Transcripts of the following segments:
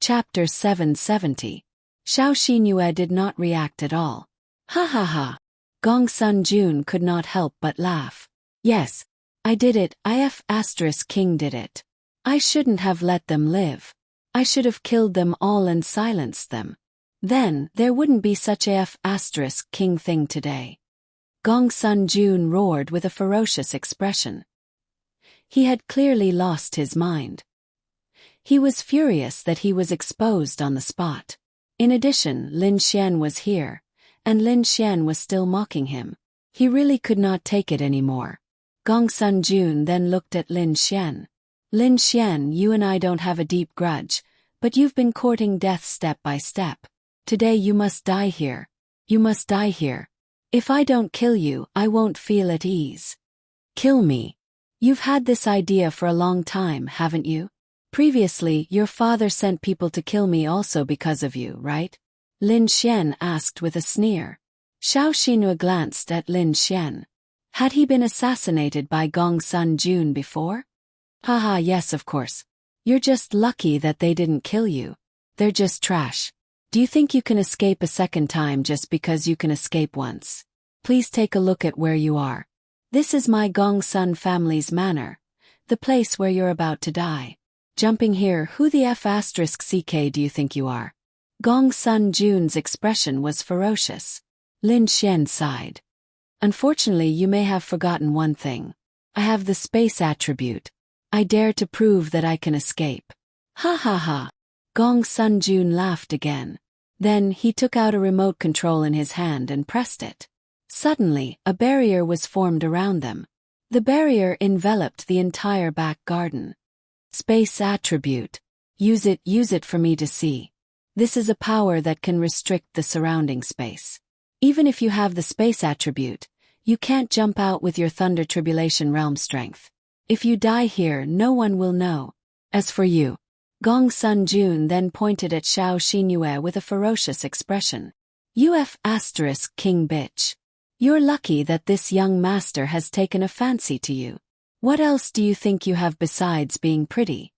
Chapter 770. Xiao Xingyue did not react at all. Ha ha ha. Gong Sun Jun could not help but laugh. Yes, I did it. King did it. I shouldn't have let them live. I should have killed them all and silenced them. Then, there wouldn't be such king thing today. Gong Sun Jun roared with a ferocious expression. He had clearly lost his mind. He was furious that he was exposed on the spot. In addition, Lin Xian was here, and Lin Xian was still mocking him. He really could not take it anymore. Gong Sun Jun then looked at Lin Xian. Lin Xian, you and I don't have a deep grudge, but you've been courting death step by step. Today you must die here. You must die here. If I don't kill you, I won't feel at ease. Kill me. You've had this idea for a long time, haven't you? Previously, your father sent people to kill me also because of you, right? Lin Xian asked with a sneer. Xiao Xingyue glanced at Lin Xian. Had he been assassinated by Gong Sun Jun before? Haha, yes, of course. You're just lucky that they didn't kill you. They're just trash. Do you think you can escape a second time just because you can escape once? Please take a look at where you are. This is my Gong Sun family's manor, the place where you're about to die. Jumping here, who the *CK do you think you are? Gong Sun Jun's expression was ferocious. Lin Xian sighed. Unfortunately, you may have forgotten one thing. I have the space attribute. I dare to prove that I can escape. Ha ha ha. Gong Sun Jun laughed again. Then he took out a remote control in his hand and pressed it. Suddenly, a barrier was formed around them. The barrier enveloped the entire back garden. Space attribute. Use it for me to see. This is a power that can restrict the surrounding space. Even if you have the space attribute, you can't jump out with your Thunder Tribulation Realm strength. If you die here, no one will know. As for you. Gong Sun Jun then pointed at Xiao Xingyue with a ferocious expression. King bitch. You're lucky that this young master has taken a fancy to you. What else do you think you have besides being pretty?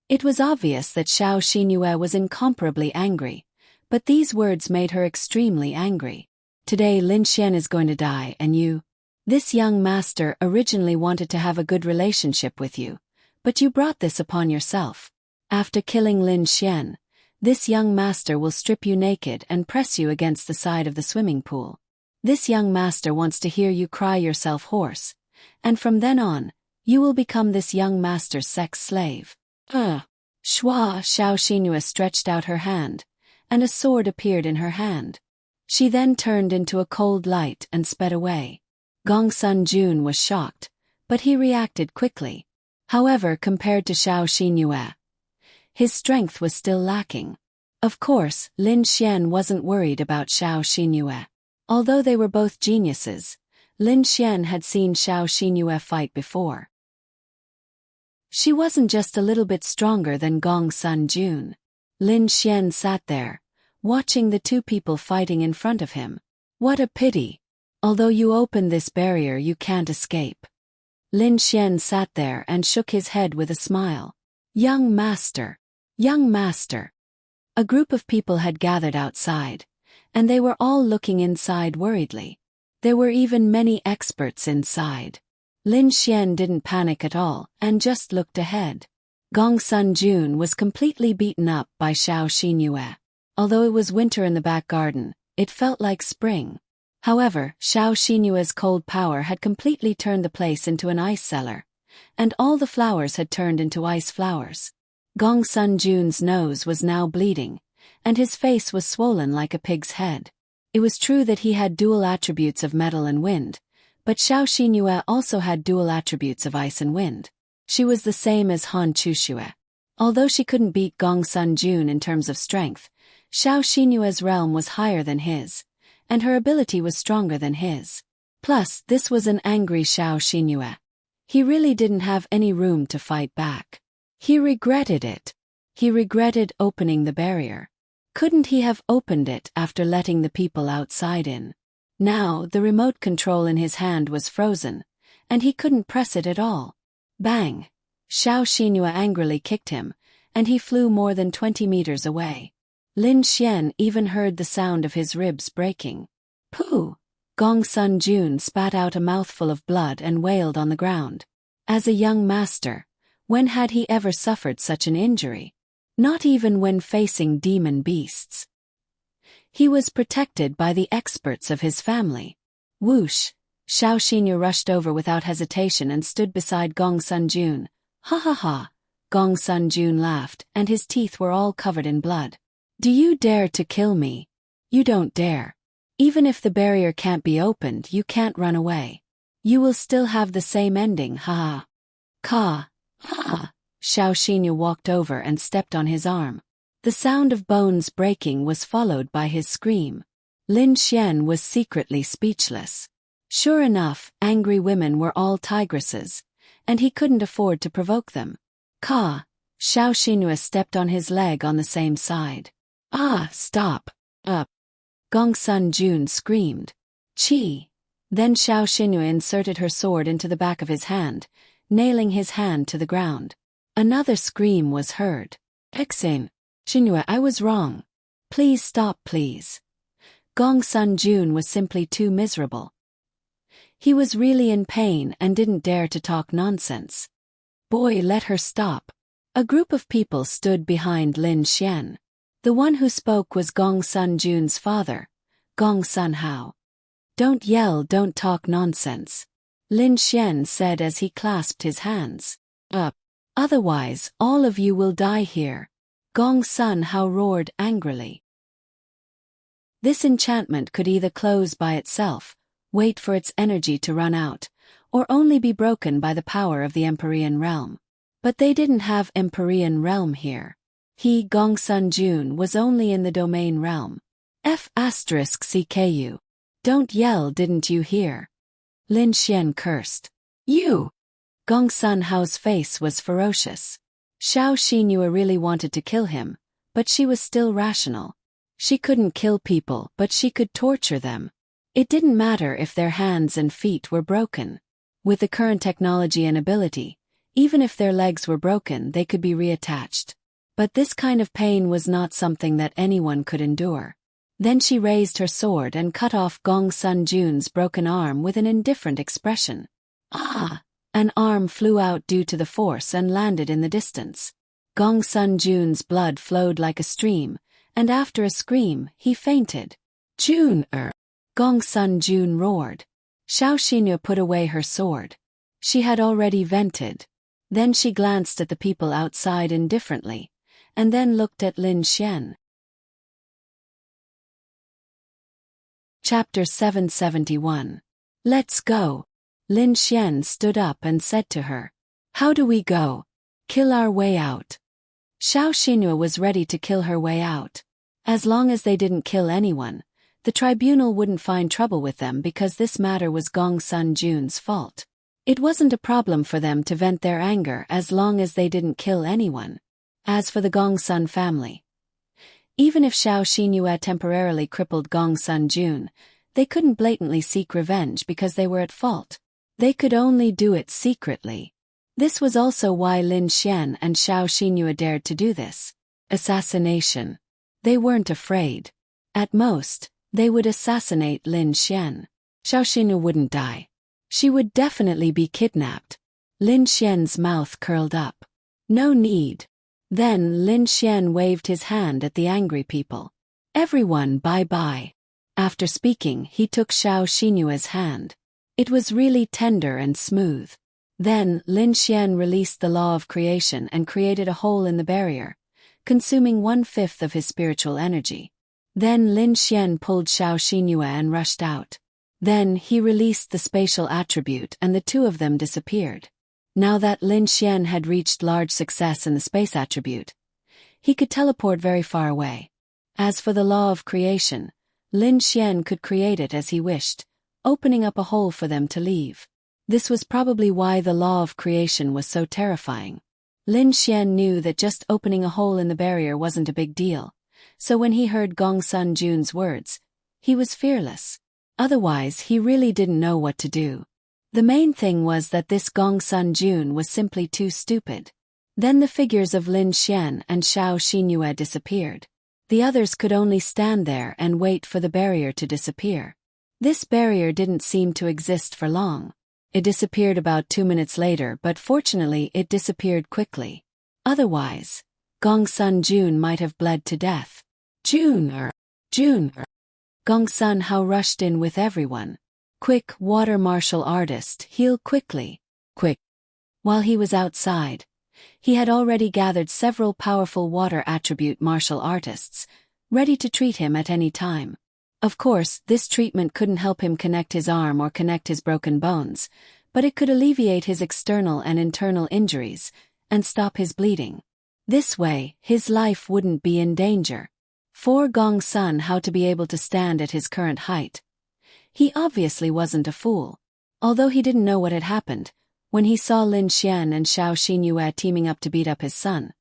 It was obvious that Xiao Xingyue was incomparably angry, but these words made her extremely angry. Today Lin Xian is going to die and you. This young master originally wanted to have a good relationship with you, but you brought this upon yourself. After killing Lin Xian, this young master will strip you naked and press you against the side of the swimming pool. This young master wants to hear you cry yourself hoarse, and from then on, you will become this young master's sex slave. Xiao Xingyue stretched out her hand, and a sword appeared in her hand. She then turned into a cold light and sped away. Gong Sun Jun was shocked, but he reacted quickly. However, compared to Xiao Xingyue, his strength was still lacking. Of course, Lin Xian wasn't worried about Xiao Xingyue. Although they were both geniuses, Lin Xian had seen Xiao Xingyue fight before. She wasn't just a little bit stronger than Gong Sun Jun. Lin Xian sat there, watching the two people fighting in front of him. What a pity. Although you open this barrier, you can't escape. Lin Xian sat there and shook his head with a smile. Young master. Young master. A group of people had gathered outside, and they were all looking inside worriedly. There were even many experts inside. Lin Xian didn't panic at all and just looked ahead. Gong Sun Jun was completely beaten up by Xiao Xingyue. Although it was winter in the back garden, it felt like spring. However, Xiao Xingyue's cold power had completely turned the place into an ice cellar, and all the flowers had turned into ice flowers. Gong Sun Jun's nose was now bleeding, and his face was swollen like a pig's head. It was true that he had dual attributes of metal and wind, but Xiao Xingyue also had dual attributes of ice and wind. She was the same as Han Chuxue. Although she couldn't beat Gong Sun Jun in terms of strength, Xiao Xingyue's realm was higher than his, and her ability was stronger than his. Plus, this was an angry Xiao Xingyue. He really didn't have any room to fight back. He regretted it. He regretted opening the barrier. Couldn't he have opened it after letting the people outside in? Now, the remote control in his hand was frozen, and he couldn't press it at all. Bang! Xiao Xingyue angrily kicked him, and he flew more than 20 meters away. Lin Xian even heard the sound of his ribs breaking. Pooh! Gong Sun Jun spat out a mouthful of blood and wailed on the ground. As a young master, when had he ever suffered such an injury? Not even when facing demon beasts. He was protected by the experts of his family. Whoosh! Xiao Xinyu rushed over without hesitation and stood beside Gong Sun Jun. Ha ha ha! Gong Sun Jun laughed, and his teeth were all covered in blood. Do you dare to kill me? You don't dare. Even if the barrier can't be opened, you can't run away. You will still have the same ending, ha ha. Ka! Ha! Xiao Xinyu walked over and stepped on his arm. The sound of bones breaking was followed by his scream. Lin Xian was secretly speechless. Sure enough, angry women were all tigresses, and he couldn't afford to provoke them. Ka! Xiao Xinyu stepped on his leg on the same side. Ah, stop! Up! Gong Sun Jun screamed. Chi! Then Xiao Xinyu inserted her sword into the back of his hand, nailing his hand to the ground. Another scream was heard. Exane! Xinyu, I was wrong. Please stop, please. Gong Sun Jun was simply too miserable. He was really in pain and didn't dare to talk nonsense. Boy, let her stop. A group of people stood behind Lin Xian. The one who spoke was Gong Sun Jun's father, Gong Sun Hao. Don't yell, don't talk nonsense, Lin Xian said as he clasped his hands. Up. Otherwise, all of you will die here. Gong Sun Hao roared angrily. This enchantment could either close by itself, wait for its energy to run out, or only be broken by the power of the Empyrean realm. But they didn't have Empyrean realm here. He, Gong Sun Jun, was only in the domain realm. F***CKU. Don't yell, didn't you hear? Lin Xian cursed. You! Gong Sun Hao's face was ferocious. Xiao Xinyu really wanted to kill him, but she was still rational. She couldn't kill people, but she could torture them. It didn't matter if their hands and feet were broken. With the current technology and ability, even if their legs were broken, they could be reattached. But this kind of pain was not something that anyone could endure. Then she raised her sword and cut off Gong Sun Jun's broken arm with an indifferent expression. Ah! An arm flew out due to the force and landed in the distance. Gong Sun Jun's blood flowed like a stream, and after a scream, he fainted. Jun-er! Gong Sun Jun roared. Xiao Xinyu put away her sword. She had already vented. Then she glanced at the people outside indifferently, and then looked at Lin Xian. Chapter 771. Let's go. Lin Xian stood up and said to her. How do we go? Kill our way out. Xiao Xinyu was ready to kill her way out. As long as they didn't kill anyone, the tribunal wouldn't find trouble with them because this matter was Gong Sun Jun's fault. It wasn't a problem for them to vent their anger as long as they didn't kill anyone. As for the Gong Sun family, even if Xiao Xinyu had temporarily crippled Gong Sun Jun, they couldn't blatantly seek revenge because they were at fault. They could only do it secretly. This was also why Lin Xian and Xiao Xinyu dared to do this. Assassination. They weren't afraid. At most, they would assassinate Lin Xian. Xiao Xinyu wouldn't die. She would definitely be kidnapped. Lin Xian's mouth curled up. No need. Then Lin Xian waved his hand at the angry people. Everyone, bye-bye. After speaking, he took Xiao Xinyu's hand. It was really tender and smooth. Then Lin Xian released the law of creation and created a hole in the barrier, consuming 1/5 of his spiritual energy. Then Lin Xian pulled Xiao Xinyu and rushed out. Then he released the spatial attribute and the two of them disappeared. Now that Lin Xian had reached large success in the space attribute, he could teleport very far away. As for the law of creation, Lin Xian could create it as he wished, opening up a hole for them to leave. This was probably why the law of creation was so terrifying. Lin Xian knew that just opening a hole in the barrier wasn't a big deal, so when he heard Gong Sun Jun's words, he was fearless. Otherwise, he really didn't know what to do. The main thing was that this Gong Sun Jun was simply too stupid. Then the figures of Lin Xian and Xiao Xinyue disappeared. The others could only stand there and wait for the barrier to disappear. This barrier didn't seem to exist for long. It disappeared about 2 minutes later, but fortunately it disappeared quickly. Otherwise, Gongsun Jun might have bled to death. Jun. Gongsun Hao rushed in with everyone. Quick, water martial artist, heal quickly. Quick. While he was outside, he had already gathered several powerful water attribute martial artists, ready to treat him at any time. Of course, this treatment couldn't help him connect his arm or connect his broken bones, but it could alleviate his external and internal injuries, and stop his bleeding. This way, his life wouldn't be in danger. For Gongsun Hao to be able to stand at his current height, he obviously wasn't a fool. Although he didn't know what had happened, when he saw Lin Xian and Xiao Xinyue teaming up to beat up his son,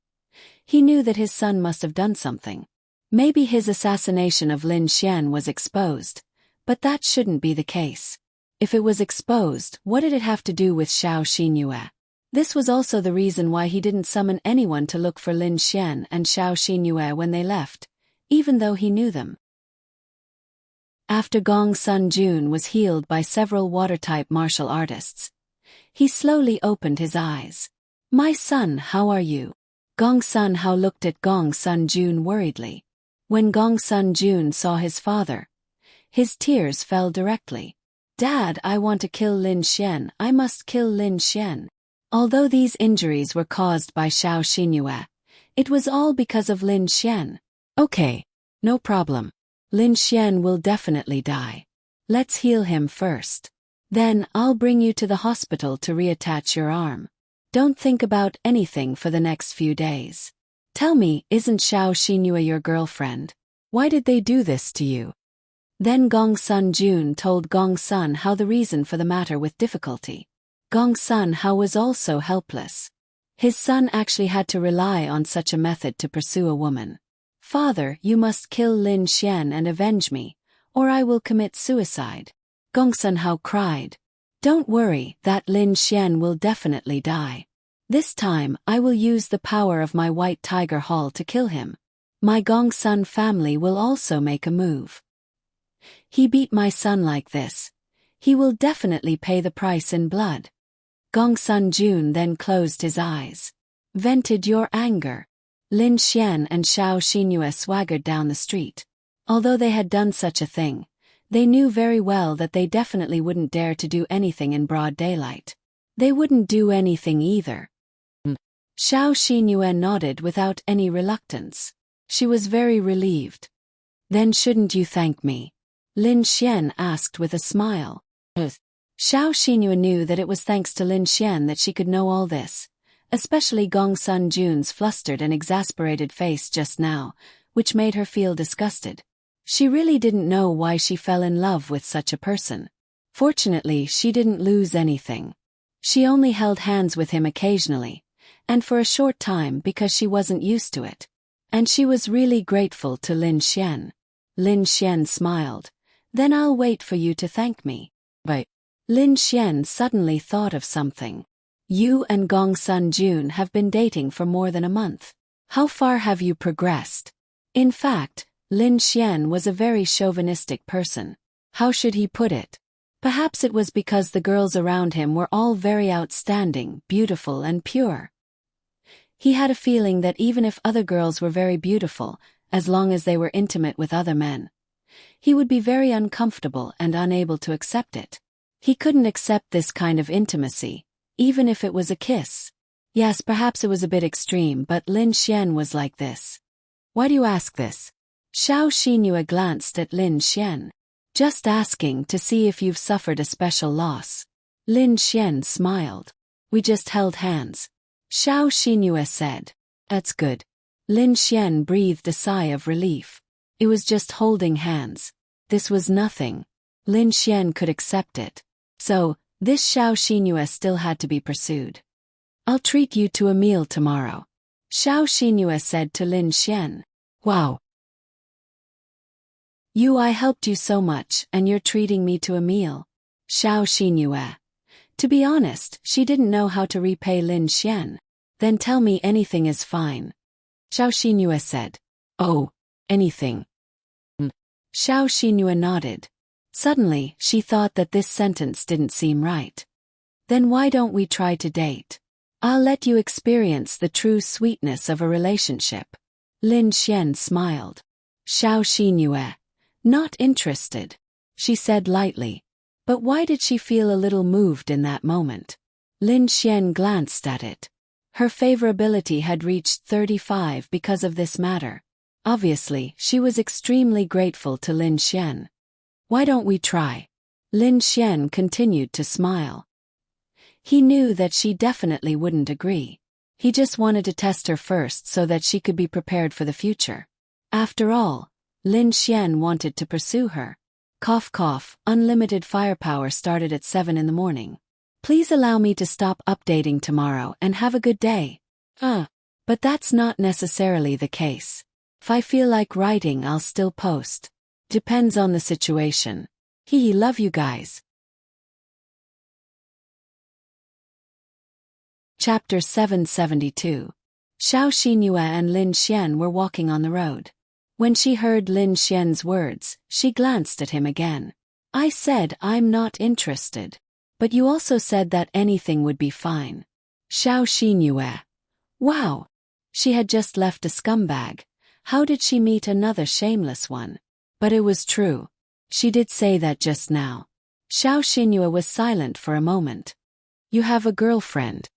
he knew that his son must have done something. Maybe his assassination of Lin Xian was exposed, but that shouldn't be the case. If it was exposed, what did it have to do with Xiao Xinyue? This was also the reason why he didn't summon anyone to look for Lin Xian and Xiao Xinyue when they left, even though he knew them. After Gongsun Jun was healed by several water-type martial artists, he slowly opened his eyes. "My son, how are you?" Gongsun Hao looked at Gongsun Jun worriedly. When Gongsun Jun saw his father, his tears fell directly. "Dad, I want to kill Lin Xian. I must kill Lin Xian." Although these injuries were caused by Xiao Xinyue, it was all because of Lin Xian. "Okay, no problem. Lin Xian will definitely die. Let's heal him first. Then I'll bring you to the hospital to reattach your arm. Don't think about anything for the next few days. Tell me, isn't Xiao Xinyue your girlfriend? Why did they do this to you?" Then Gongsun Jun told Gongsun Hao the reason for the matter with difficulty. Gongsun Hao was also helpless. His son actually had to rely on such a method to pursue a woman. "Father, you must kill Lin Xian and avenge me, or I will commit suicide." Gongsun Hao cried. "Don't worry, that Lin Xian will definitely die. This time I will use the power of my white tiger hall to kill him. My Gongsun family will also make a move. He beat my son like this. He will definitely pay the price in blood." Gongsun Jun then closed his eyes. "Vented your anger." Lin Xian and Xiao Xinyue swaggered down the street. Although they had done such a thing, they knew very well that they definitely wouldn't dare to do anything in broad daylight. They wouldn't do anything either. Xiao Xinyue nodded without any reluctance. She was very relieved. "Then shouldn't you thank me?" Lin Xian asked with a smile. Xiao Xinyue knew that it was thanks to Lin Xian that she could know all this, especially Gongsun Jun's flustered and exasperated face just now, which made her feel disgusted. She really didn't know why she fell in love with such a person. Fortunately, she didn't lose anything. She only held hands with him occasionally, and for a short time because she wasn't used to it. And she was really grateful to Lin Xian. Lin Xian smiled. "Then I'll wait for you to thank me." But Lin Xian suddenly thought of something. "You and Gongsun Jun have been dating for more than a month. How far have you progressed?" In fact, Lin Xian was a very chauvinistic person. How should he put it? Perhaps it was because the girls around him were all very outstanding, beautiful and pure. He had a feeling that even if other girls were very beautiful, as long as they were intimate with other men, he would be very uncomfortable and unable to accept it. He couldn't accept this kind of intimacy, even if it was a kiss. Yes, perhaps it was a bit extreme, but Lin Xian was like this. "Why do you ask this?" Xiao Xinyue glanced at Lin Xian. "Just asking to see if you've suffered a special loss." Lin Xian smiled. "We just held hands." Xiao Xinyue said. "That's good." Lin Xian breathed a sigh of relief. It was just holding hands. This was nothing. Lin Xian could accept it. So, this Xiao Xinyue still had to be pursued. "I'll treat you to a meal tomorrow," Xiao Xinyue said to Lin Xian. "Wow. I helped you so much and you're treating me to a meal." Xiao Xinyue. To be honest, she didn't know how to repay Lin Xian. Then tell me anything is fine. Xiao Xinyu said. Oh, anything. Xiao Xinyu nodded. Suddenly, she thought that this sentence didn't seem right. Then why don't we try to date? I'll let you experience the true sweetness of a relationship. Lin Xian smiled. Xiao Xinyu, not interested, she said lightly. But why did she feel a little moved in that moment? Lin Xian glanced at it. Her favorability had reached 35 because of this matter. Obviously, she was extremely grateful to Lin Xian. Why don't we try? Lin Xian continued to smile. He knew that she definitely wouldn't agree. He just wanted to test her first so that she could be prepared for the future. After all, Lin Xian wanted to pursue her. Cough cough, unlimited firepower started at 7 in the morning. Please allow me to stop updating tomorrow and have a good day. But that's not necessarily the case. If I feel like writing, I'll still post. Depends on the situation. Love you guys. Chapter 772. Xiao Xinyu and Lin Xian were walking on the road. When she heard Lin Xian's words, she glanced at him again. I said I'm not interested. But you also said that anything would be fine. Xiao Xinyu. Wow. She had just left a scumbag. How did she meet another shameless one? But it was true. She did say that just now. Xiao Xinyu was silent for a moment. You have a girlfriend?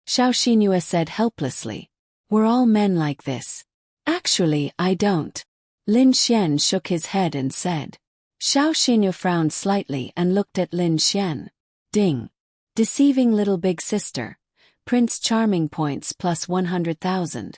Xiao Xinyu said helplessly. We're all men like this. Actually, I don't. Lin Xian shook his head and said. Xiao Xinyu frowned slightly and looked at Lin Xian. Ding. Deceiving little big sister. Prince Charming points plus 100,000.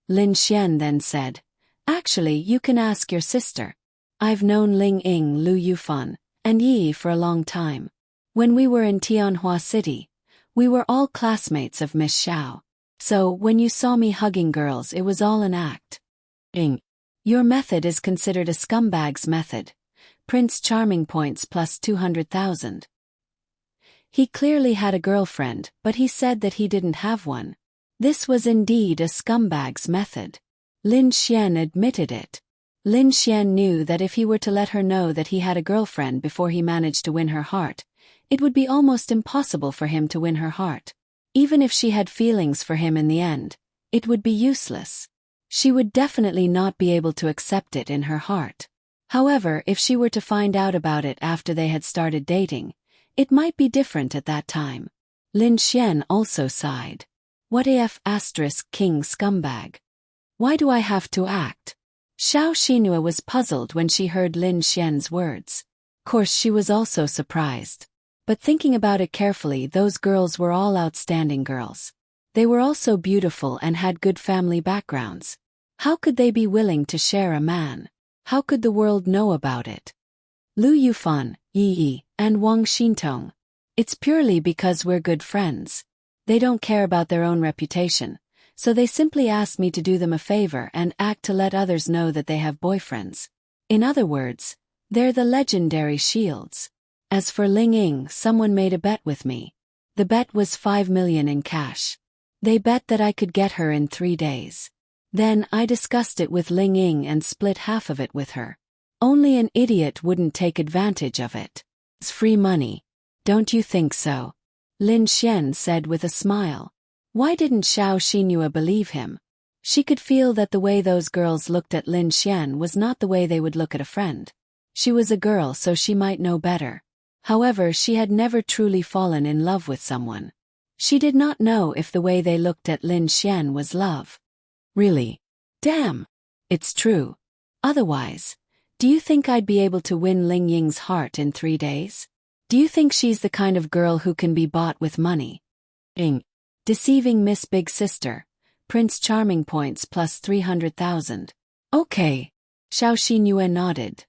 Lin Xian then said. Actually, you can ask your sister. I've known Ling Ying, Lu Yufan, and Yi for a long time. When we were in Tianhua City, we were all classmates of Miss Xiao. So, when you saw me hugging girls, it was all an act. Your method is considered a scumbag's method. Prince Charming points plus 200,000. He clearly had a girlfriend, but he said that he didn't have one. This was indeed a scumbag's method. Lin Xian admitted it. Lin Xian knew that if he were to let her know that he had a girlfriend before he managed to win her heart, it would be almost impossible for him to win her heart. Even if she had feelings for him in the end, it would be useless. She would definitely not be able to accept it in her heart. However, if she were to find out about it after they had started dating, it might be different at that time. Lin Xian also sighed. What if *king scumbag? Why do I have to act? Xiao Xinyu was puzzled when she heard Lin Xian's words. Of course, she was also surprised. But thinking about it carefully, those girls were all outstanding girls. They were also beautiful and had good family backgrounds. How could they be willing to share a man? How could the world know about it? Lu Yufan, Yi, and Wang Xintong. It's purely because we're good friends. They don't care about their own reputation, so they simply asked me to do them a favor and act to let others know that they have boyfriends. In other words, they're the legendary shields. As for Ling Ying, someone made a bet with me. The bet was 5 million in cash. They bet that I could get her in 3 days. Then I discussed it with Ling Ying and split half of it with her. Only an idiot wouldn't take advantage of it. It's free money. Don't you think so? Lin Xian said with a smile. Why didn't Xiao Xinyu believe him? She could feel that the way those girls looked at Lin Xian was not the way they would look at a friend. She was a girl, so she might know better. However, she had never truly fallen in love with someone. She did not know if the way they looked at Lin Xian was love. Really? Damn. It's true. Otherwise, do you think I'd be able to win Ling Ying's heart in 3 days? Do you think she's the kind of girl who can be bought with money? Deceiving Miss Big Sister. Prince Charming points plus 300,000. Okay. Xiao Xinyu nodded.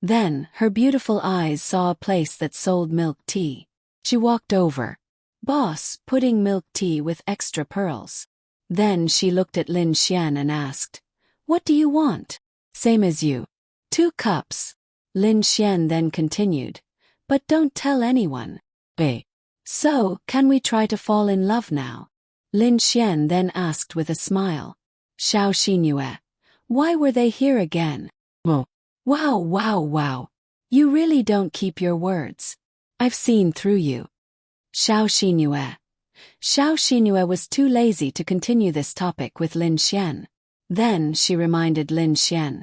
Then, her beautiful eyes saw a place that sold milk tea. She walked over. Boss, putting milk tea with extra pearls. Then she looked at Lin Xian and asked, What do you want? Same as you. 2 cups. Lin Xian then continued. But don't tell anyone. So, can we try to fall in love now? Lin Xian then asked with a smile. Xiao Xingyue. Why were they here again? Wow. Wow. You really don't keep your words. I've seen through you. Xiao Xingyue. Xiao Xingyue was too lazy to continue this topic with Lin Xian. Then she reminded Lin Xian.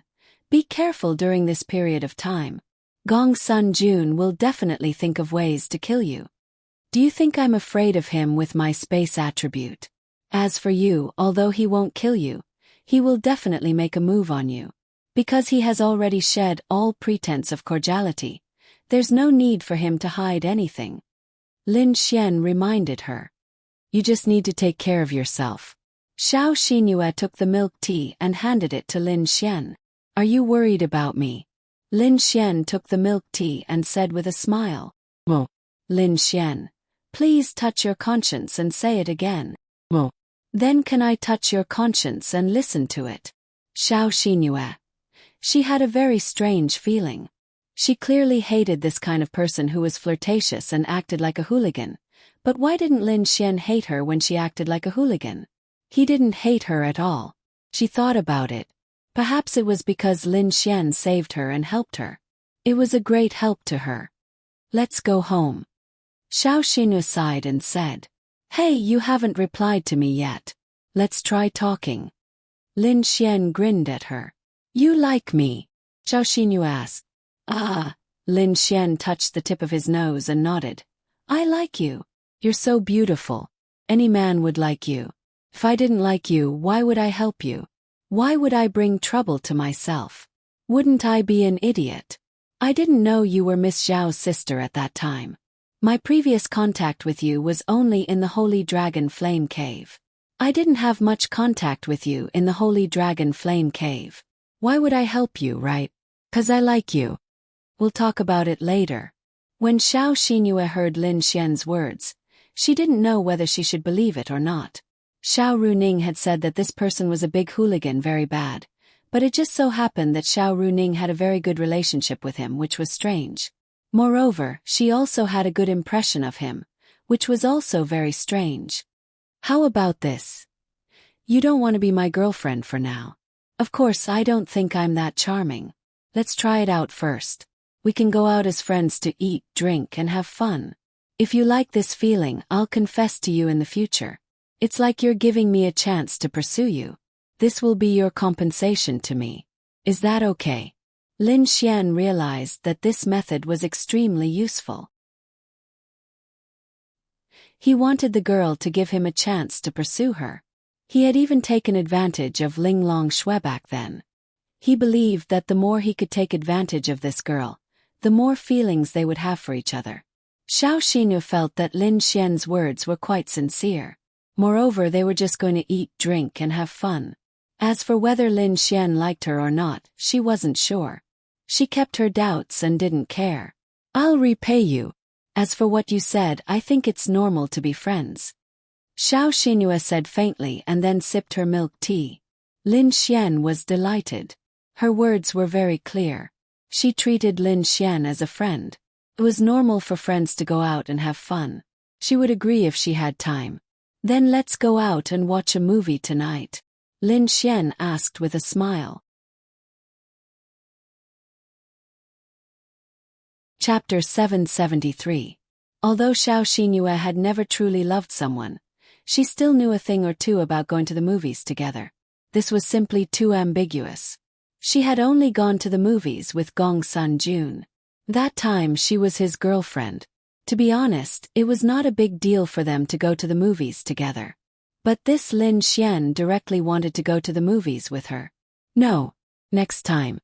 Be careful during this period of time. Gong Sun Jun will definitely think of ways to kill you. Do you think I'm afraid of him with my space attribute? As for you, although he won't kill you, he will definitely make a move on you. Because he has already shed all pretense of cordiality, there's no need for him to hide anything. Lin Xian reminded her. You just need to take care of yourself. Xiao Xingyue took the milk tea and handed it to Lin Xian. Are you worried about me? Lin Xian took the milk tea and said with a smile. Well, Lin Xian. Please touch your conscience and say it again. Well, then can I touch your conscience and listen to it? Xiao Xingyue. She had a very strange feeling. She clearly hated this kind of person who was flirtatious and acted like a hooligan. But why didn't Lin Xian hate her when she acted like a hooligan? He didn't hate her at all. She thought about it. Perhaps it was because Lin Xian saved her and helped her. It was a great help to her. Let's go home. Xiao Xinyu sighed and said. Hey, you haven't replied to me yet. Let's try talking. Lin Xian grinned at her. You like me? Xiao Xinyu asked. Ah. Lin Xian touched the tip of his nose and nodded. I like you. You're so beautiful. Any man would like you. If I didn't like you, why would I help you? Why would I bring trouble to myself? Wouldn't I be an idiot? I didn't know you were Miss Zhao's sister at that time. My previous contact with you was only in the Holy Dragon Flame Cave. I didn't have much contact with you in the Holy Dragon Flame Cave. Why would I help you, right? 'Cause I like you. We'll talk about it later. When Xiao Xingyue heard Lin Xian's words, she didn't know whether she should believe it or not. Xiao Runing had said that this person was a big hooligan, very bad, but it just so happened that Xiao Runing had a very good relationship with him, which was strange. Moreover, she also had a good impression of him, which was also very strange. How about this? You don't want to be my girlfriend for now. Of course, I don't think I'm that charming. Let's try it out first. We can go out as friends to eat, drink, and have fun. If you like this feeling, I'll confess to you in the future. It's like you're giving me a chance to pursue you. This will be your compensation to me. Is that okay? Lin Xian realized that this method was extremely useful. He wanted the girl to give him a chance to pursue her. He had even taken advantage of Ling Long Shui back then. He believed that the more he could take advantage of this girl, the more feelings they would have for each other. Xiao Xinyu felt that Lin Xian's words were quite sincere. Moreover, they were just going to eat, drink, and have fun. As for whether Lin Xian liked her or not, she wasn't sure. She kept her doubts and didn't care. I'll repay you. As for what you said, I think it's normal to be friends. Xiao Xinyu said faintly and then sipped her milk tea. Lin Xian was delighted. Her words were very clear. She treated Lin Xian as a friend. It was normal for friends to go out and have fun. She would agree if she had time. Then let's go out and watch a movie tonight. Lin Xian asked with a smile. Chapter 773. Although Xiao Xinyu had never truly loved someone, she still knew a thing or two about going to the movies together. This was simply too ambiguous. She had only gone to the movies with Gong Sun Jun. That time she was his girlfriend. To be honest, it was not a big deal for them to go to the movies together. But this Lin Xian directly wanted to go to the movies with her. No. Next time.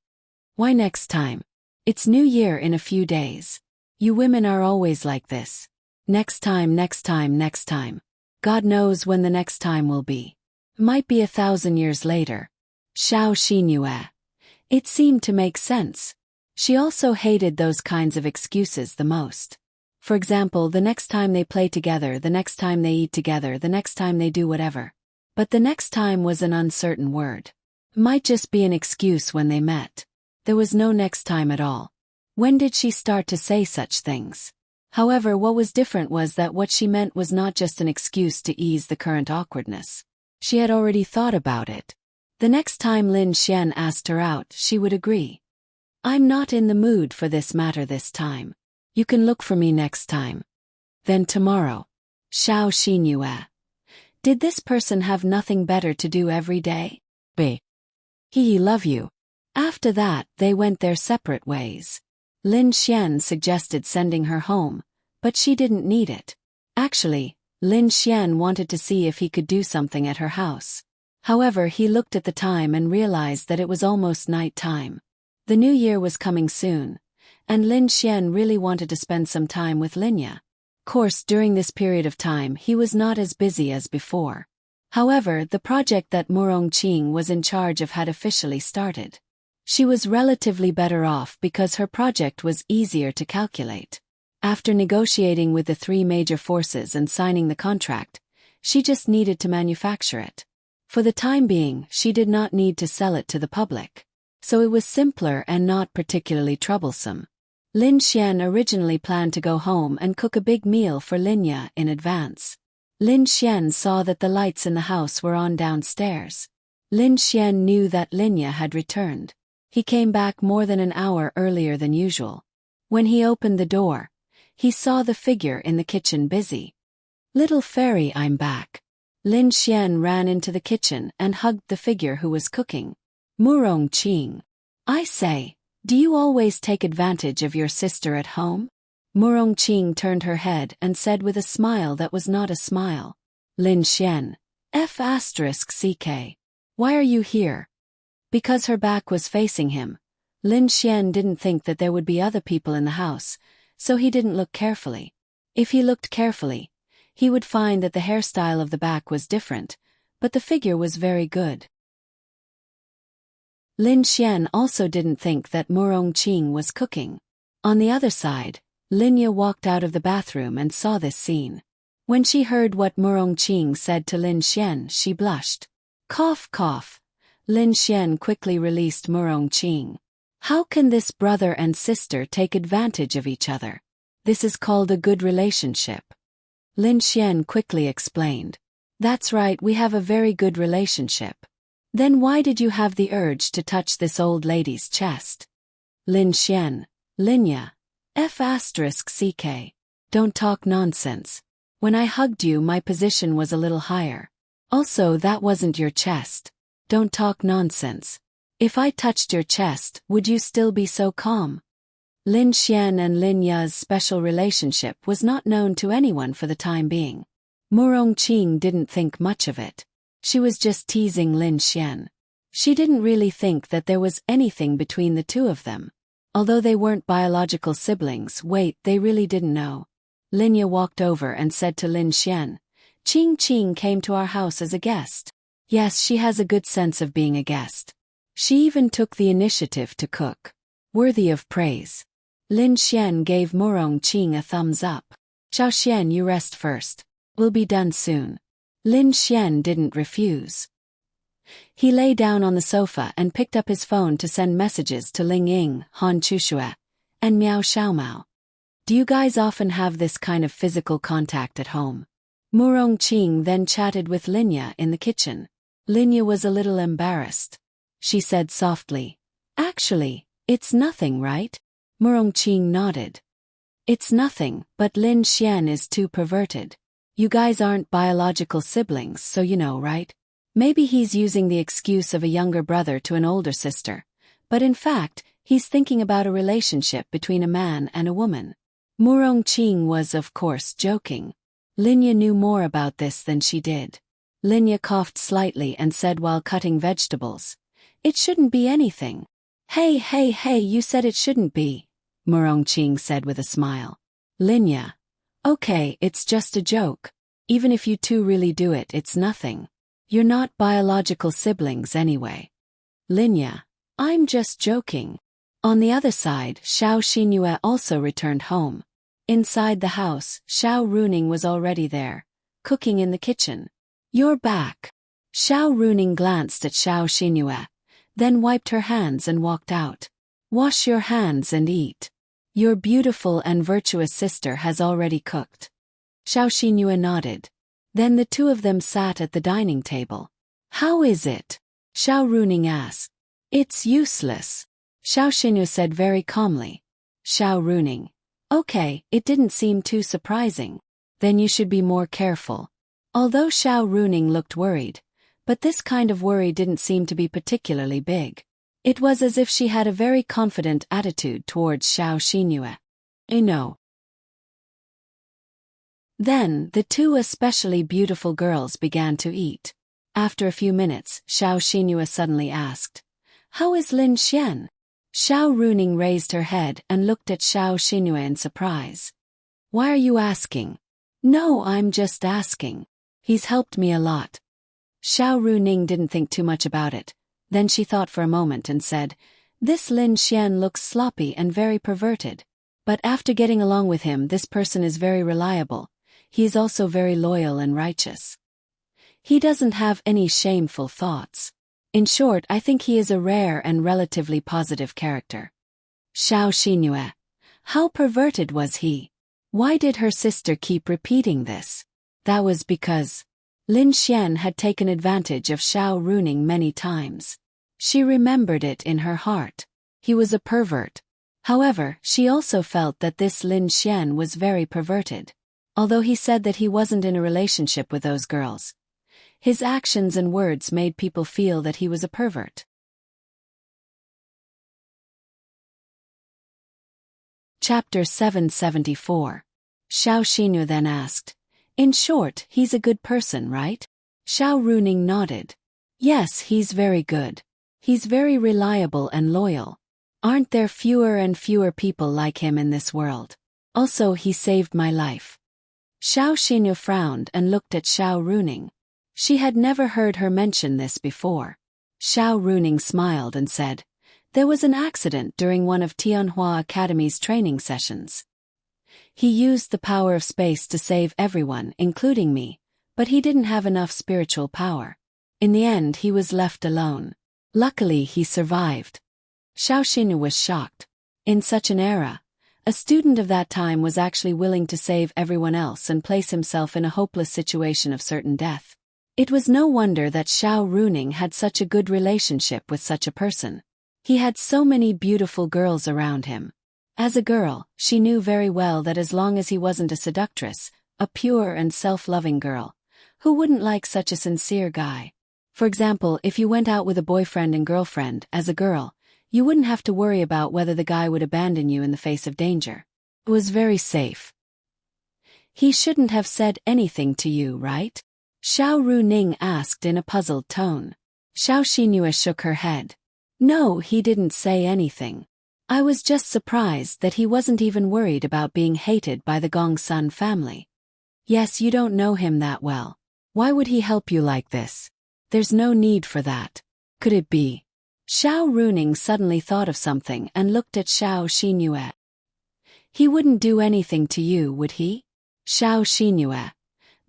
Why next time? It's New Year in a few days. You women are always like this. Next time, next time, next time. God knows when the next time will be. Might be 1,000 years later. Xiao Xinyu. It seemed to make sense. She also hated those kinds of excuses the most. For example, the next time they play together, the next time they eat together, the next time they do whatever. But the next time was an uncertain word. Might just be an excuse when they met. There was no next time at all. When did she start to say such things? However, what was different was that what she meant was not just an excuse to ease the current awkwardness. She had already thought about it. The next time Lin Xian asked her out, she would agree. I'm not in the mood for this matter this time. You can look for me next time. Then tomorrow. Xiao Xinyue. Did this person have nothing better to do every day? B. He love you. After that, they went their separate ways. Lin Xian suggested sending her home, but she didn't need it. Actually, Lin Xian wanted to see if he could do something at her house. However, he looked at the time and realized that it was almost night time. The new year was coming soon, and Lin Xian really wanted to spend some time with Linya. Of course, during this period of time he was not as busy as before. However, the project that Murong Qing was in charge of had officially started. She was relatively better off because her project was easier to calculate. After negotiating with the 3 major forces and signing the contract, she just needed to manufacture it. For the time being, she did not need to sell it to the public. So it was simpler and not particularly troublesome. Lin Xian originally planned to go home and cook a big meal for Linya in advance. Lin Xian saw that the lights in the house were on downstairs. Lin Xian knew that Linya had returned. He came back more than an hour earlier than usual. When he opened the door, he saw the figure in the kitchen busy. Little fairy, I'm back. Lin Xian ran into the kitchen and hugged the figure who was cooking. Murong Qing. I say, do you always take advantage of your sister at home? Murong Qing turned her head and said with a smile that was not a smile. Lin Xian. F***ck. Why are you here? Because her back was facing him, Lin Xian didn't think that there would be other people in the house, so he didn't look carefully. If he looked carefully, he would find that the hairstyle of the back was different, but the figure was very good. Lin Xian also didn't think that Murong Qing was cooking. On the other side, Linya walked out of the bathroom and saw this scene. When she heard what Murong Qing said to Lin Xian, she blushed. Cough, cough. Lin Xian quickly released Murong Qing. How can this brother and sister take advantage of each other? This is called a good relationship. Lin Xian quickly explained. That's right, we have a very good relationship. Then why did you have the urge to touch this old lady's chest? Lin Xian. Linya. F***ck. Don't talk nonsense. When I hugged you, my position was a little higher. Also, that wasn't your chest. Don't talk nonsense. If I touched your chest, would you still be so calm? Lin Xian and Linya's special relationship was not known to anyone for the time being. Murong Qing didn't think much of it. She was just teasing Lin Xian. She didn't really think that there was anything between the two of them. Although they weren't biological siblings, they really didn't know. Linya walked over and said to Lin Xian, Qing came to our house as a guest. Yes, she has a good sense of being a guest. She even took the initiative to cook. Worthy of praise. Lin Xian gave Murong Qing a thumbs up. Xiao Xian, you rest first. We'll be done soon. Lin Xian didn't refuse. He lay down on the sofa and picked up his phone to send messages to Ling Ying, Han Chushue, and Miao Xiaomao. Do you guys often have this kind of physical contact at home? Murong Qing then chatted with Linya in the kitchen. Linya was a little embarrassed. She said softly, Actually, it's nothing, right? Murong Qing nodded. It's nothing, but Lin Xian is too perverted. You guys aren't biological siblings, so you know, right? Maybe he's using the excuse of a younger brother to an older sister, but in fact, he's thinking about a relationship between a man and a woman. Murong Qing was, of course, joking. Linya knew more about this than she did. Linya coughed slightly and said while cutting vegetables, It shouldn't be anything. Hey, you said it shouldn't be, Murong Qing said with a smile. Linya. Okay, it's just a joke. Even if you two really do it, it's nothing. You're not biological siblings anyway. Linya. I'm just joking. On the other side, Xiao Xinyue also returned home. Inside the house, Xiao Runing was already there, cooking in the kitchen. You're back. Xiao Runing glanced at Xiao Xinyue, then wiped her hands and walked out. Wash your hands and eat. Your beautiful and virtuous sister has already cooked. Xiao Xinyu nodded. Then the two of them sat at the dining table. How is it? Xiao Runing asked. It's useless, Xiao Xinyu said very calmly. Xiao Runing. Okay, it didn't seem too surprising. Then you should be more careful. Although Xiao Runing looked worried, but this kind of worry didn't seem to be particularly big. It was as if she had a very confident attitude towards Xiao Xinyu. No. Then, the two especially beautiful girls began to eat. After a few minutes, Xiao Xinyu suddenly asked, How is Lin Xian? Xiao Runing raised her head and looked at Xiao Xinyu in surprise. Why are you asking? No, I'm just asking. He's helped me a lot. Xiao Runing didn't think too much about it. Then she thought for a moment and said, This Lin Xian looks sloppy and very perverted. But after getting along with him, this person is very reliable. He is also very loyal and righteous. He doesn't have any shameful thoughts. In short, I think he is a rare and relatively positive character. Xiao Xinyu. How perverted was he? Why did her sister keep repeating this? That was because Lin Xian had taken advantage of Xiao Runing many times. She remembered it in her heart. He was a pervert. However, she also felt that this Lin Xian was very perverted. Although he said that he wasn't in a relationship with those girls, his actions and words made people feel that he was a pervert. Chapter 774. Xiao Xinyu then asked, In short, he's a good person, right? Xiao Runing nodded. Yes, he's very good. He's very reliable and loyal. Aren't there fewer and fewer people like him in this world? Also, he saved my life. Xiao Xinyu frowned and looked at Xiao Runing. She had never heard her mention this before. Xiao Runing smiled and said, There was an accident during one of Tianhua Academy's training sessions. He used the power of space to save everyone, including me, but he didn't have enough spiritual power. In the end, he was left alone. Luckily, he survived. Xiao Xinyu was shocked. In such an era, a student of that time was actually willing to save everyone else and place himself in a hopeless situation of certain death. It was no wonder that Xiao Runing had such a good relationship with such a person. He had so many beautiful girls around him. As a girl, she knew very well that as long as he wasn't a seductress, a pure and self-loving girl, who wouldn't like such a sincere guy? For example, if you went out with a boyfriend and girlfriend, as a girl, you wouldn't have to worry about whether the guy would abandon you in the face of danger. It was very safe. He shouldn't have said anything to you, right? Xiao Runing asked in a puzzled tone. Xiao Xinyu shook her head. No, he didn't say anything. I was just surprised that he wasn't even worried about being hated by the Gongsun family. Yes, you don't know him that well. Why would he help you like this? There's no need for that. Could it be? Xiao Runing suddenly thought of something and looked at Xiao Xinyu. He wouldn't do anything to you, would he? Xiao Xinyu.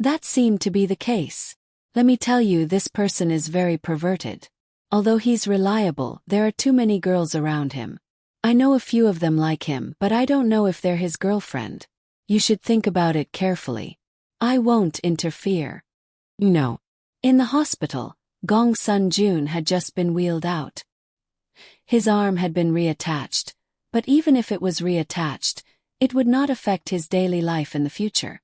That seemed to be the case. Let me tell you, this person is very perverted. Although he's reliable, there are too many girls around him. I know a few of them like him, but I don't know if they're his girlfriend. You should think about it carefully. I won't interfere. No. In the hospital, Gong Sun Jun had just been wheeled out. His arm had been reattached, but even if it was reattached, it would not affect his daily life in the future.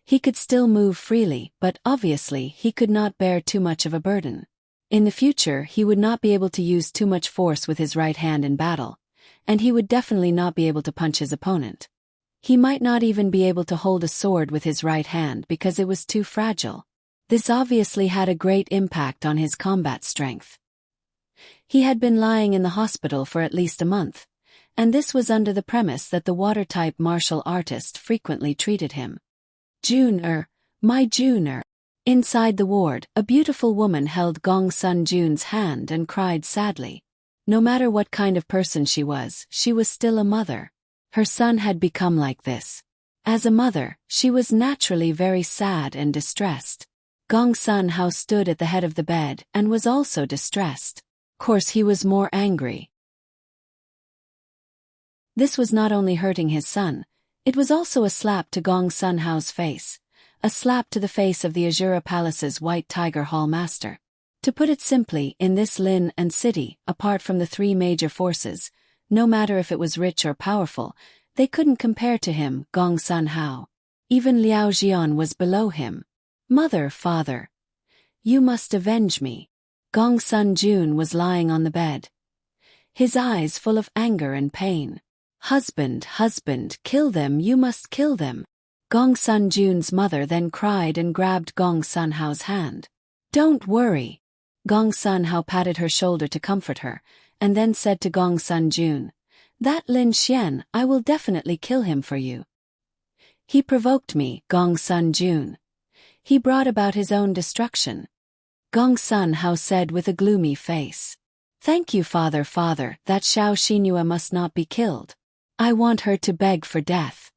He could still move freely, but obviously he could not bear too much of a burden. In the future, he would not be able to use too much force with his right hand in battle, and he would definitely not be able to punch his opponent. He might not even be able to hold a sword with his right hand because it was too fragile. This obviously had a great impact on his combat strength. He had been lying in the hospital for at least a month, and this was under the premise that the water-type martial artist frequently treated him. My Junior. Inside the ward, a beautiful woman held Gong Sun Jun's hand and cried sadly. No matter what kind of person she was still a mother. Her son had become like this. As a mother, she was naturally very sad and distressed. Gong Sun Hao stood at the head of the bed and was also distressed. Of course, he was more angry. This was not only hurting his son, it was also a slap to Gong Sun Hao's face, a slap to the face of the Azura Palace's White Tiger Hall master. To put it simply, in this Lin and city, apart from the three major forces, no matter if it was rich or powerful, they couldn't compare to him, Gong Sun Hao. Even Liao Jian was below him. Mother, father, you must avenge me. Gong Sun Jun was lying on the bed, his eyes full of anger and pain. Husband, husband, kill them, you must kill them. Gong Sun Jun's mother then cried and grabbed Gong Sun Hao's hand. Don't worry. Gong Sun Hao patted her shoulder to comfort her, and then said to Gong Sun Jun, that Lin Xian, I will definitely kill him for you. He provoked me, Gong Sun Jun. He brought about his own destruction. Gong Sun Hao said with a gloomy face. Thank you, father, that Xiao Xinhua must not be killed. I want her to beg for death.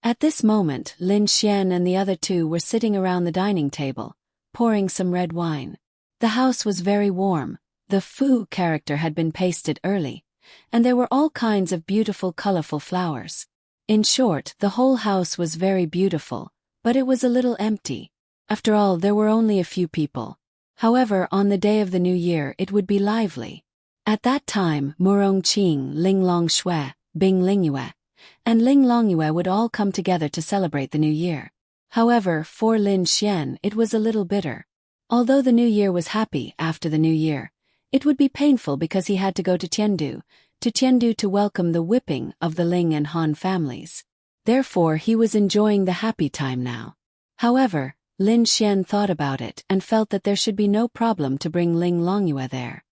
At this moment, Lin Xian and the other two were sitting around the dining table, pouring some red wine. The house was very warm, the Fu character had been pasted early, and there were all kinds of beautiful colorful flowers. In short, the whole house was very beautiful, but it was a little empty. After all, there were only a few people. However, on the day of the new year it would be lively. At that time, Murong Qing, Ling Long Shui, Bing Lingyue, and Ling Longyue would all come together to celebrate the new year. However, for Lin Xian it was a little bitter. Although the new year was happy after the new year, it would be painful because he had to go to Tiandu to welcome the whipping of the Ling and Han families. Therefore he was enjoying the happy time now. However, Lin Xian thought about it and felt that there should be no problem to bring Ling Longyue there.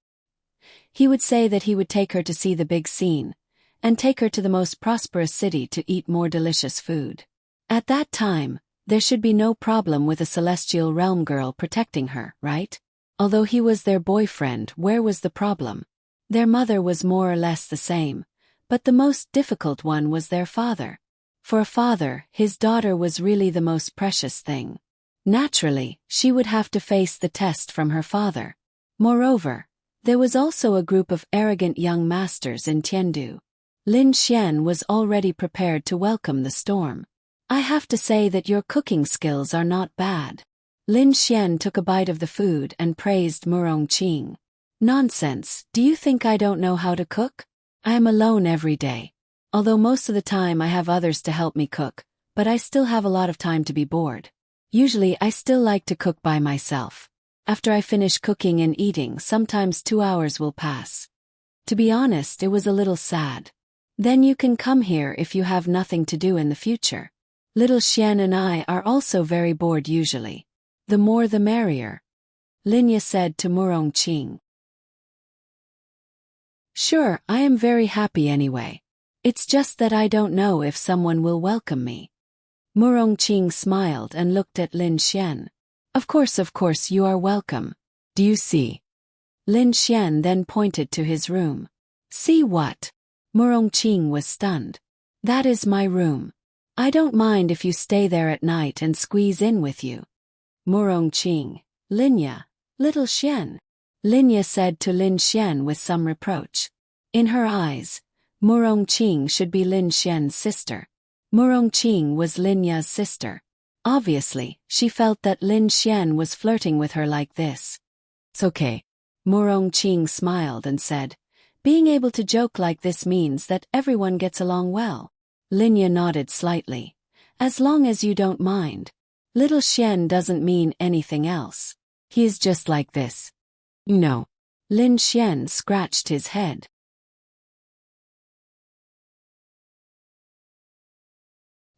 He would say that he would take her to see the big scene, and take her to the most prosperous city to eat more delicious food. At that time, there should be no problem with a celestial realm girl protecting her, right? Although he was their boyfriend, where was the problem? Their mother was more or less the same, but the most difficult one was their father. For a father, his daughter was really the most precious thing. Naturally, she would have to face the test from her father. Moreover, there was also a group of arrogant young masters in Tiandu. Lin Xian was already prepared to welcome the storm. I have to say that your cooking skills are not bad. Lin Xian took a bite of the food and praised Murong Qing. Nonsense, do you think I don't know how to cook? I am alone every day. Although most of the time I have others to help me cook, but I still have a lot of time to be bored. Usually I still like to cook by myself. After I finish cooking and eating, sometimes 2 hours will pass. To be honest, it was a little sad. Then you can come here if you have nothing to do in the future. Little Xian and I are also very bored usually. The more the merrier. Linya said to Murong Qing. Sure, I am very happy anyway. It's just that I don't know if someone will welcome me. Murong Qing smiled and looked at Lin Xian. Of course, you are welcome. Do you see? Lin Xian then pointed to his room. See what? Murong Qing was stunned. That is my room. I don't mind if you stay there at night and squeeze in with you. Murong Qing, Linya, little Xian. Linya said to Lin Xian with some reproach. In her eyes, Murong Qing should be Lin Xian's sister. Murong Qing was Linya's sister. Obviously, she felt that Lin Xian was flirting with her like this. It's okay. Murong Qing smiled and said, being able to joke like this means that everyone gets along well. Linya nodded slightly. As long as you don't mind. Little Xian doesn't mean anything else. He is just like this. No. Lin Xian scratched his head.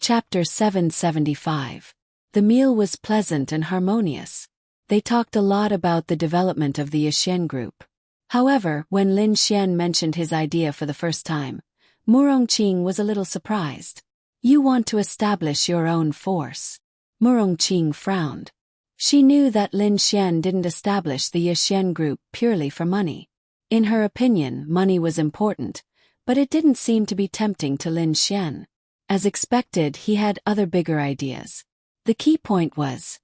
Chapter 775. The meal was pleasant and harmonious. They talked a lot about the development of the Yixin group. However, when Lin Xian mentioned his idea for the first time, Murong Qing was a little surprised. You want to establish your own force? Murong Qing frowned. She knew that Lin Xian didn't establish the Yixin group purely for money. In her opinion, money was important, but it didn't seem to be tempting to Lin Xian. As expected, he had other bigger ideas. The key point was,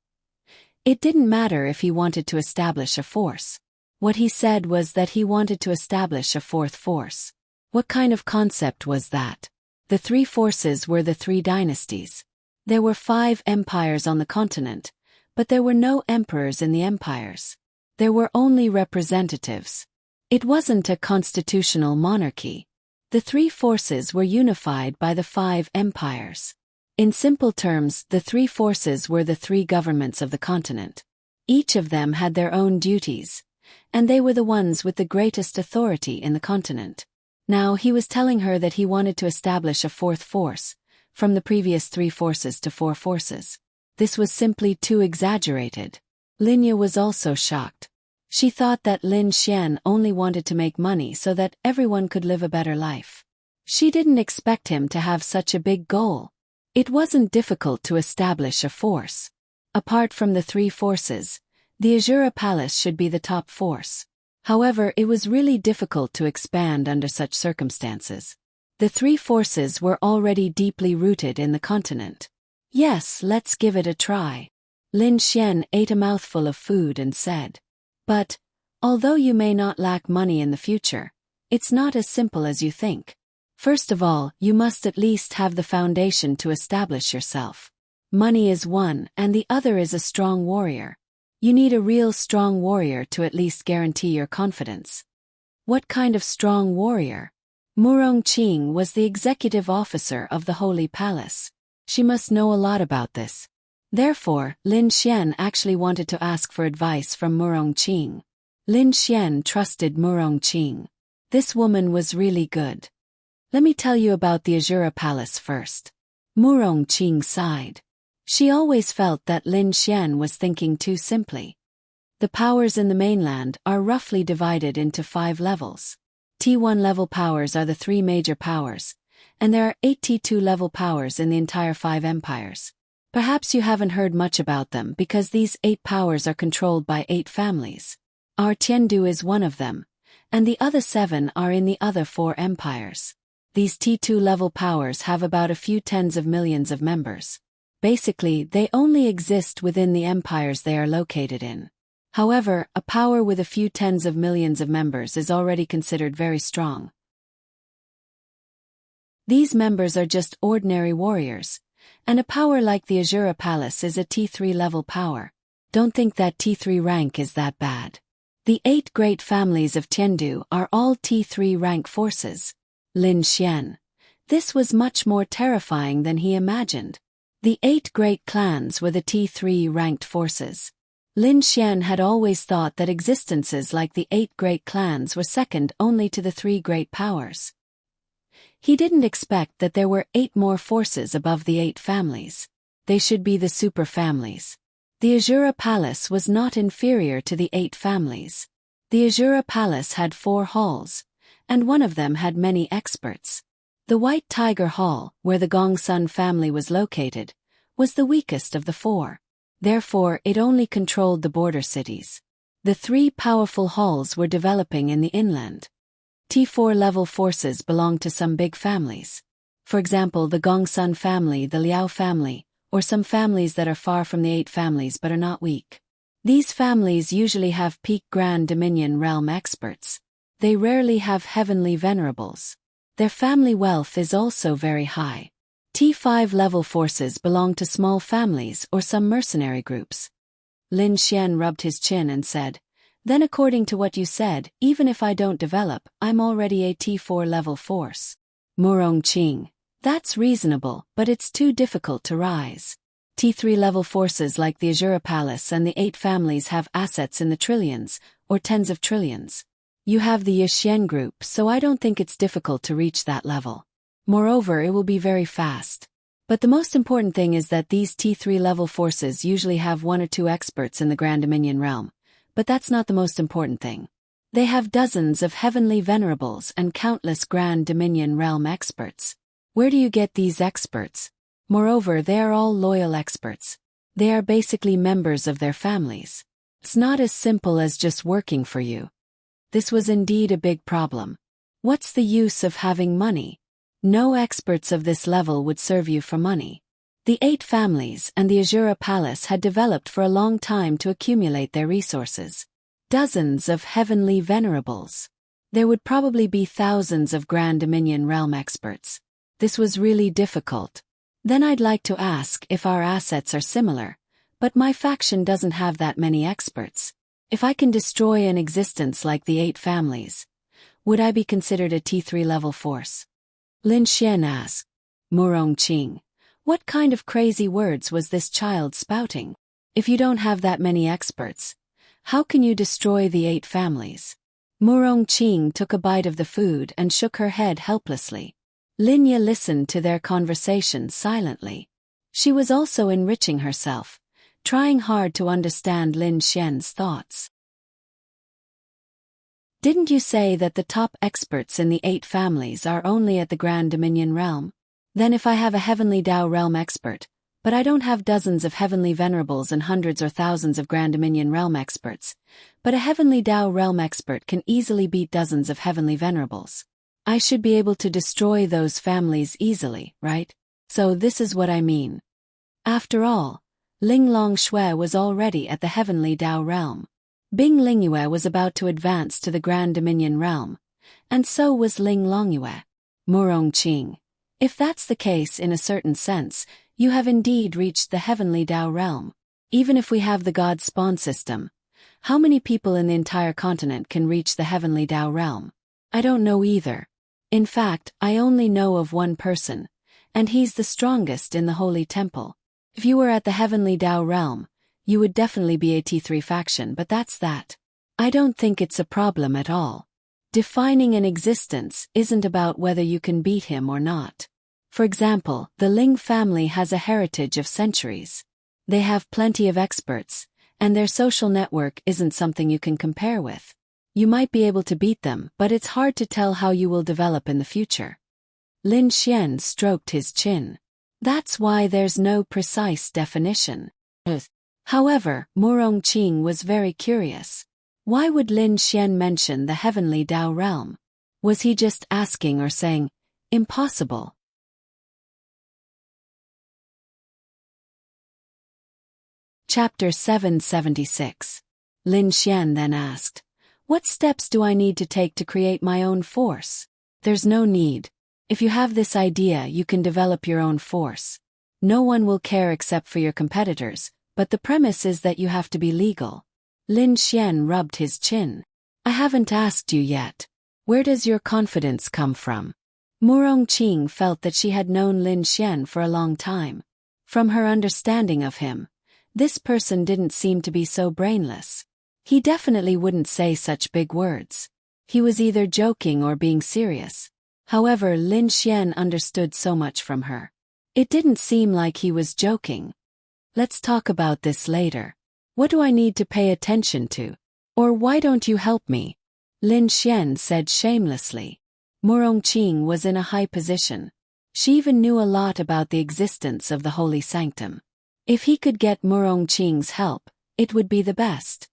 it didn't matter if he wanted to establish a force. What he said was that he wanted to establish a fourth force. What kind of concept was that? The three forces were the three dynasties. There were 5 empires on the continent, but there were no emperors in the empires. There were only representatives. It wasn't a constitutional monarchy. The three forces were unified by the 5 empires. In simple terms, the three forces were the 3 governments of the continent. Each of them had their own duties, and they were the ones with the greatest authority in the continent. Now he was telling her that he wanted to establish a 4th force, from the previous 3 forces to 4 forces. This was simply too exaggerated. Linya was also shocked. She thought that Lin Xian only wanted to make money so that everyone could live a better life. She didn't expect him to have such a big goal. It wasn't difficult to establish a force. Apart from the 3 forces, the Azura Palace should be the top force. However, it was really difficult to expand under such circumstances. The 3 forces were already deeply rooted in the continent. Yes, let's give it a try. Lin Xian ate a mouthful of food and said. But, although you may not lack money in the future, it's not as simple as you think. First of all, you must at least have the foundation to establish yourself. Money is one, and the other is a strong warrior. You need a real strong warrior to at least guarantee your confidence. What kind of strong warrior? Murong Qing was the executive officer of the Holy Palace. She must know a lot about this. Therefore, Lin Xian actually wanted to ask for advice from Murong Qing. Lin Xian trusted Murong Qing. This woman was really good. Let me tell you about the Azura Palace first. Murong Qing sighed. She always felt that Lin Xian was thinking too simply. The powers in the mainland are roughly divided into 5 levels. T1 level powers are the 3 major powers, and there are 8 T2 level powers in the entire 5 empires. Perhaps you haven't heard much about them because these 8 powers are controlled by 8 families. Our Tiandu is one of them, and the other 7 are in the other 4 empires. These T2 level powers have about a few tens of millions of members. Basically, they only exist within the empires they are located in. However, a power with a few tens of millions of members is already considered very strong. These members are just ordinary warriors, and a power like the Azura Palace is a T3 level power. Don't think that T3 rank is that bad. The 8 great families of Tiandu are all T3 rank forces. Lin Xian. This was much more terrifying than he imagined. The 8 great clans were the T3 ranked forces. Lin Xian had always thought that existences like the 8 great clans were second only to the 3 great powers. He didn't expect that there were 8 more forces above the 8 families. They should be the super families. The Azura Palace was not inferior to the 8 families. The Azura Palace had 4 halls, and one of them had many experts. The White Tiger Hall, where the Gongsun family was located, was the weakest of the 4. Therefore, it only controlled the border cities. The 3 powerful halls were developing in the inland. T4 level forces belonged to some big families. For example, the Gongsun family, the Liao family, or some families that are far from the 8 families but are not weak. These families usually have peak Grand Dominion realm experts. They rarely have heavenly venerables. Their family wealth is also very high. T5 level forces belong to small families or some mercenary groups. Lin Xian rubbed his chin and said, "Then according to what you said, even if I don't develop, I'm already a T4 level force." Murong Qing. That's reasonable, but it's too difficult to rise. T3 level forces like the Azura Palace and the 8 families have assets in the trillions, or tens of trillions. You have the Yixian group, so I don't think it's difficult to reach that level. Moreover, it will be very fast. But the most important thing is that these T3 level forces usually have 1 or 2 experts in the Grand Dominion realm. But that's not the most important thing. They have dozens of heavenly venerables and countless Grand Dominion realm experts. Where do you get these experts? Moreover, they are all loyal experts. They are basically members of their families. It's not as simple as just working for you. This was indeed a big problem. What's the use of having money? No experts of this level would serve you for money. The 8 families and the Azura Palace had developed for a long time to accumulate their resources. Dozens of heavenly venerables. There would probably be thousands of Grand Dominion realm experts. This was really difficult. Then I'd like to ask if our assets are similar, but my faction doesn't have that many experts. If I can destroy an existence like the 8 families, would I be considered a T3 level force? Lin Xian asked. Murong Qing. What kind of crazy words was this child spouting? If you don't have that many experts, how can you destroy the 8 families? Murong Qing took a bite of the food and shook her head helplessly. Linya listened to their conversation silently. She was also enriching herself, trying hard to understand Lin Xian's thoughts. Didn't you say that the top experts in the 8 families are only at the Grand Dominion realm? Then if I have a Heavenly Dao realm expert, but I don't have dozens of Heavenly Venerables and hundreds or thousands of Grand Dominion realm experts, but a Heavenly Dao realm expert can easily beat dozens of Heavenly Venerables. I should be able to destroy those families easily, right? So this is what I mean. After all, Ling Longshui was already at the Heavenly Dao realm. Bing Lingyue was about to advance to the Grand Dominion realm, and so was Ling Longyue. Murong Qing. If that's the case in a certain sense, you have indeed reached the Heavenly Dao realm. Even if we have the God spawn system, how many people in the entire continent can reach the Heavenly Dao realm? I don't know either. In fact, I only know of one person, and he's the strongest in the Holy Temple. If you were at the Heavenly Dao realm, you would definitely be a T3 faction, but that's that. I don't think it's a problem at all. Defining an existence isn't about whether you can beat him or not. For example, the Ling family has a heritage of centuries. They have plenty of experts, and their social network isn't something you can compare with. You might be able to beat them, but it's hard to tell how you will develop in the future. Lin Xian stroked his chin. That's why there's no precise definition. However, Murong Qing was very curious. Why would Lin Xian mention the Heavenly Dao realm? Was he just asking or saying, impossible? Chapter 776. Lin Xian then asked, what steps do I need to take to create my own force? There's no need. If you have this idea, you can develop your own force. No one will care except for your competitors, but the premise is that you have to be legal. Lin Xian rubbed his chin. I haven't asked you yet. Where does your confidence come from? Murong Qing felt that she had known Lin Xian for a long time. From her understanding of him, this person didn't seem to be so brainless. He definitely wouldn't say such big words. He was either joking or being serious. However, Lin Xian understood so much from her. It didn't seem like he was joking. Let's talk about this later. What do I need to pay attention to? Or why don't you help me? Lin Xian said shamelessly. Murong Qing was in a high position. She even knew a lot about the existence of the Holy Sanctum. If he could get Murong Qing's help, it would be the best.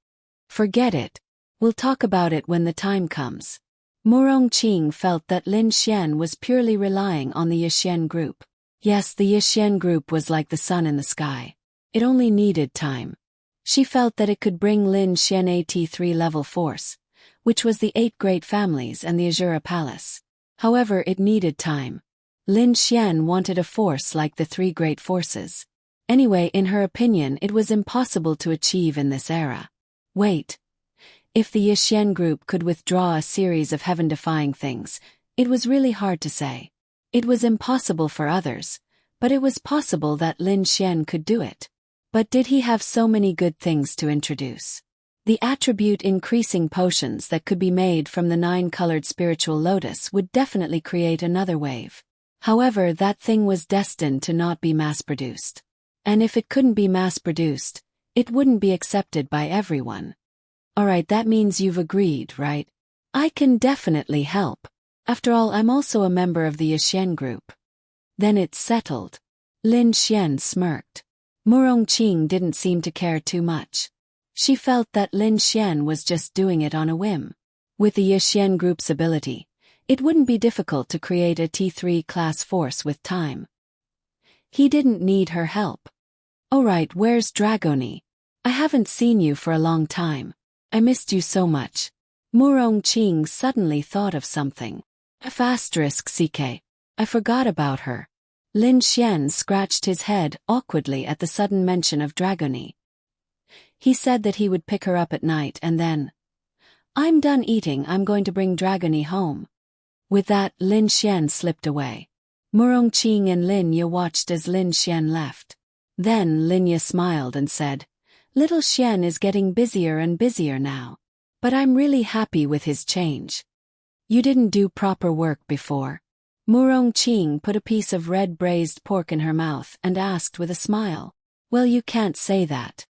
Forget it. We'll talk about it when the time comes. Murong Qing felt that Lin Xian was purely relying on the Yixian group. Yes, the Yixian group was like the sun in the sky. It only needed time. She felt that it could bring Lin Xian a T3 level force, which was the 8 great families and the Azura Palace. However, it needed time. Lin Xian wanted a force like the 3 great forces. Anyway, in her opinion, it was impossible to achieve in this era. Wait. If the Yixian group could withdraw a series of heaven-defying things, it was really hard to say. It was impossible for others, but it was possible that Lin Xian could do it. But did he have so many good things to introduce? The attribute increasing potions that could be made from the 9-colored spiritual lotus would definitely create another wave. However, that thing was destined to not be mass-produced. And if it couldn't be mass-produced, it wouldn't be accepted by everyone. Alright, that means you've agreed, right? I can definitely help. After all, I'm also a member of the Yixian group. Then it's settled. Lin Xian smirked. Murong Qing didn't seem to care too much. She felt that Lin Xian was just doing it on a whim. With the Yixian group's ability, it wouldn't be difficult to create a T3 class force with time. He didn't need her help. Alright, where's Dragoni? I haven't seen you for a long time. I missed you so much. Murong Qing suddenly thought of something. *CK. I forgot about her. Lin Xian scratched his head awkwardly at the sudden mention of Dragony. He said that he would pick her up at night and then, I'm done eating, I'm going to bring Dragony home. With that, Lin Xian slipped away. Murong Qing and Lin Ye watched as Lin Xian left. Then Lin Ye smiled and said, Little Xian is getting busier and busier now. But I'm really happy with his change. You didn't do proper work before. Murong Qing put a piece of red braised pork in her mouth and asked with a smile. Well, you can't say that.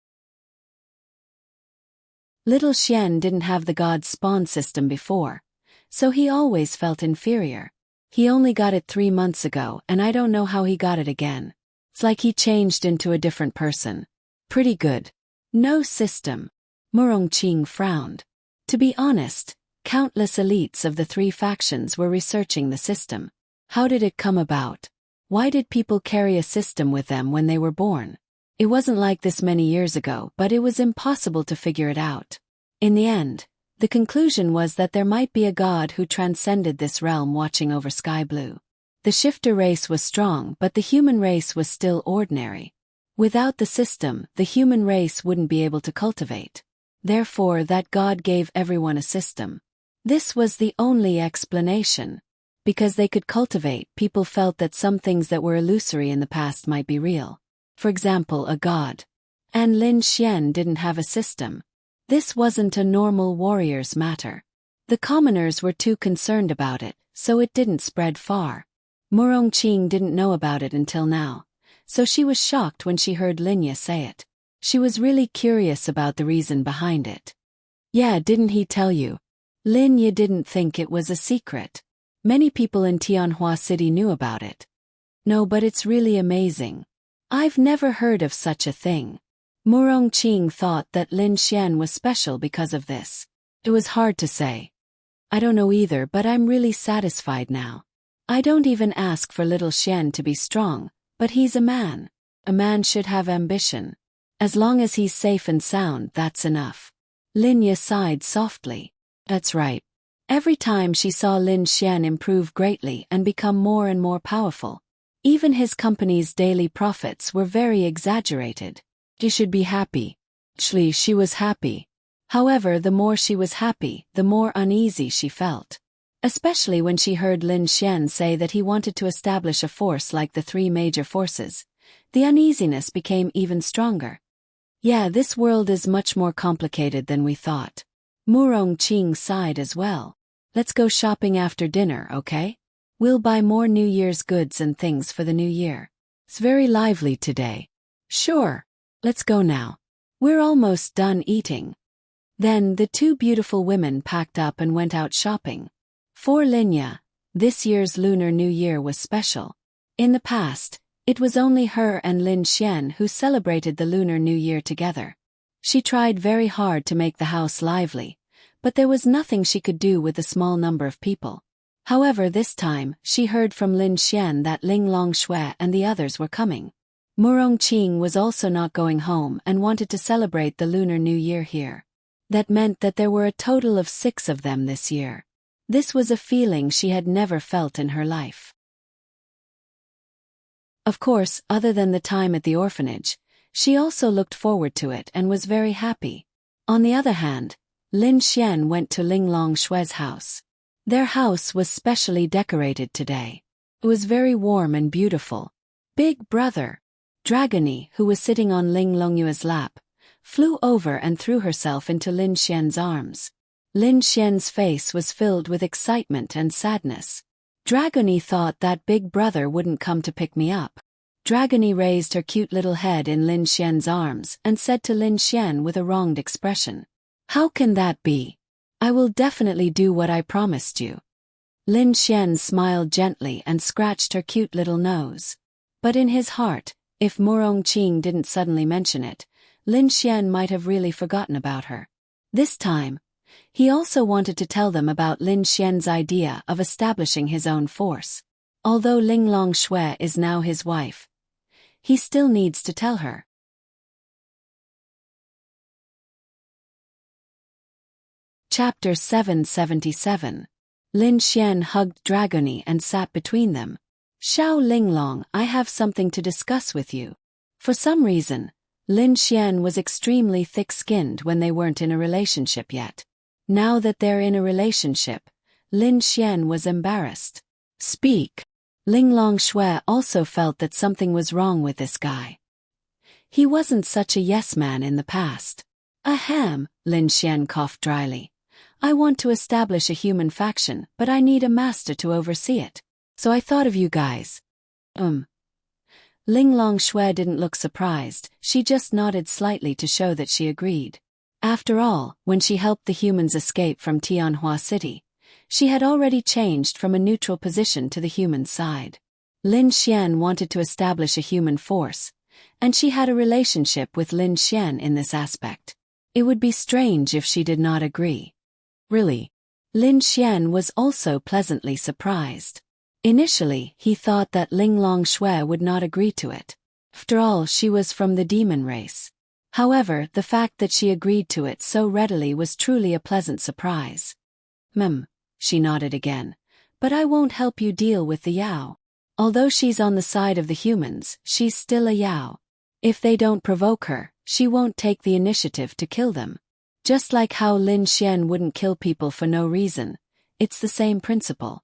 Little Xian didn't have the God spawn system before, so he always felt inferior. He only got it 3 months ago and I don't know how he got it again. It's like he changed into a different person. Pretty good. No system. Murong Qing frowned. To be honest, countless elites of the 3 factions were researching the system. How did it come about? Why did people carry a system with them when they were born? It wasn't like this many years ago, but it was impossible to figure it out. In the end, the conclusion was that there might be a god who transcended this realm watching over Sky Blue. The shifter race was strong, but the human race was still ordinary. Without the system, the human race wouldn't be able to cultivate. Therefore, that god gave everyone a system. This was the only explanation. Because they could cultivate, people felt that some things that were illusory in the past might be real. For example, a god. And Lin Xian didn't have a system. This wasn't a normal warrior's matter. The commoners were too concerned about it, so it didn't spread far. Murong Qing didn't know about it until now, so she was shocked when she heard Lin Ye say it. She was really curious about the reason behind it. Yeah, didn't he tell you? Lin Ye didn't think it was a secret. Many people in Tianhua City knew about it. No, but it's really amazing. I've never heard of such a thing. Murong Qing thought that Lin Xian was special because of this. It was hard to say. I don't know either, but I'm really satisfied now. I don't even ask for little Xian to be strong, but he's a man. A man should have ambition. As long as he's safe and sound, that's enough. Lin Ye sighed softly. That's right. Every time she saw Lin Xian improve greatly and become more and more powerful, even his company's daily profits were very exaggerated. She should be happy. Actually, she was happy. However, the more she was happy, the more uneasy she felt. Especially when she heard Lin Xian say that he wanted to establish a force like the 3 major forces. The uneasiness became even stronger. Yeah, this world is much more complicated than we thought. Murong Qing sighed as well. Let's go shopping after dinner, okay? We'll buy more New Year's goods and things for the new year. It's very lively today. Sure. Let's go now. We're almost done eating. Then the 2 beautiful women packed up and went out shopping. For Lin Ye, this year's Lunar New Year was special. In the past, it was only her and Lin Xian who celebrated the Lunar New Year together. She tried very hard to make the house lively, but there was nothing she could do with the small number of people. However, this time, she heard from Lin Xian that Ling Longshui and the others were coming. Murong Qing was also not going home and wanted to celebrate the Lunar New Year here. That meant that there were a total of 6 of them this year. This was a feeling she had never felt in her life. Of course, other than the time at the orphanage, she also looked forward to it and was very happy. On the other hand, Lin Xian went to Ling Longshui's house. Their house was specially decorated today. It was very warm and beautiful. Big Brother, Dragony, who was sitting on Ling Longyue's lap, flew over and threw herself into Lin Xian's arms. Lin Xian's face was filled with excitement and sadness. Dragony thought that Big Brother wouldn't come to pick me up. Dragony raised her cute little head in Lin Xian's arms and said to Lin Xian with a wronged expression, "How can that be? I will definitely do what I promised you." Lin Xian smiled gently and scratched her cute little nose. But in his heart, if Murong Qing didn't suddenly mention it, Lin Xian might have really forgotten about her. This time, he also wanted to tell them about Lin Xian's idea of establishing his own force. Although Ling Longshui is now his wife, he still needs to tell her. Chapter 777. Lin Xian hugged Dragoni and sat between them. Xiao Linglong, I have something to discuss with you. For some reason, Lin Xian was extremely thick-skinned when they weren't in a relationship yet. Now that they're in a relationship, Lin Xian was embarrassed. Speak. Linglong Shui also felt that something was wrong with this guy. He wasn't such a yes-man in the past. Ahem, Lin Xian coughed dryly. I want to establish a human faction, but I need a master to oversee it. So I thought of you guys. Linglong Shui didn't look surprised, she just nodded slightly to show that she agreed. After all, when she helped the humans escape from Tianhua City, she had already changed from a neutral position to the human side. Lin Xian wanted to establish a human force, and she had a relationship with Lin Xian in this aspect. It would be strange if she did not agree. Really? Lin Xian was also pleasantly surprised. Initially, he thought that Linglong Shui would not agree to it. After all, she was from the demon race. However, the fact that she agreed to it so readily was truly a pleasant surprise. She nodded again. But I won't help you deal with the Yao. Although she's on the side of the humans, she's still a Yao. If they don't provoke her, she won't take the initiative to kill them. Just like how Lin Xian wouldn't kill people for no reason, it's the same principle.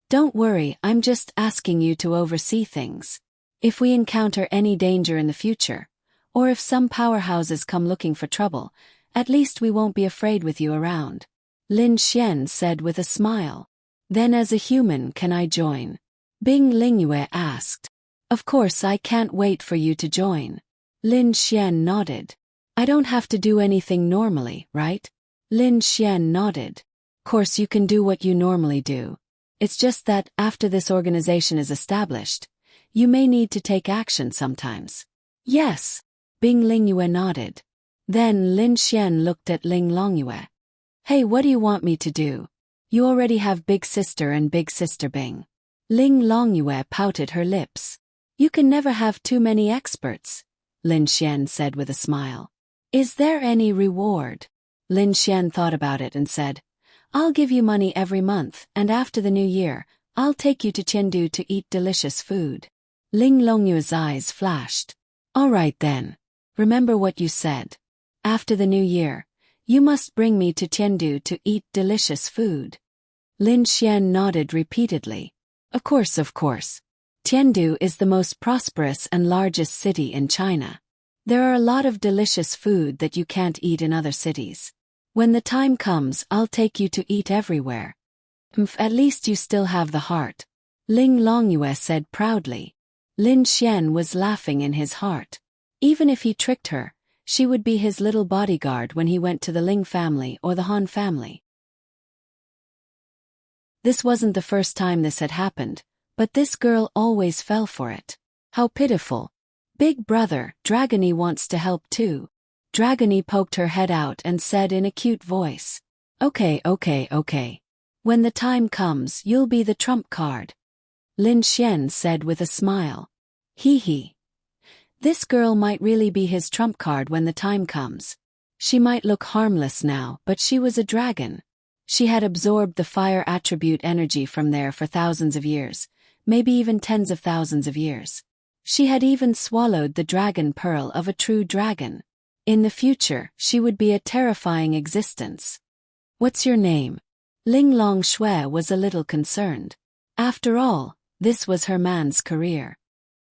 Don't worry, I'm just asking you to oversee things. If we encounter any danger in the future, or if some powerhouses come looking for trouble, at least we won't be afraid with you around. Lin Xian said with a smile. Then as a human can I join? Bing Lingyue asked. Of course I can't wait for you to join. Lin Xian nodded. I don't have to do anything normally, right? Lin Xian nodded. Of course you can do what you normally do. It's just that, after this organization is established, you may need to take action sometimes. Yes. Bing Lingyue nodded. Then Lin Xian looked at Ling Longyue. Hey, what do you want me to do? You already have Big Sister and Big Sister Bing. Ling Longyue pouted her lips. You can never have too many experts, Lin Xian said with a smile. Is there any reward? Lin Xian thought about it and said, I'll give you money every month, and after the new year, I'll take you to Chengdu to eat delicious food. Ling Longyue's eyes flashed. All right then. Remember what you said. After the new year, you must bring me to Chengdu to eat delicious food. Lin Xian nodded repeatedly. Of course, of course. Chengdu is the most prosperous and largest city in China. There are a lot of delicious food that you can't eat in other cities. When the time comes, I'll take you to eat everywhere. At least you still have the heart. Ling Longyue said proudly. Lin Xian was laughing in his heart. Even if he tricked her, she would be his little bodyguard when he went to the Ling family or the Han family. This wasn't the first time this had happened, but this girl always fell for it. How pitiful. Big brother, Dragony wants to help too. Dragony poked her head out and said in a cute voice. Okay. When the time comes, you'll be the trump card. Lin Xian said with a smile. Hee. This girl might really be his trump card when the time comes. She might look harmless now, but she was a dragon. She had absorbed the fire attribute energy from there for thousands of years, maybe even tens of thousands of years. She had even swallowed the dragon pearl of a true dragon. In the future, she would be a terrifying existence. What's your name? Linglong Shui was a little concerned. After all, this was her man's career.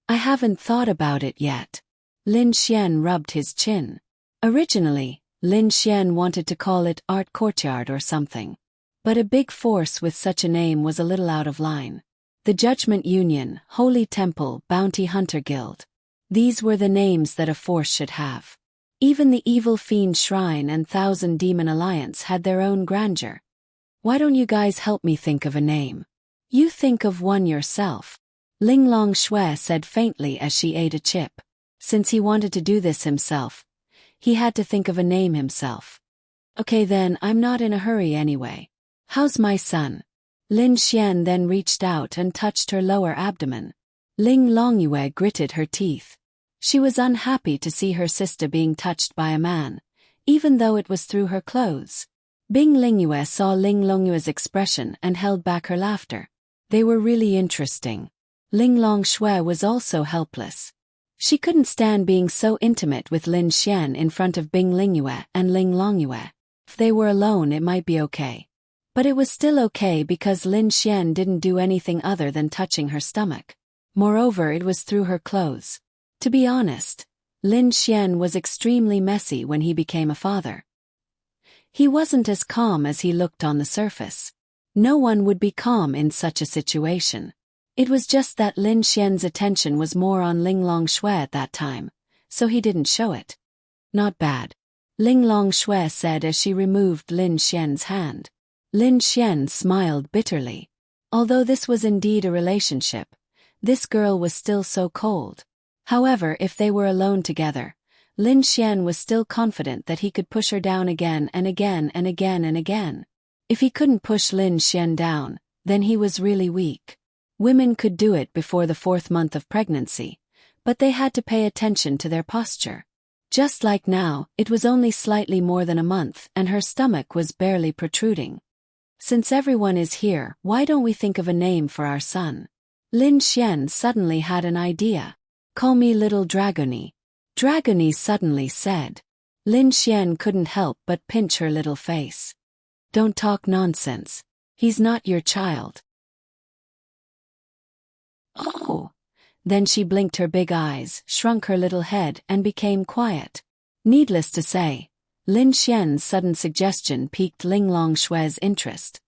I haven't thought about it yet. Lin Xian rubbed his chin. Originally, Lin Xian wanted to call it Art Courtyard or something. But a big force with such a name was a little out of line. The Judgment Union, Holy Temple, Bounty Hunter Guild. These were the names that a force should have. Even the Evil Fiend Shrine and Thousand Demon Alliance had their own grandeur. Why don't you guys help me think of a name? You think of one yourself. Linglong Shui said faintly as she ate a chip. Since he wanted to do this himself, he had to think of a name himself. Okay then, I'm not in a hurry anyway. How's my son? Lin Xian then reached out and touched her lower abdomen. Ling Longyue gritted her teeth. She was unhappy to see her sister being touched by a man, even though it was through her clothes. Bing Lingyue saw Ling Longyue's expression and held back her laughter. They were really interesting. Ling Longshui was also helpless. She couldn't stand being so intimate with Lin Xian in front of Bing Lingyue and Ling Longyue. If they were alone it might be okay. But it was still okay because Lin Xian didn't do anything other than touching her stomach. Moreover, it was through her clothes. To be honest, Lin Xian was extremely messy when he became a father. He wasn't as calm as he looked on the surface. No one would be calm in such a situation. It was just that Lin Xian's attention was more on Ling Longshui at that time, so he didn't show it. Not bad, Ling Longshui said as she removed Lin Xian's hand. Lin Xian smiled bitterly. Although this was indeed a relationship, this girl was still so cold. However, if they were alone together, Lin Xian was still confident that he could push her down again and again and again and again. If he couldn't push Lin Xian down, then he was really weak. Women could do it before the 4th month of pregnancy, but they had to pay attention to their posture. Just like now, it was only slightly more than a month and her stomach was barely protruding. Since everyone is here, why don't we think of a name for our son? Lin Xian suddenly had an idea. Call me Little Dragony. Dragony suddenly said. Lin Xian couldn't help but pinch her little face. Don't talk nonsense. He's not your child. Oh. Then she blinked her big eyes, shrunk her little head and became quiet. Needless to say, Lin Xian's sudden suggestion piqued Ling Longshui's interest.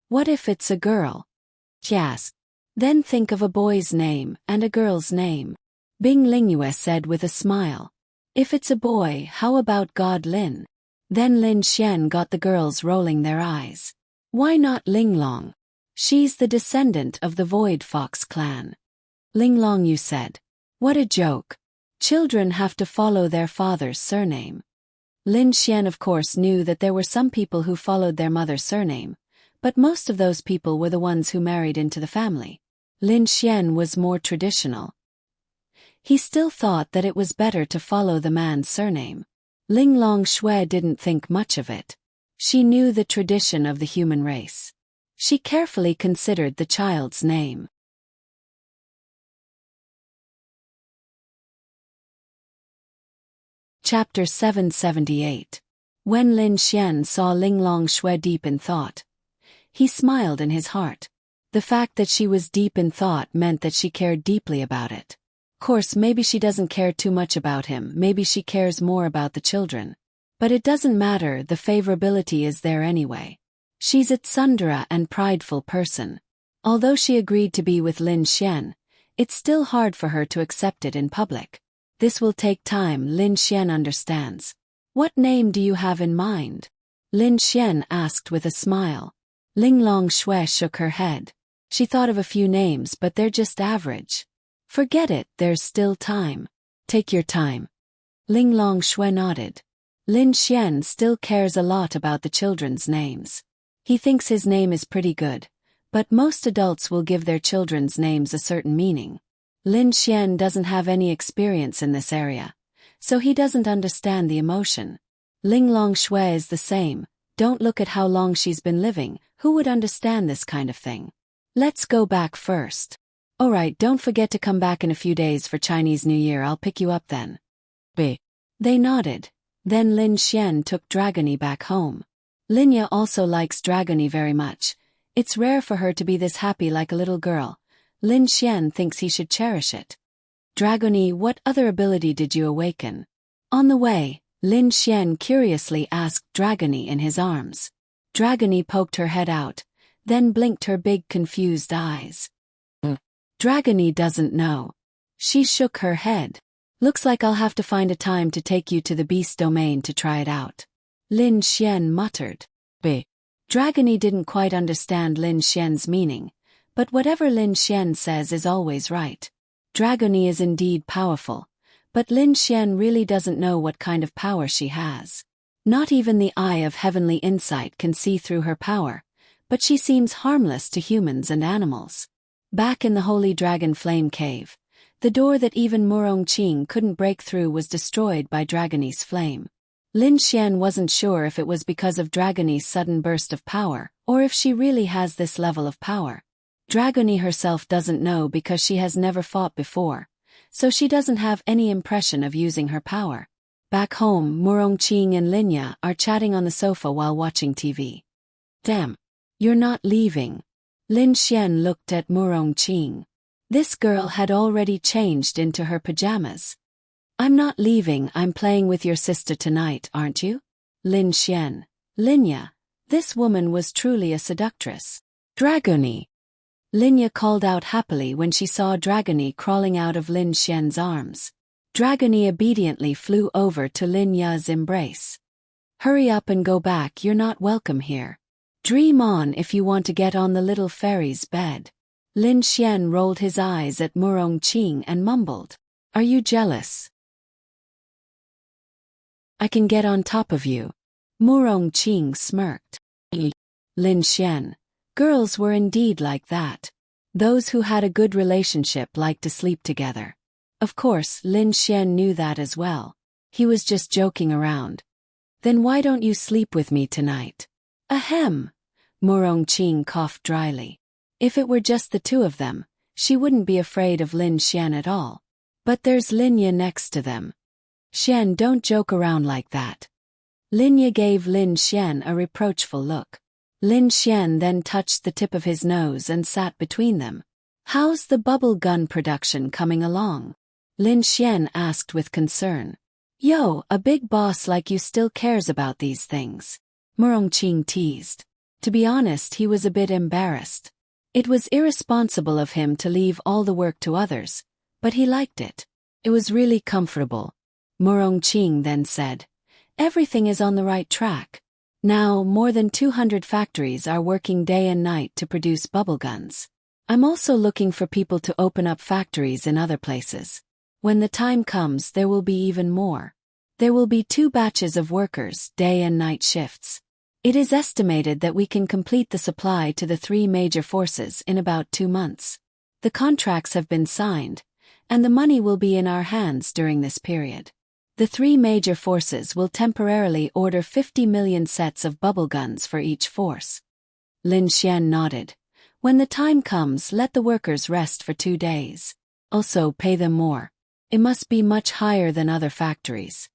What if it's a girl? She asked. Then think of a boy's name and a girl's name. Bing Lingyue said with a smile. If it's a boy, how about God Lin? Then Lin Xian got the girls rolling their eyes. Why not Ling Long? She's the descendant of the Void Fox clan. Ling Longyu said. What a joke. Children have to follow their father's surname. Lin Xian of course knew that there were some people who followed their mother's surname, but most of those people were the ones who married into the family. Lin Xian was more traditional. He still thought that it was better to follow the man's surname. Ling Longshui didn't think much of it. She knew the tradition of the human race. She carefully considered the child's name. Chapter 778. When Lin Xian saw Ling Longshui deep in thought, he smiled in his heart. The fact that she was deep in thought meant that she cared deeply about it. Of course, maybe she doesn't care too much about him, maybe she cares more about the children. But it doesn't matter, the favorability is there anyway. She's a tsundere and prideful person. Although she agreed to be with Lin Xian, it's still hard for her to accept it in public. This will take time, Lin Xian understands. What name do you have in mind? Lin Xian asked with a smile. Ling Longshui shook her head. She thought of a few names, but they're just average. Forget it, there's still time. Take your time. Ling Longshui nodded. Lin Xian still cares a lot about the children's names. He thinks his name is pretty good, but most adults will give their children's names a certain meaning. Lin Xian doesn't have any experience in this area, so he doesn't understand the emotion. Ling Longshui is the same. Don't look at how long she's been living, who would understand this kind of thing? Let's go back first. Alright, don't forget to come back in a few days for Chinese New Year, I'll pick you up then. B. They nodded. Then Lin Xian took Dragony back home. Linya also likes Dragony very much. It's rare for her to be this happy like a little girl. Lin Xian thinks he should cherish it. Dragony, what other ability did you awaken? On the way, Lin Xian curiously asked Dragony in his arms. Dragony poked her head out, then blinked her big confused eyes. Dragony doesn't know. She shook her head. Looks like I'll have to find a time to take you to the beast domain to try it out. Lin Xian muttered. B. Dragony didn't quite understand Lin Xian's meaning, but whatever Lin Xian says is always right. Dragony is indeed powerful, but Lin Xian really doesn't know what kind of power she has. Not even the eye of heavenly insight can see through her power, but she seems harmless to humans and animals. Back in the Holy Dragon Flame Cave, the door that even Murong Qing couldn't break through was destroyed by Dragony's flame. Lin Xian wasn't sure if it was because of Dragony's sudden burst of power, or if she really has this level of power. Dragony herself doesn't know because she has never fought before, so she doesn't have any impression of using her power. Back home, Murongqing and Linya are chatting on the sofa while watching TV. Damn. You're not leaving. Lin Xian looked at Murongqing. This girl had already changed into her pajamas. I'm not leaving, I'm playing with your sister tonight, aren't you? Lin Xian. Linya. This woman was truly a seductress. Dragony. Linya called out happily when she saw Dragony crawling out of Lin Xian's arms. Dragony obediently flew over to Linya's embrace. Hurry up and go back, you're not welcome here. Dream on if you want to get on the little fairy's bed. Lin Xian rolled his eyes at Murongqing and mumbled. Are you jealous? I can get on top of you. Murongqing smirked. Lin Xian. Girls were indeed like that. Those who had a good relationship liked to sleep together. Of course, Lin Xian knew that as well. He was just joking around. Then why don't you sleep with me tonight? Ahem. Murongqing coughed dryly. If it were just the two of them, she wouldn't be afraid of Lin Xian at all. But there's Linya next to them. Xian, don't joke around like that. Linya gave Lin Xian a reproachful look. Lin Xian then touched the tip of his nose and sat between them. How's the bubble gun production coming along? Lin Xian asked with concern. Yo, a big boss like you still cares about these things. Murongqing teased. To be honest, he was a bit embarrassed. It was irresponsible of him to leave all the work to others, but he liked it. It was really comfortable. Murongqing then said, everything is on the right track. Now, more than 200 factories are working day and night to produce bubble guns. I'm also looking for people to open up factories in other places. When the time comes, there will be even more. There will be 2 batches of workers, day and night shifts. It is estimated that we can complete the supply to the 3 major forces in about 2 months. The contracts have been signed, and the money will be in our hands during this period. The 3 major forces will temporarily order 50 million sets of bubble guns for each force. Lin Xian nodded. When the time comes, let the workers rest for 2 days. Also, pay them more. It must be much higher than other factories.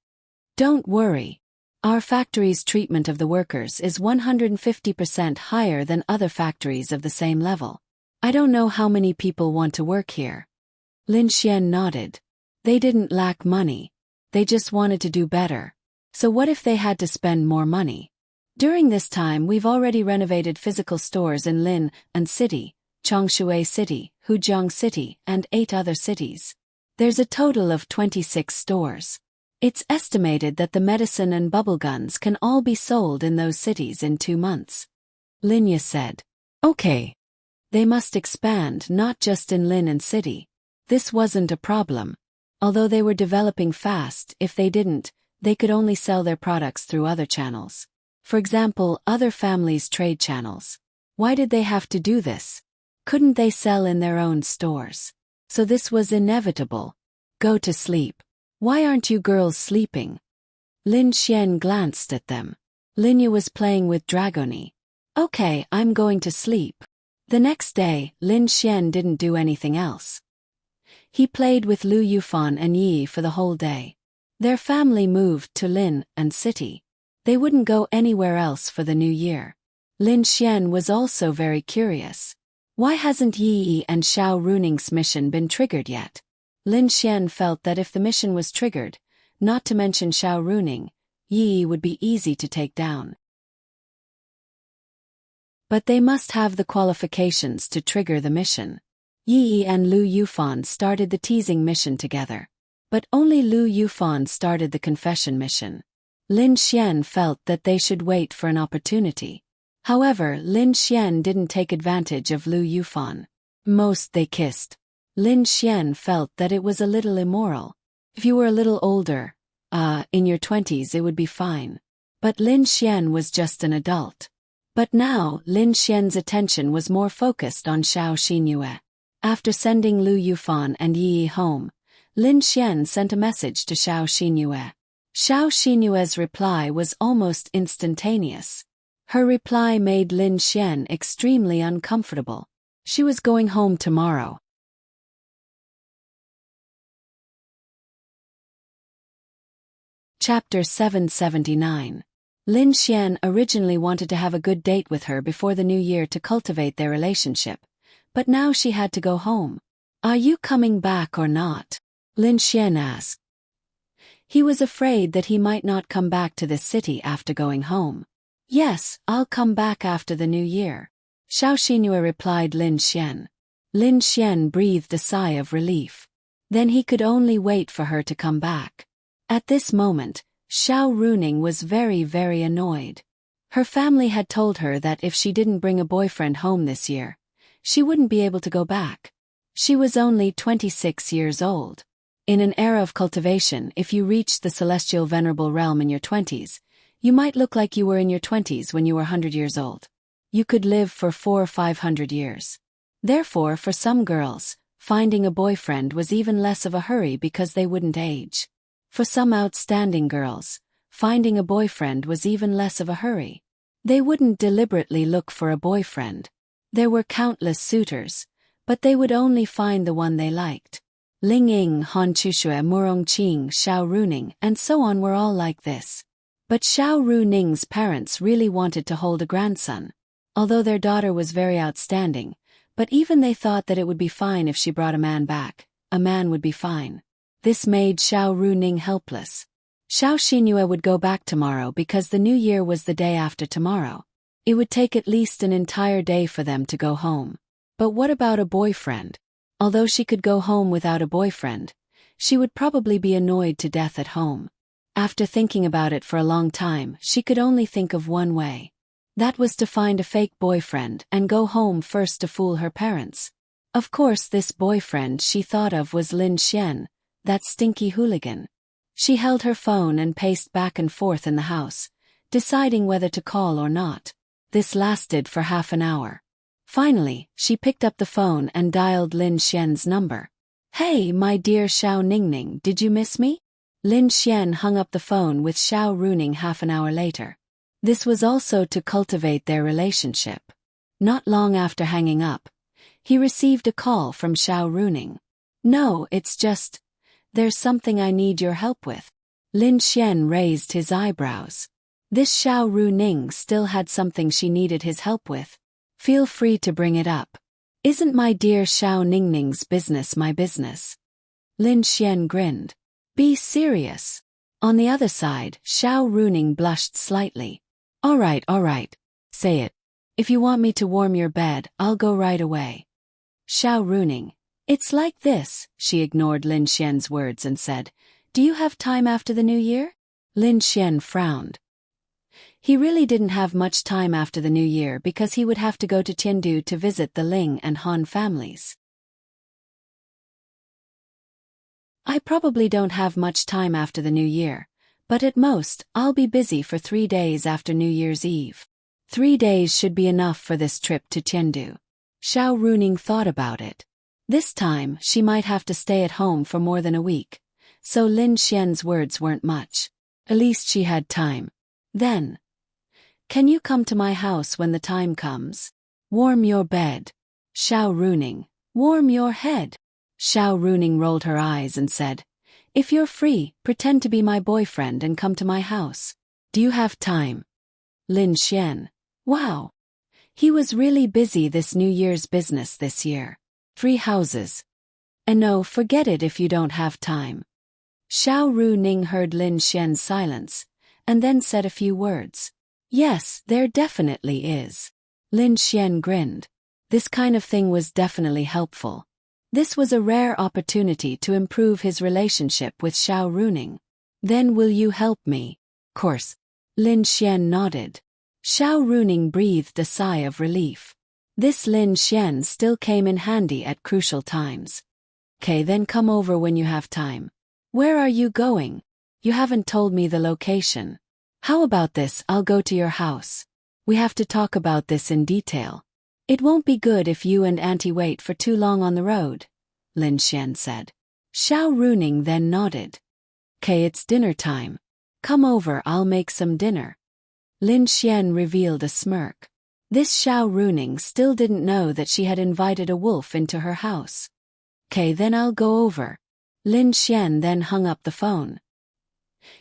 Don't worry. Our factory's treatment of the workers is 150% higher than other factories of the same level. I don't know how many people want to work here. Lin Xian nodded. They didn't lack money. They just wanted to do better. So what if they had to spend more money? During this time, we've already renovated physical stores in Lin and City, Changshui City, Hujiang City, and 8 other cities. There's a total of 26 stores. It's estimated that the medicine and bubble guns can all be sold in those cities in 2 months. Linya said. Okay. They must expand not just in Lin and City. This wasn't a problem. Although they were developing fast, if they didn't, they could only sell their products through other channels. For example, other families' trade channels. Why did they have to do this? Couldn't they sell in their own stores? So this was inevitable. Go to sleep. Why aren't you girls sleeping? Lin Xian glanced at them. Linya was playing with Dragony. Okay, I'm going to sleep. The next day, Lin Xian didn't do anything else. He played with Lu Yufan and Yi for the whole day. Their family moved to Lin and City. They wouldn't go anywhere else for the new year. Lin Xian was also very curious. Why hasn't Yi and Xiao Runing's mission been triggered yet? Lin Xian felt that if the mission was triggered, not to mention Xiao Runing, Yi would be easy to take down. But they must have the qualifications to trigger the mission. Yi and Lu Yufan started the teasing mission together. But only Lu Yufan started the confession mission. Lin Xian felt that they should wait for an opportunity. However, Lin Xian didn't take advantage of Lu Yufan. Most they kissed. Lin Xian felt that it was a little immoral. If you were a little older, in your 20s it would be fine. But Lin Xian was just an adult. But now, Lin Xian's attention was more focused on Xiao Xinyue. After sending Lu Yufan and Yi home, Lin Xian sent a message to Xiao Xinyue. Xiao Xinyue's reply was almost instantaneous. Her reply made Lin Xian extremely uncomfortable. She was going home tomorrow. Chapter 779. Lin Xian originally wanted to have a good date with her before the new year to cultivate their relationship, but now she had to go home. "Are you coming back or not?" Lin Xian asked. He was afraid that he might not come back to this city after going home. "Yes, I'll come back after the new year," Xiao Xinyue replied Lin Xian. Lin Xian breathed a sigh of relief. Then he could only wait for her to come back. At this moment, Xiao Runing was very, very annoyed. Her family had told her that if she didn't bring a boyfriend home this year, she wouldn't be able to go back. She was only 26 years old. In an era of cultivation, if you reached the celestial venerable realm in your 20s, you might look like you were in your 20s when you were 100 years old. You could live for 400 or 500 years. Therefore, for some girls, finding a boyfriend was even less of a hurry because they wouldn't age. For some outstanding girls, finding a boyfriend was even less of a hurry. They wouldn't deliberately look for a boyfriend. There were countless suitors, but they would only find the one they liked. Ling Ying, Han Chushue, Murong Qing, Xiao Runing, and so on were all like this. But Xiao Runing's parents really wanted to hold a grandson. Although their daughter was very outstanding, but even they thought that it would be fine if she brought a man back. A man would be fine. This made Xiao Runing helpless. Xiao Xinyue would go back tomorrow because the new year was the day after tomorrow. It would take at least an entire day for them to go home. But what about a boyfriend? Although she could go home without a boyfriend, she would probably be annoyed to death at home. After thinking about it for a long time, she could only think of one way. That was to find a fake boyfriend and go home first to fool her parents. Of course, this boyfriend she thought of was Lin Xian, that stinky hooligan. She held her phone and paced back and forth in the house, deciding whether to call or not. This lasted for half an hour. Finally, she picked up the phone and dialed Lin Xian's number. "Hey, my dear Xiao Ningning, did you miss me?" Lin Xian hung up the phone with Xiao Runing half an hour later. This was also to cultivate their relationship. Not long after hanging up, he received a call from Xiao Runing. "No, it's just, there's something I need your help with." Lin Xian raised his eyebrows. This Xiao Runing still had something she needed his help with. "Feel free to bring it up. Isn't my dear Xiao Ningning's business my business?" Lin Xian grinned. "Be serious." On the other side, Xiao Runing blushed slightly. All right. Say it. If you want me to warm your bed, I'll go right away." Xiao Runing. "It's like this." She ignored Lin Xian's words and said, "Do you have time after the new year?" Lin Xian frowned. He really didn't have much time after the new year because he would have to go to Tiandu to visit the Ling and Han families. "I probably don't have much time after the new year, but at most, I'll be busy for 3 days after New Year's Eve. 3 days should be enough for this trip to Tiandu." Xiao Runing thought about it. This time, she might have to stay at home for more than a week, so Lin Xian's words weren't much. At least she had time. Then, "Can you come to my house when the time comes? Warm your bed." Xiao Runing. "Warm your head." Xiao Runing rolled her eyes and said, "If you're free, pretend to be my boyfriend and come to my house. Do you have time?" Lin Xian. Wow. He was really busy this New Year's business this year. 3 houses. And no, forget it if you don't have time. Xiao Runing heard Lin Xian's silence, and then said a few words. "Yes, there definitely is." Lin Xian grinned. This kind of thing was definitely helpful. This was a rare opportunity to improve his relationship with Xiao Runing. "Then will you help me?" "Course." Lin Xian nodded. Xiao Runing breathed a sigh of relief. This Lin Xian still came in handy at crucial times. "Okay, then come over when you have time." "Where are you going? You haven't told me the location." "How about this, I'll go to your house. We have to talk about this in detail. It won't be good if you and Auntie wait for too long on the road," Lin Xian said. Xiao Runing then nodded. "Okay, it's dinner time. Come over, I'll make some dinner. Lin Xian revealed a smirk. This Xiao Runing still didn't know that she had invited a wolf into her house. "'Kay, then I'll go over." Lin Xian then hung up the phone.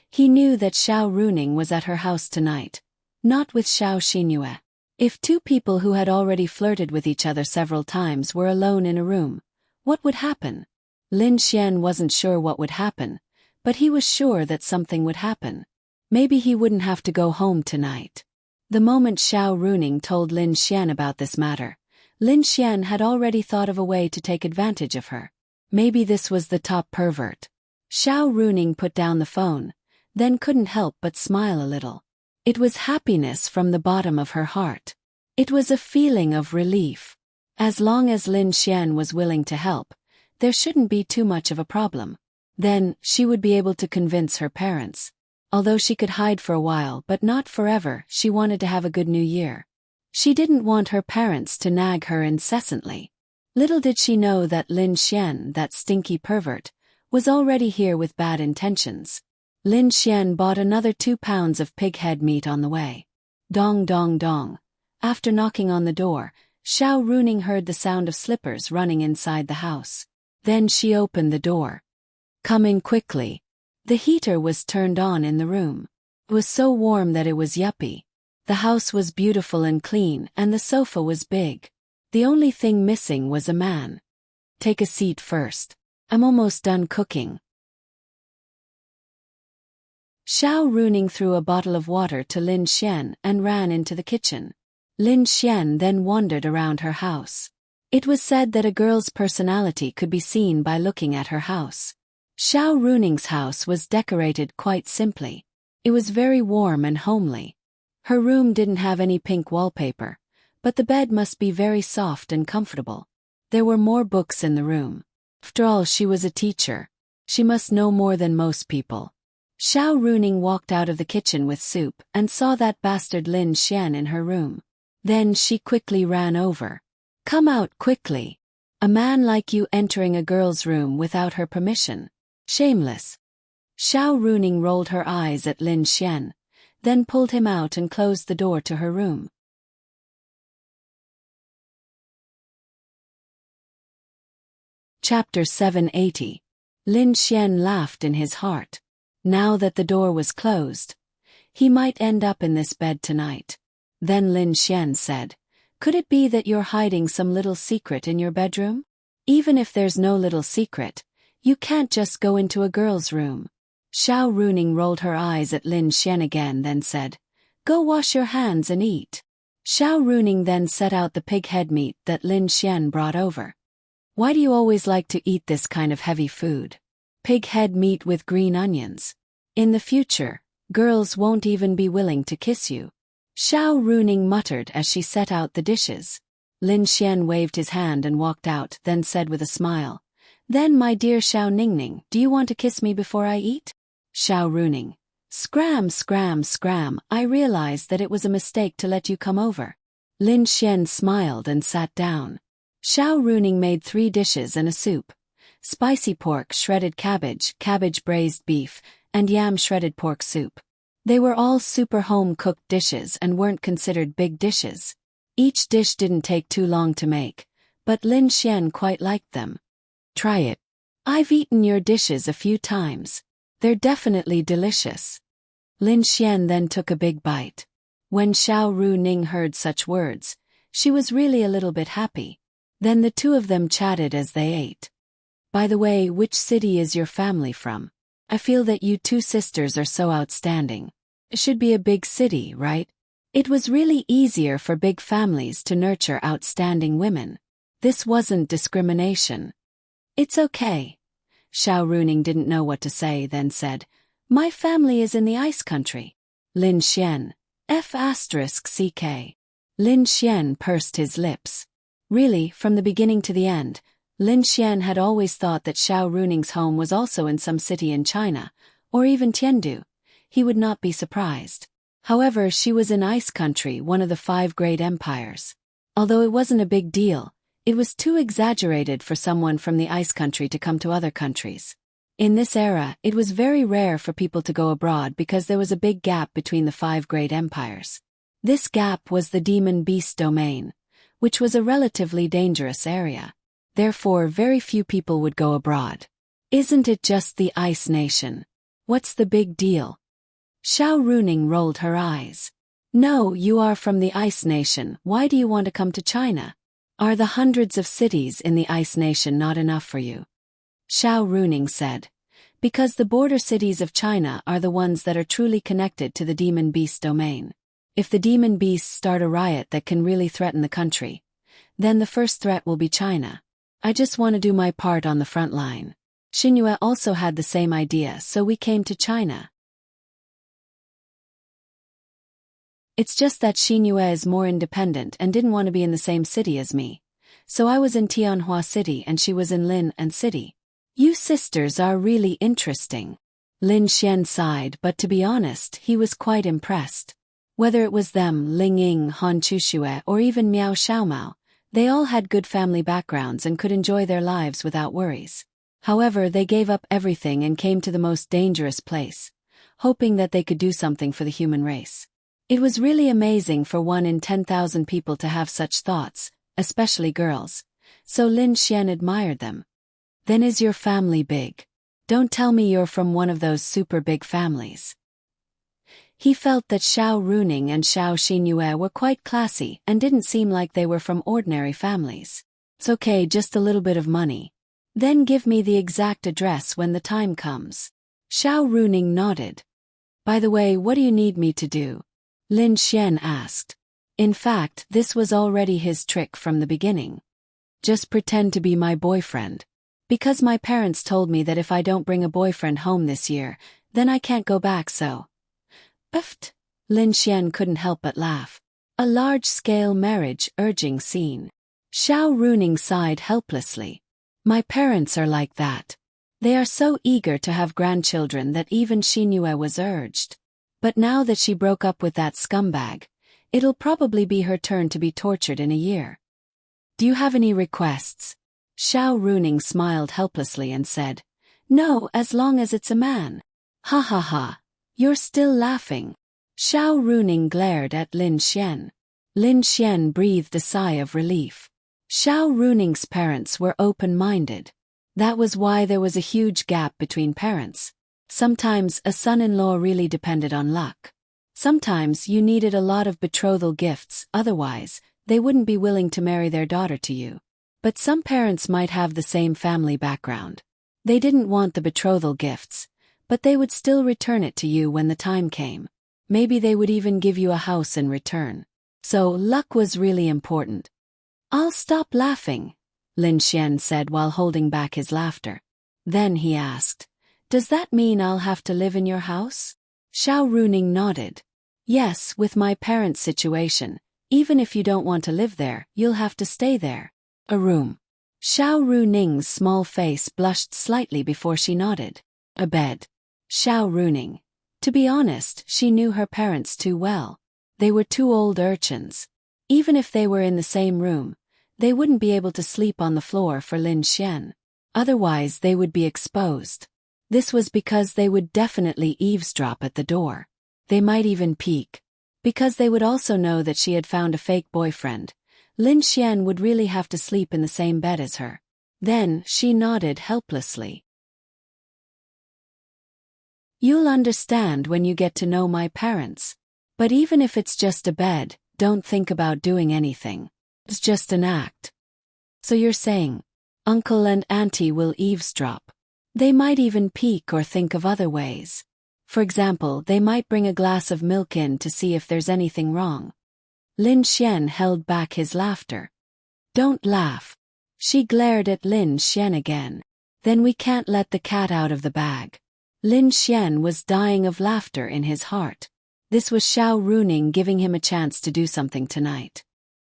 He knew that Xiao Runing was at her house tonight, not with Xiao Xingyue. If two people who had already flirted with each other several times were alone in a room, what would happen? Lin Xian wasn't sure what would happen, but he was sure that something would happen. Maybe he wouldn't have to go home tonight. The moment Xiao Runing told Lin Xian about this matter, Lin Xian had already thought of a way to take advantage of her. Maybe this was the top pervert. Xiao Runing put down the phone, then couldn't help but smile a little. It was happiness from the bottom of her heart. It was a feeling of relief. As long as Lin Xian was willing to help, there shouldn't be too much of a problem. Then, she would be able to convince her parents. Although she could hide for a while but not forever, she wanted to have a good new year. She didn't want her parents to nag her incessantly. Little did she know that Lin Xian, that stinky pervert, was already here with bad intentions. Lin Xian bought another 2 pounds of pig head meat on the way. Dong dong dong. After knocking on the door, Xiao Runing heard the sound of slippers running inside the house. Then she opened the door. "Come in quickly." The heater was turned on in the room. It was so warm that it was yuppie. The house was beautiful and clean, and the sofa was big. The only thing missing was a man. "Take a seat first. I'm almost done cooking." Xiao Runing threw a bottle of water to Lin Xian and ran into the kitchen. Lin Xian then wandered around her house. It was said that a girl's personality could be seen by looking at her house. Xiao Runing's house was decorated quite simply. It was very warm and homely. Her room didn't have any pink wallpaper, but the bed must be very soft and comfortable. There were more books in the room. After all, she was a teacher. She must know more than most people. Xiao Runing walked out of the kitchen with soup and saw that bastard Lin Xian in her room. Then she quickly ran over. "Come out quickly. A man like you entering a girl's room without her permission. Shameless." Xiao Runing rolled her eyes at Lin Xian, then pulled him out and closed the door to her room. Chapter 780. Lin Xian laughed in his heart. Now that the door was closed, he might end up in this bed tonight. Then Lin Xian said, "Could it be that you're hiding some little secret in your bedroom? Even if there's no little secret, you can't just go into a girl's room." Xiao Runing rolled her eyes at Lin Xian again, then said, "Go wash your hands and eat." Xiao Runing then set out the pig head meat that Lin Xian brought over. "Why do you always like to eat this kind of heavy food? Pig head meat with green onions. In the future, girls won't even be willing to kiss you." Xiao Runing muttered as she set out the dishes. Lin Xian waved his hand and walked out, then said with a smile, "Then, my dear Xiao Ningning, do you want to kiss me before I eat?" Xiao Runing, "Scram, scram, scram, I realized that it was a mistake to let you come over." Lin Xian smiled and sat down. Xiao Runing made 3 dishes and a soup: spicy pork, shredded cabbage, cabbage braised beef, and yam shredded pork soup. They were all super home-cooked dishes and weren't considered big dishes. Each dish didn't take too long to make, but Lin Xian quite liked them. "Try it. I've eaten your dishes a few times. They're definitely delicious." Lin Xian then took a big bite. When Xiao Runing heard such words, she was really a little bit happy. Then the two of them chatted as they ate. "By the way, which city is your family from? I feel that you two sisters are so outstanding. It should be a big city, right? It was really easier for big families to nurture outstanding women. This wasn't discrimination." "It's okay." Xiao Runing didn't know what to say, then said, "My family is in the ice country." Lin Xian, F***ck. Lin Xian pursed his lips. Really, from the beginning to the end, Lin Xian had always thought that Xiao Runing's home was also in some city in China, or even Tiandu. He would not be surprised. However, she was in Ice Country, one of the 5 great empires. Although it wasn't a big deal, it was too exaggerated for someone from the Ice Country to come to other countries. In this era, it was very rare for people to go abroad because there was a big gap between the 5 great empires. This gap was the demon beast domain, which was a relatively dangerous area. Therefore, very few people would go abroad. Isn't it just the Ice Nation? What's the big deal? Xiao Runing rolled her eyes. No, you are from the Ice Nation. Why do you want to come to China? Are the hundreds of cities in the Ice Nation not enough for you? Xiao Runing said. Because the border cities of China are the ones that are truly connected to the demon beast domain. If the demon beasts start a riot that can really threaten the country, then the first threat will be China. I just want to do my part on the front line. Xinyu also had the same idea, so we came to China. It's just that Xinyu is more independent and didn't want to be in the same city as me. So I was in Tianhua City and she was in Lin and City. You sisters are really interesting. Lin Xian sighed, but to be honest, he was quite impressed. Whether it was them, Ling Ying, Han Chuxue, or even Miao Xiaomao, they all had good family backgrounds and could enjoy their lives without worries. However, they gave up everything and came to the most dangerous place, hoping that they could do something for the human race. It was really amazing for 1 in 10,000 people to have such thoughts, especially girls, so Lin Xian admired them. Then is your family big? Don't tell me you're from one of those super big families. He felt that Xiao Runing and Xiao Xinyue were quite classy and didn't seem like they were from ordinary families. It's okay, just a little bit of money. Then give me the exact address when the time comes. Xiao Runing nodded. By the way, what do you need me to do? Lin Xian asked. In fact, this was already his trick from the beginning. Just pretend to be my boyfriend. Because my parents told me that if I don't bring a boyfriend home this year, then I can't go back, so. Uft. Lin Xian couldn't help but laugh. A large-scale marriage urging scene. Xiao Runing sighed helplessly. My parents are like that. They are so eager to have grandchildren that even Xinyu was urged. But now that she broke up with that scumbag, it'll probably be her turn to be tortured in a year. Do you have any requests? Xiao Runing smiled helplessly and said, No, as long as it's a man. Ha ha ha. You're still laughing. Xiao Runing glared at Lin Xian. Lin Xian breathed a sigh of relief. Xiao Runing's parents were open-minded. That was why there was a huge gap between parents. Sometimes a son-in-law really depended on luck. Sometimes you needed a lot of betrothal gifts, otherwise, they wouldn't be willing to marry their daughter to you. But some parents might have the same family background. They didn't want the betrothal gifts, but they would still return it to you when the time came. Maybe they would even give you a house in return. So luck was really important. I'll stop laughing, Lin Xian said while holding back his laughter. Then he asked, Does that mean I'll have to live in your house? Xiao Runing nodded. Yes, with my parents' situation, even if you don't want to live there, you'll have to stay there. A room. Xiao Runing's small face blushed slightly before she nodded. A bed. Xiao Runing. To be honest, she knew her parents too well. They were 2 old urchins. Even if they were in the same room, they wouldn't be able to sleep on the floor for Lin Xian. Otherwise they would be exposed. This was because they would definitely eavesdrop at the door. They might even peek. Because they would also know that she had found a fake boyfriend, Lin Xian would really have to sleep in the same bed as her. Then she nodded helplessly. You'll understand when you get to know my parents. But even if it's just a bed, don't think about doing anything. It's just an act. So you're saying, Uncle and Auntie will eavesdrop. They might even peek or think of other ways. For example, they might bring a glass of milk in to see if there's anything wrong. Lin Xian held back his laughter. Don't laugh. She glared at Lin Xian again. Then we can't let the cat out of the bag. Lin Xian was dying of laughter in his heart. This was Xiao Runing giving him a chance to do something tonight.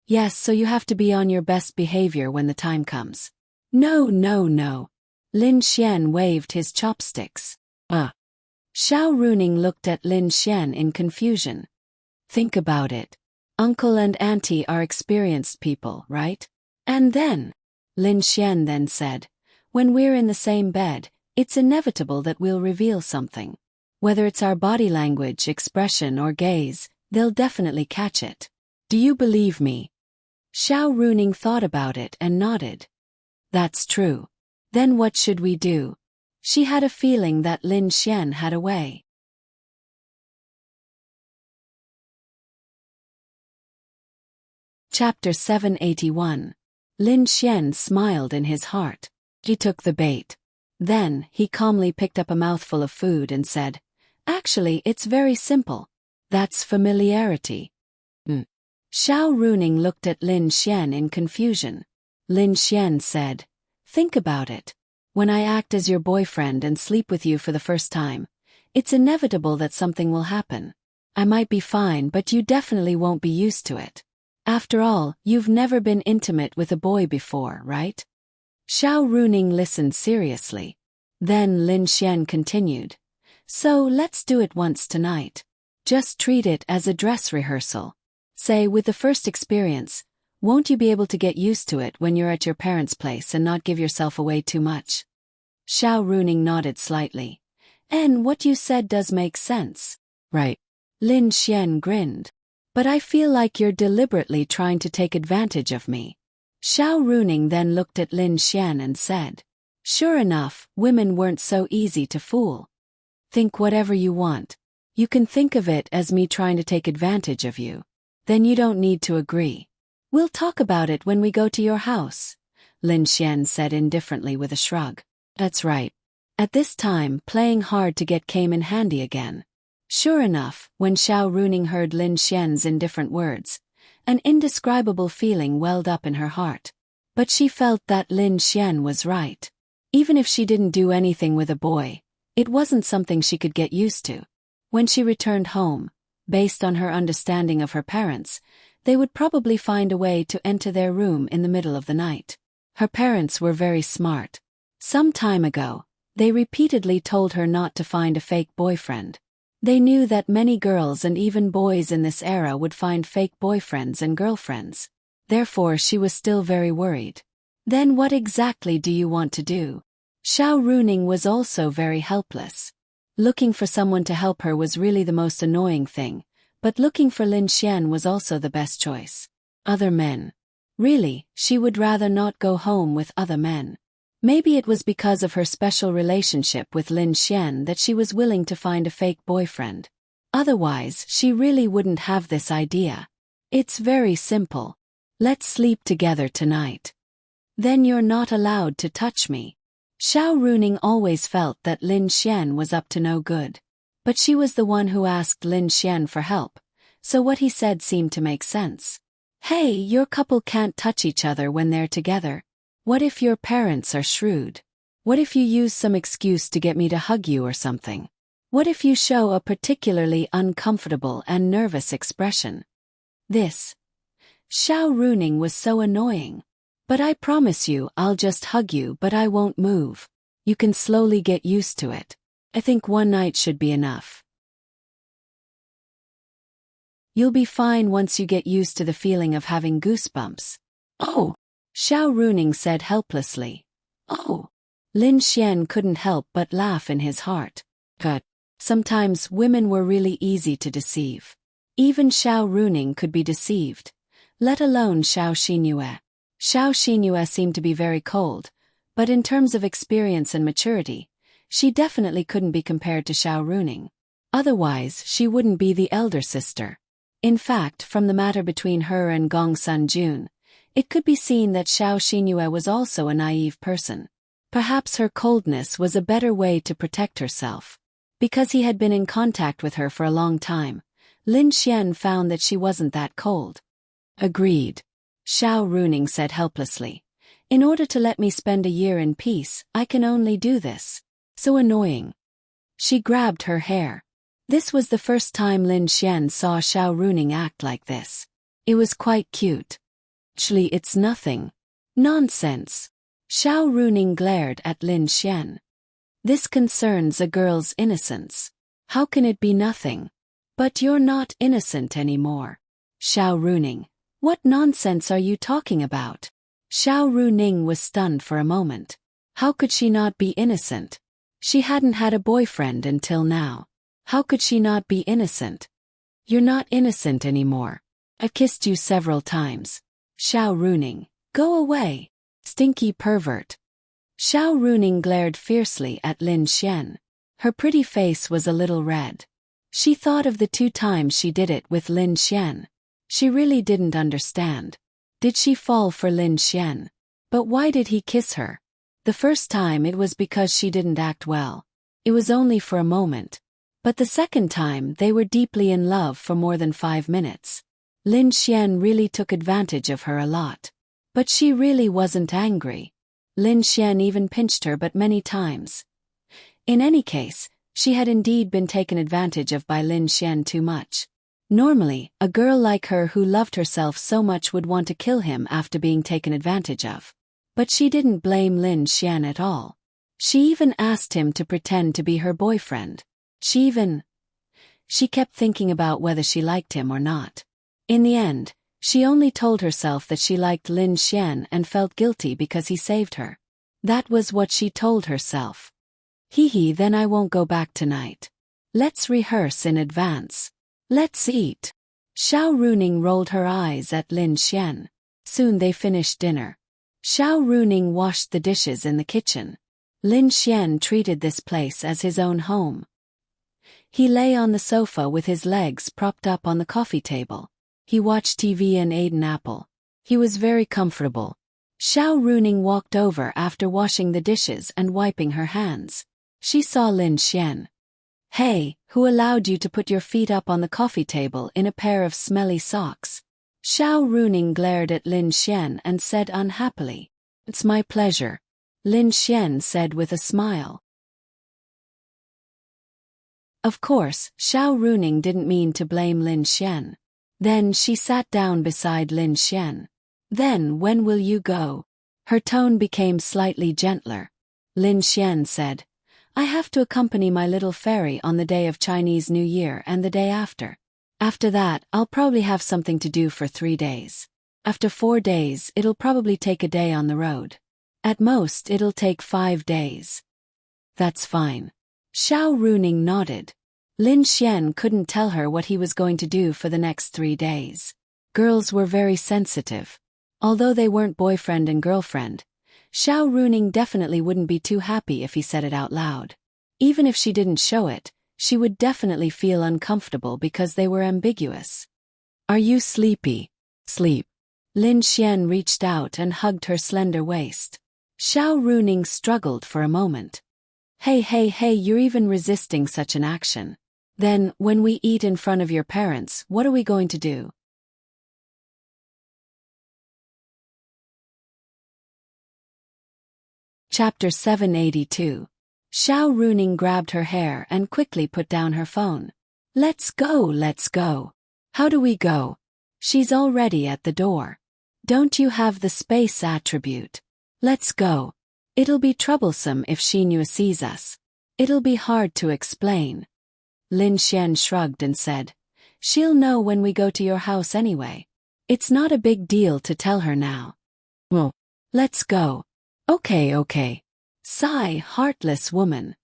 Yes, so you have to be on your best behavior when the time comes. No, no, no. Lin Xian waved his chopsticks. Xiao Runing looked at Lin Xian in confusion. Think about it. Uncle and Auntie are experienced people, right? And then, Lin Xian then said, when we're in the same bed, It's inevitable that we'll reveal something. Whether it's our body language, expression, or gaze, they'll definitely catch it. Do you believe me? Xiao Runing thought about it and nodded. That's true. Then what should we do? She had a feeling that Lin Xian had a way. Chapter 781. Lin Xian smiled in his heart. He took the bait. Then, he calmly picked up a mouthful of food and said, "Actually, it's very simple. That's familiarity." Xiao Runing looked at Lin Xian in confusion. Lin Xian said, "Think about it. When I act as your boyfriend and sleep with you for the first time, it's inevitable that something will happen. I might be fine, but you definitely won't be used to it. After all, you've never been intimate with a boy before, right?" Xiao Runing listened seriously. Then Lin Xian continued, "So let's do it once tonight. Just treat it as a dress rehearsal. Say, with the first experience, won't you be able to get used to it when you're at your parents' place and not give yourself away too much?" Xiao Runing nodded slightly. "And what you said does make sense." "Right." Lin Xian grinned. "But I feel like you're deliberately trying to take advantage of me." Xiao Runing then looked at Lin Xian and said, "Sure enough, women weren't so easy to fool. Think whatever you want. You can think of it as me trying to take advantage of you. Then you don't need to agree. We'll talk about it when we go to your house," Lin Xian said indifferently with a shrug. That's right. At this time, playing hard to get came in handy again. Sure enough, when Xiao Runing heard Lin Xian's indifferent words, an indescribable feeling welled up in her heart. But she felt that Lin Xian was right. Even if she didn't do anything with a boy, it wasn't something she could get used to. When she returned home, based on her understanding of her parents, they would probably find a way to enter their room in the middle of the night. Her parents were very smart. Some time ago, they repeatedly told her not to find a fake boyfriend. They knew that many girls and even boys in this era would find fake boyfriends and girlfriends. Therefore, she was still very worried. Then what exactly do you want to do? Xiao Runing was also very helpless. Looking for someone to help her was really the most annoying thing, but looking for Lin Xian was also the best choice. Other men. Really, she would rather not go home with other men. Maybe it was because of her special relationship with Lin Xian that she was willing to find a fake boyfriend. Otherwise, she really wouldn't have this idea. It's very simple. Let's sleep together tonight. Then you're not allowed to touch me. Xiao Runing always felt that Lin Xian was up to no good. But she was the one who asked Lin Xian for help, so what he said seemed to make sense. Hey, your couple can't touch each other when they're together. What if your parents are shrewd? What if you use some excuse to get me to hug you or something? What if you show a particularly uncomfortable and nervous expression? This. Xiao Runing was so annoying. But I promise you, I'll just hug you, but I won't move. You can slowly get used to it. I think one night should be enough. You'll be fine once you get used to the feeling of having goosebumps. Oh, Xiao Runing said helplessly. Oh. Lin Xian couldn't help but laugh in his heart. But sometimes women were really easy to deceive. Even Xiao Runing could be deceived. Let alone Xiao Xinyue. Xiao Xinyue seemed to be very cold, but in terms of experience and maturity, she definitely couldn't be compared to Xiao Runing. Otherwise, she wouldn't be the elder sister. In fact, from the matter between her and Gong Sun Jun, it could be seen that Xiao Xinyue was also a naive person. Perhaps her coldness was a better way to protect herself. Because he had been in contact with her for a long time, Lin Xian found that she wasn't that cold. Agreed. Xiao Runing said helplessly. In order to let me spend a year in peace, I can only do this. So annoying. She grabbed her hair. This was the first time Lin Xian saw Xiao Runing act like this. It was quite cute. Actually, it's nothing. Nonsense. Xiao Runing glared at Lin Xian. This concerns a girl's innocence. How can it be nothing? But you're not innocent anymore. Xiao Runing. What nonsense are you talking about? Xiao Runing was stunned for a moment. How could she not be innocent? She hadn't had a boyfriend until now. How could she not be innocent? You're not innocent anymore. I've kissed you several times. Xiao Runing. Go away. Stinky pervert. Xiao Runing glared fiercely at Lin Xian. Her pretty face was a little red. She thought of the 2 times she did it with Lin Xian. She really didn't understand. Did she fall for Lin Xian? But why did he kiss her? The first time it was because she didn't act well. It was only for a moment. But the second time they were deeply in love for more than 5 minutes. Lin Xian really took advantage of her a lot. But she really wasn't angry. Lin Xian even pinched her but many times. In any case, she had indeed been taken advantage of by Lin Xian too much. Normally, a girl like her who loved herself so much would want to kill him after being taken advantage of. But she didn't blame Lin Xian at all. She even asked him to pretend to be her boyfriend. She kept thinking about whether she liked him or not. In the end, she only told herself that she liked Lin Xian and felt guilty because he saved her. That was what she told herself. Then I won't go back tonight. Let's rehearse in advance. Let's eat. Xiao Runing rolled her eyes at Lin Xian. Soon they finished dinner. Xiao Runing washed the dishes in the kitchen. Lin Xian treated this place as his own home. He lay on the sofa with his legs propped up on the coffee table. He watched TV and ate an apple. He was very comfortable. Xiao Runing walked over after washing the dishes and wiping her hands. She saw Lin Xian. Hey, who allowed you to put your feet up on the coffee table in a pair of smelly socks? Xiao Runing glared at Lin Xian and said unhappily. It's my pleasure. Lin Xian said with a smile. Of course, Xiao Runing didn't mean to blame Lin Xian. Then she sat down beside Lin Xian. Then when will you go? Her tone became slightly gentler. Lin Xian said, I have to accompany my little fairy on the day of Chinese New Year and the day after. After that, I'll probably have something to do for 3 days. After 4 days, it'll probably take a day on the road. At most, it'll take 5 days. That's fine. Xiao Runing nodded. Lin Xian couldn't tell her what he was going to do for the next 3 days. Girls were very sensitive. Although they weren't boyfriend and girlfriend, Xiao Runing definitely wouldn't be too happy if he said it out loud. Even if she didn't show it, she would definitely feel uncomfortable because they were ambiguous. Are you sleepy? Sleep. Lin Xian reached out and hugged her slender waist. Xiao Runing struggled for a moment. Hey, you're even resisting such an action. Then, when we eat in front of your parents, what are we going to do? Chapter 782. Xiao Runing grabbed her hair and quickly put down her phone. Let's go. How do we go? She's already at the door. Don't you have the space attribute? Let's go. It'll be troublesome if Xinyu sees us. It'll be hard to explain. Lin Xian shrugged and said, She'll know when we go to your house anyway. It's not a big deal to tell her now. Well, let's go. Okay. Sigh, heartless woman.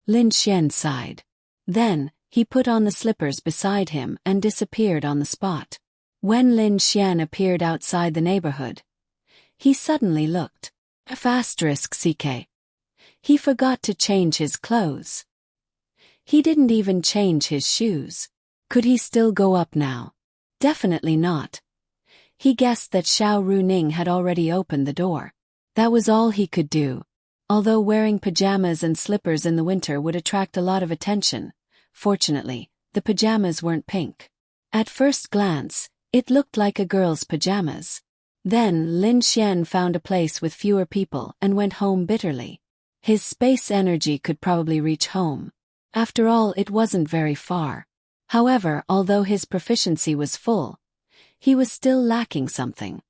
Lin Xian sighed. Then, he put on the slippers beside him and disappeared on the spot. When Lin Xian appeared outside the neighborhood, he suddenly looked. *CK. He forgot to change his clothes. He didn't even change his shoes. Could he still go up now? Definitely not. He guessed that Xiao Runing had already opened the door. That was all he could do. Although wearing pajamas and slippers in the winter would attract a lot of attention, fortunately, the pajamas weren't pink. At first glance, it looked like a girl's pajamas. Then Lin Xian found a place with fewer people and went home bitterly. His space energy could probably reach home. After all, it wasn't very far. However, although his proficiency was full, he was still lacking something.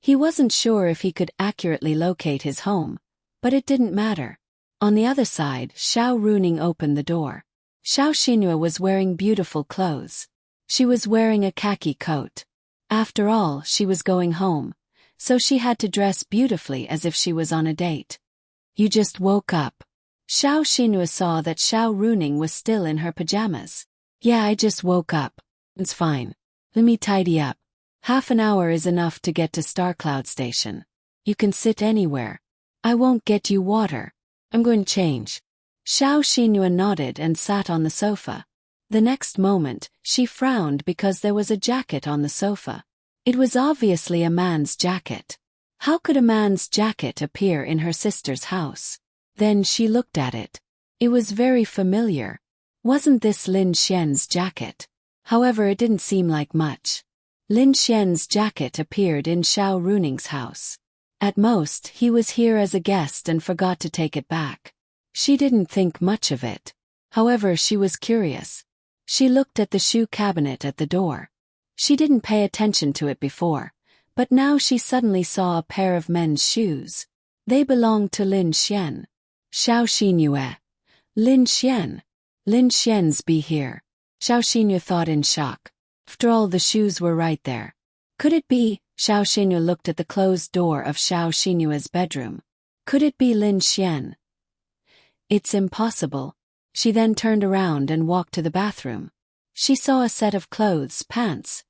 He wasn't sure if he could accurately locate his home, but it didn't matter. On the other side, Xiao Runing opened the door. Xiao Xinyu was wearing beautiful clothes. She was wearing a khaki coat. After all, she was going home, so she had to dress beautifully as if she was on a date. You just woke up. Xiao Xinhua saw that Xiao Runing was still in her pajamas. Yeah, I just woke up. It's fine. Let me tidy up. Half an hour is enough to get to Starcloud Station. You can sit anywhere. I won't get you water. I'm going to change. Xiao Xinhua nodded and sat on the sofa. The next moment, she frowned because there was a jacket on the sofa. It was obviously a man's jacket. How could a man's jacket appear in her sister's house? Then she looked at it. It was very familiar. Wasn't this Lin Xian's jacket? However, it didn't seem like much. Lin Xian's jacket appeared in Xiao Runing's house. At most, he was here as a guest and forgot to take it back. She didn't think much of it. However, she was curious. She looked at the shoe cabinet at the door. She didn't pay attention to it before, but now she suddenly saw a pair of men's shoes. They belonged to Lin Xian. Xiao Xinhua. Lin Xian. Lin Xian's be here. Xiao Xinhua thought in shock. After all, the shoes were right there. Could it be? Xiao Xinhua looked at the closed door of Xiao Xinhua's bedroom. Could it be Lin Xian? It's impossible. She then turned around and walked to the bathroom. She saw a set of clothes, pants.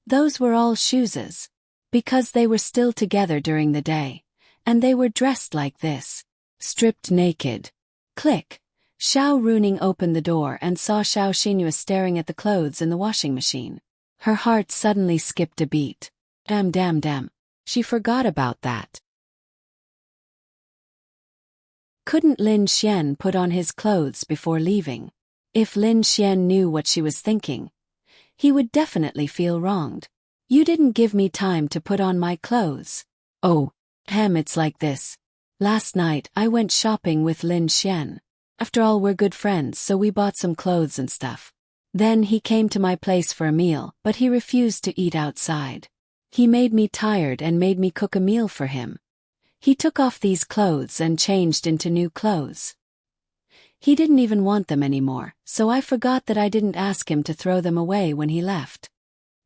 Those were all shoes. Because they were still together during the day. And they were dressed like this. Stripped naked. Click. Xiao Runing opened the door and saw Xiao Xinhua staring at the clothes in the washing machine. Her heart suddenly skipped a beat. Damn. She forgot about that. Couldn't Lin Xian put on his clothes before leaving? If Lin Xian knew what she was thinking, he would definitely feel wronged. You didn't give me time to put on my clothes. Oh, it's like this. Last night I went shopping with Lin Xian. After all, we're good friends, so we bought some clothes and stuff. Then he came to my place for a meal, but he refused to eat outside. He made me tired and made me cook a meal for him. He took off these clothes and changed into new clothes. He didn't even want them anymore, so I forgot that I didn't ask him to throw them away when he left.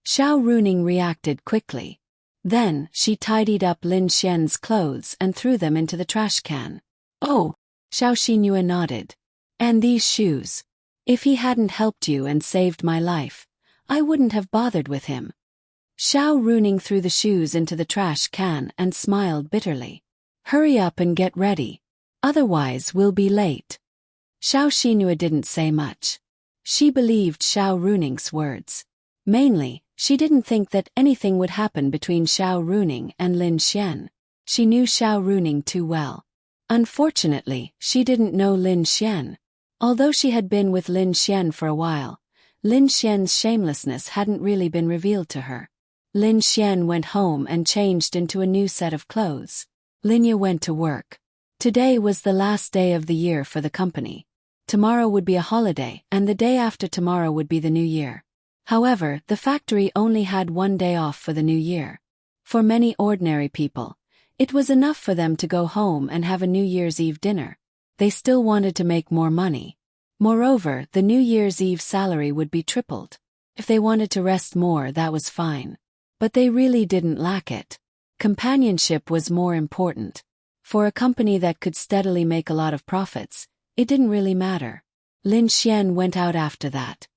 Xiao Runing reacted quickly. Then, she tidied up Lin Xian's clothes and threw them into the trash can. Oh, Xiao Xinhua nodded. And these shoes. If he hadn't helped you and saved my life, I wouldn't have bothered with him. Xiao Runing threw the shoes into the trash can and smiled bitterly. Hurry up and get ready. Otherwise we'll be late. Xiao Xinhua didn't say much. She believed Xiao Runing's words. Mainly, she didn't think that anything would happen between Xiao Runing and Lin Xian. She knew Xiao Runing too well. Unfortunately, she didn't know Lin Xian. Although she had been with Lin Xian for a while, Lin Xian's shamelessness hadn't really been revealed to her. Lin Xian went home and changed into a new set of clothes. Linya went to work. Today was the last day of the year for the company. Tomorrow would be a holiday, and the day after tomorrow would be the new year. However, the factory only had one day off for the new year. For many ordinary people, it was enough for them to go home and have a New Year's Eve dinner. They still wanted to make more money. Moreover, the New Year's Eve salary would be tripled. If they wanted to rest more, that was fine. But they really didn't lack it. Companionship was more important. For a company that could steadily make a lot of profits, it didn't really matter. Lin Xian went out after that.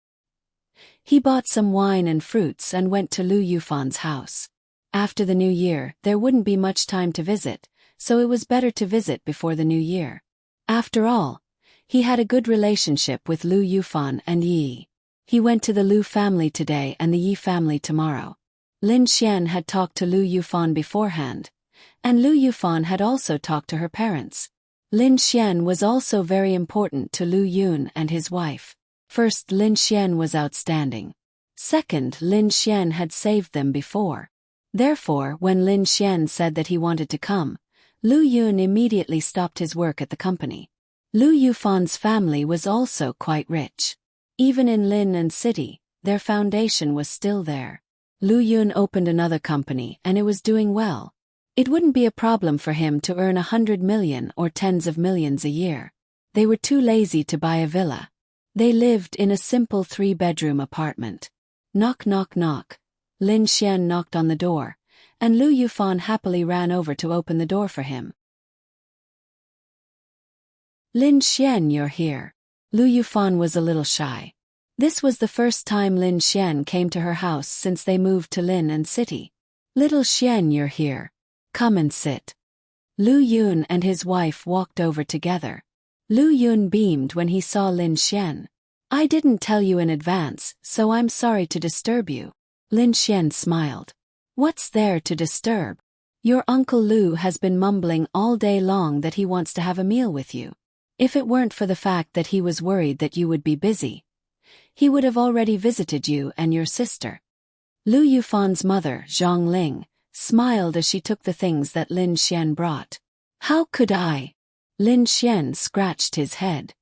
He bought some wine and fruits and went to Lu Yufan's house. After the new year, there wouldn't be much time to visit, so it was better to visit before the new year. After all, he had a good relationship with Lu Yufan and Yi. He went to the Lu family today and the Yi family tomorrow. Lin Xian had talked to Lu Yufan beforehand, and Lu Yufan had also talked to her parents. Lin Xian was also very important to Lu Yun and his wife. First, Lin Xian was outstanding. Second, Lin Xian had saved them before. Therefore, when Lin Xian said that he wanted to come, Lu Yun immediately stopped his work at the company. Lu Yufan's family was also quite rich. Even in Lin and City, their foundation was still there. Lu Yun opened another company and it was doing well. It wouldn't be a problem for him to earn 100 million or tens of millions a year. They were too lazy to buy a villa. They lived in a simple 3-bedroom apartment. Knock knock knock. Lin Xian knocked on the door, and Lu Yufan happily ran over to open the door for him. Lin Xian, you're here. Lu Yufan was a little shy. This was the first time Lin Xian came to her house since they moved to Lin and City. Little Xian, you're here. Come and sit. Lu Yun and his wife walked over together. Lu Yun beamed when he saw Lin Xian. I didn't tell you in advance, so I'm sorry to disturb you. Lin Xian smiled. What's there to disturb? Your Uncle Lu has been mumbling all day long that he wants to have a meal with you. If it weren't for the fact that he was worried that you would be busy, he would have already visited you and your sister. Lu Yufan's mother, Zhang Ling, smiled as she took the things that Lin Xian brought. How could I? Lin Xian scratched his head.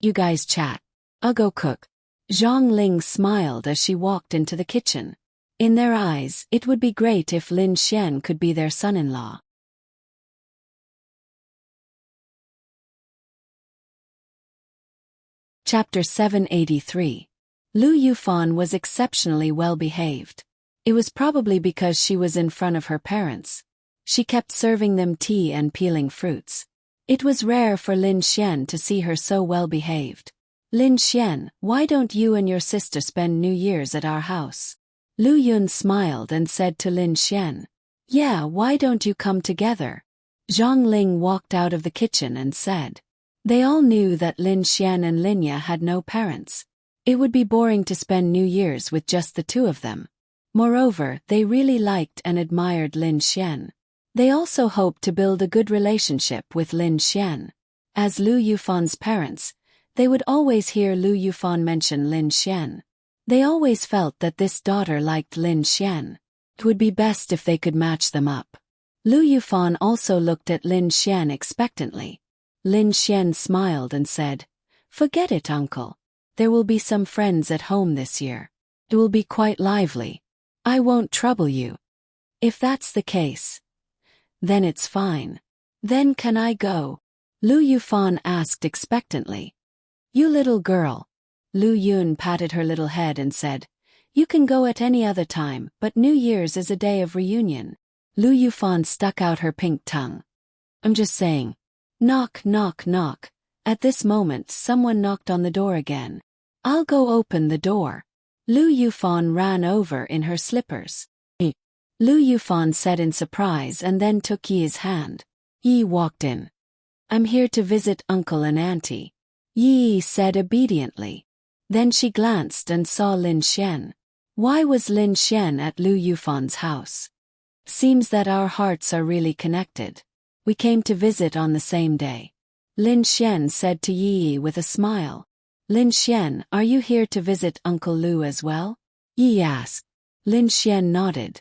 You guys chat. I'll go cook. Zhang Ling smiled as she walked into the kitchen. In their eyes, it would be great if Lin Xian could be their son-in-law. Chapter 783. Lu Yufan was exceptionally well behaved. It was probably because she was in front of her parents. She kept serving them tea and peeling fruits. It was rare for Lin Xian to see her so well behaved. Lin Xian, why don't you and your sister spend New Year's at our house? Lu Yun smiled and said to Lin Xian. Yeah, why don't you come together? Zhang Ling walked out of the kitchen and said. They all knew that Lin Xian and Linya had no parents. It would be boring to spend New Year's with just the two of them. Moreover, they really liked and admired Lin Xian. They also hoped to build a good relationship with Lin Xian. As Lu Yufan's parents, they would always hear Lu Yufan mention Lin Xian. They always felt that this daughter liked Lin Xian. It would be best if they could match them up. Lu Yufan also looked at Lin Xian expectantly. Lin Xian smiled and said, Forget it, uncle. There will be some friends at home this year. It will be quite lively. I won't trouble you. If that's the case, then it's fine. Then can I go? Lu Yufan asked expectantly. You little girl. Lu Yun patted her little head and said, You can go at any other time, but New Year's is a day of reunion. Lu Yufan stuck out her pink tongue. I'm just saying. Knock, knock, knock. At this moment someone knocked on the door again. I'll go open the door. Lu Yufan ran over in her slippers. Lu Yufan said in surprise and then took Yi's hand. Yi walked in. I'm here to visit Uncle and Auntie. Yi said obediently. Then she glanced and saw Lin Xian. Why was Lin Xian at Lu Yufan's house? Seems that our hearts are really connected. We came to visit on the same day. Lin Xian said to Yi with a smile. Lin Xian, are you here to visit Uncle Lu as well? Yi asked. Lin Xian nodded.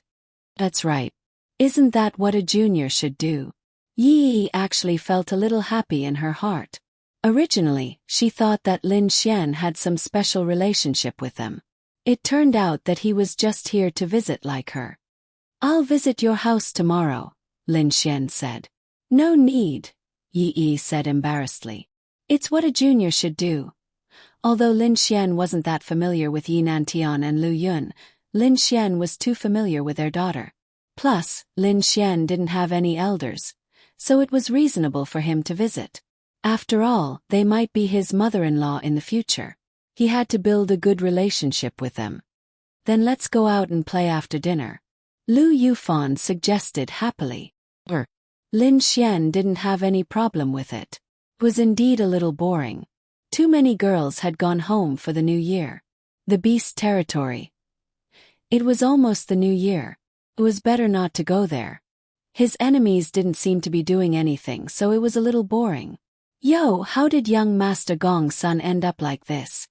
That's right. Isn't that what a junior should do? Yi actually felt a little happy in her heart. Originally, she thought that Lin Xian had some special relationship with them. It turned out that he was just here to visit like her. I'll visit your house tomorrow, Lin Xian said. No need, Yi said embarrassedly. It's what a junior should do. Although Lin Xian wasn't that familiar with Yi Nantian and Lu Yun, Lin Xian was too familiar with their daughter. Plus, Lin Xian didn't have any elders, so it was reasonable for him to visit. After all, they might be his mother-in-law in the future. He had to build a good relationship with them. Then let's go out and play after dinner. Lu Yufan suggested happily. Lin Xian didn't have any problem with it. It was indeed a little boring. Too many girls had gone home for the new year. The beast territory. It was almost the new year. It was better not to go there. His enemies didn't seem to be doing anything, so it was a little boring. Yo, how did young Master Gong's son end up like this?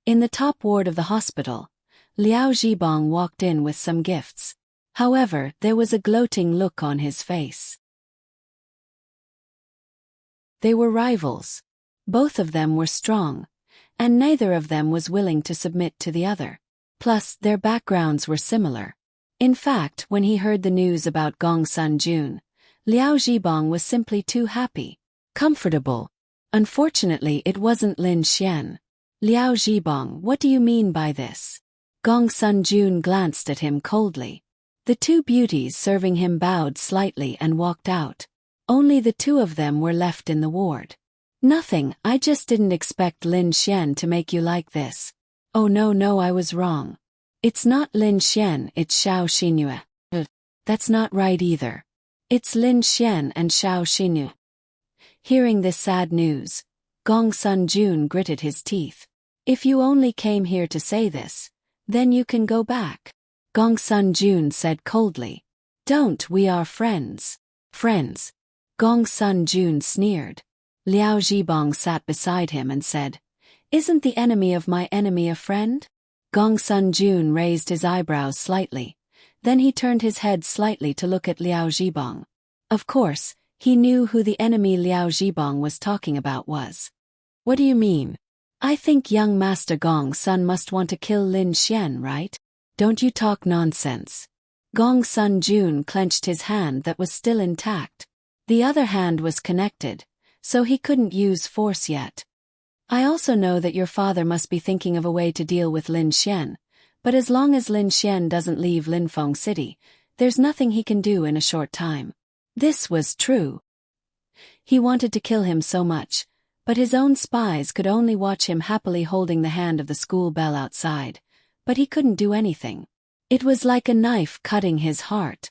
In the top ward of the hospital, Liao Zhibang walked in with some gifts. However, there was a gloating look on his face. They were rivals. Both of them were strong, and neither of them was willing to submit to the other. Plus, their backgrounds were similar. In fact, when he heard the news about Gong's son Jun, Liao Zhibang was simply too happy. Comfortable. Unfortunately, it wasn't Lin Xian. Liao Zhibang, what do you mean by this? Gong's son Jun glanced at him coldly. The two beauties serving him bowed slightly and walked out. Only the two of them were left in the ward. Nothing, I just didn't expect Lin Xian to make you like this. Oh no, I was wrong. It's not Lin Xian, it's Xiao Xinyu. That's not right either. It's Lin Xian and Xiao Xinyu. Hearing this sad news, Gong Sun Jun gritted his teeth. If you only came here to say this, then you can go back. Gong Sun Jun said coldly. Don't, we are friends. Friends. Gong Sun Jun sneered. Liao Zhibong sat beside him and said, Isn't the enemy of my enemy a friend? Gong Sun Jun raised his eyebrows slightly. Then he turned his head slightly to look at Liao Zhibong. Of course, he knew who the enemy Liao Zhibong was talking about was. What do you mean? I think young Master Gong Sun must want to kill Lin Xian, right? Don't you talk nonsense. Gong Sun Jun clenched his hand that was still intact. The other hand was connected, so he couldn't use force yet. I also know that your father must be thinking of a way to deal with Lin Xian, but as long as Lin Xian doesn't leave Linfeng City, there's nothing he can do in a short time. This was true. He wanted to kill him so much, but his own spies could only watch him happily holding the hand of the school bell outside, but he couldn't do anything. It was like a knife cutting his heart.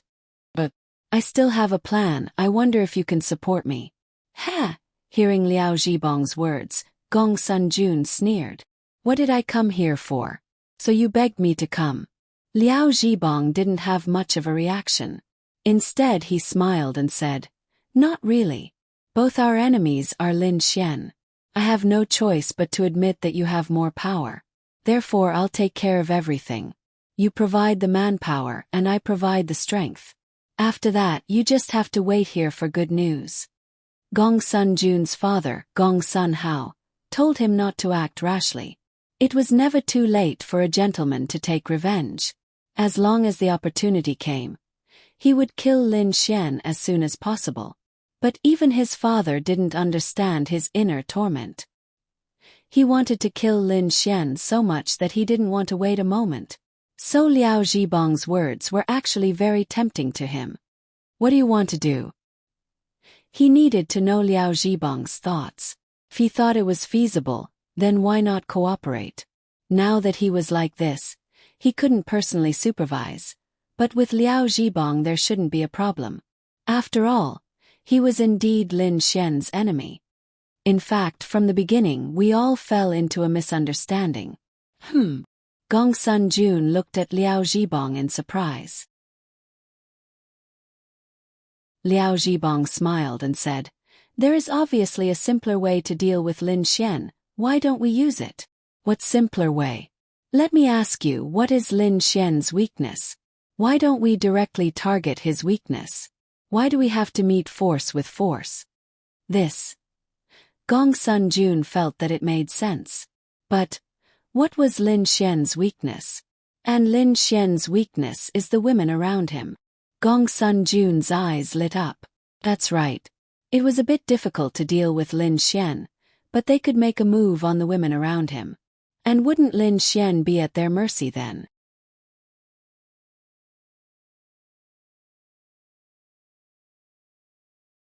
But I still have a plan, I wonder if you can support me. Ha! Hearing Liao Zhibong's words, Gong Sun Jun sneered. What did I come here for? So you begged me to come. Liao Zhibong didn't have much of a reaction. Instead he smiled and said, Not really. Both our enemies are Lin Xian. I have no choice but to admit that you have more power. Therefore I'll take care of everything. You provide the manpower and I provide the strength. After that you just have to wait here for good news. Gong Sun Jun's father, Gong Sun Hao, told him not to act rashly. It was never too late for a gentleman to take revenge. As long as the opportunity came, he would kill Lin Xian as soon as possible. But even his father didn't understand his inner torment. He wanted to kill Lin Xian so much that he didn't want to wait a moment. So Liao Zhibong's words were actually very tempting to him. What do you want to do? He needed to know Liao Zhibong's thoughts. If he thought it was feasible, then why not cooperate? Now that he was like this, he couldn't personally supervise. But with Liao Zhibong there shouldn't be a problem. After all, he was indeed Lin Xian's enemy. In fact, from the beginning we all fell into a misunderstanding. Gong Sun Jun looked at Liao Zhibong in surprise. Liao Zhibong smiled and said, There is obviously a simpler way to deal with Lin Xian, why don't we use it? What simpler way? Let me ask you, what is Lin Xian's weakness? Why don't we directly target his weakness? Why do we have to meet force with force? This. Gong Sun Jun felt that it made sense. But what was Lin Xian's weakness? And Lin Xian's weakness is the women around him. Gong Sun Jun's eyes lit up. That's right. It was a bit difficult to deal with Lin Xian, but they could make a move on the women around him. And wouldn't Lin Xian be at their mercy then?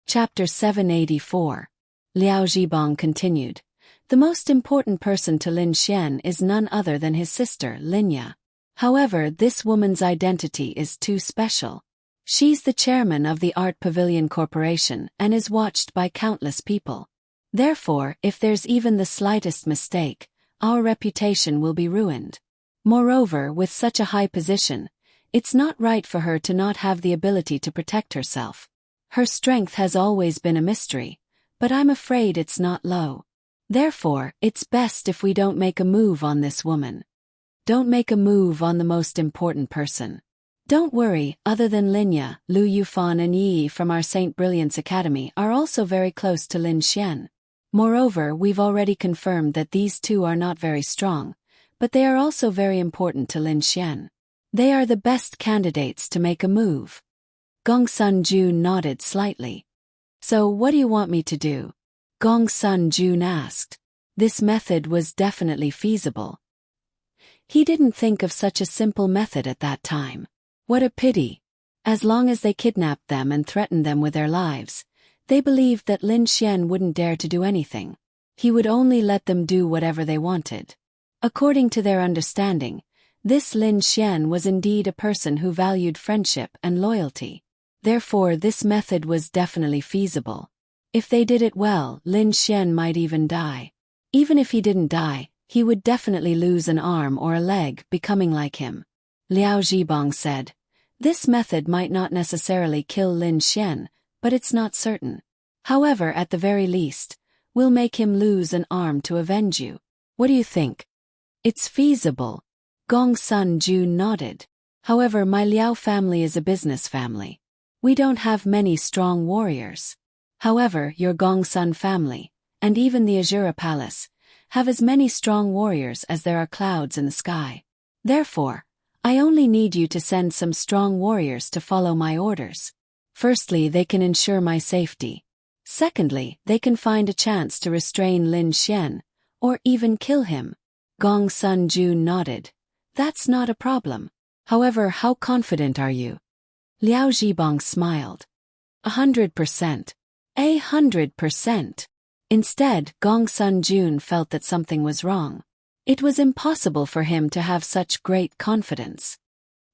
Chapter 784. Liao Zhibong continued. The most important person to Lin Xian is none other than his sister, Linya. However, this woman's identity is too special. She's the chairman of the Art Pavilion Corporation and is watched by countless people. Therefore, if there's even the slightest mistake, our reputation will be ruined. Moreover, with such a high position, it's not right for her to not have the ability to protect herself. Her strength has always been a mystery, but I'm afraid it's not low. Therefore, it's best if we don't make a move on this woman. Don't make a move on the most important person. Don't worry, other than Linya, Lu Yufan and Yi from our St. Brilliance Academy are also very close to Lin Xian. Moreover, we've already confirmed that these two are not very strong, but they are also very important to Lin Xian. They are the best candidates to make a move. Gong Sun Jun nodded slightly. So what do you want me to do? Gong Sun Jun asked. This method was definitely feasible. He didn't think of such a simple method at that time. What a pity. As long as they kidnapped them and threatened them with their lives, They believed that Lin Xian wouldn't dare to do anything. He would only let them do whatever they wanted. According to their understanding, this Lin Xian was indeed a person who valued friendship and loyalty. Therefore, this method was definitely feasible. If they did it well, Lin Xian might even die. Even if he didn't die, he would definitely lose an arm or a leg, becoming like him. Liao Zhibang said, "This method might not necessarily kill Lin Xian, but it's not certain. However, at the very least, we'll make him lose an arm to avenge you. What do you think?" "It's feasible." Gong Sun Jun nodded. "However, my Liao family is a business family. We don't have many strong warriors. However, your Gong Sun family, and even the Azura Palace, have as many strong warriors as there are clouds in the sky. Therefore, I only need you to send some strong warriors to follow my orders. Firstly, they can ensure my safety. Secondly, they can find a chance to restrain Lin Xian, or even kill him." Gong Sun Jun nodded. "That's not a problem. However, how confident are you?" Liao Zhibang smiled. 100%. 100%. Instead, Gong Sun Jun felt that something was wrong. It was impossible for him to have such great confidence.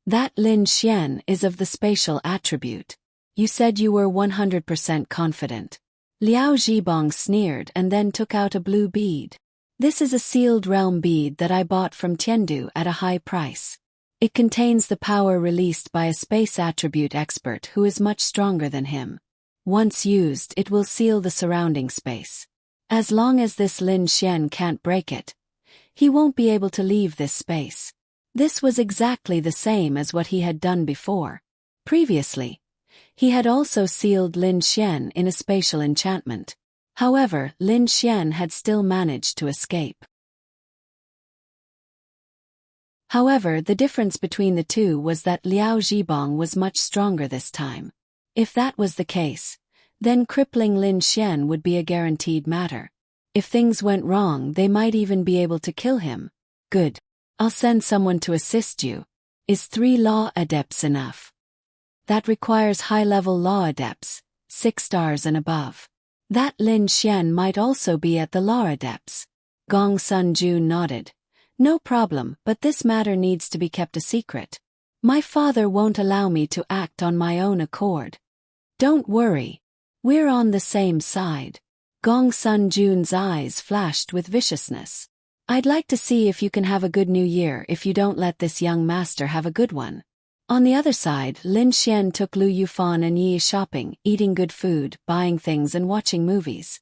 "That Lin Xian is of the spatial attribute. You said you were 100% confident." Liao Zhibang sneered and then took out a blue bead. "This is a sealed realm bead that I bought from Tiandu at a high price. It contains the power released by a space attribute expert who is much stronger than him. Once used, it will seal the surrounding space. As long as this Lin Xian can't break it, he won't be able to leave this space." This was exactly the same as what he had done before. Previously, he had also sealed Lin Xian in a spatial enchantment. However, Lin Xian had still managed to escape. However, the difference between the two was that Liao Zhibang was much stronger this time. If that was the case, then crippling Lin Xian would be a guaranteed matter. If things went wrong, they might even be able to kill him. "Good. I'll send someone to assist you. Is 3 law adepts enough?" "That requires high-level law adepts, 6 stars and above. That Lin Xian might also be at the law adepts." Gong Sun Jun nodded. "No problem, but this matter needs to be kept a secret. My father won't allow me to act on my own accord." "Don't worry. We're on the same side." Gong Sun Jun's eyes flashed with viciousness. "I'd like to see if you can have a good new year if you don't let this young master have a good one." On the other side, Lin Xian took Lu Yufan and Yi shopping, eating good food, buying things and watching movies.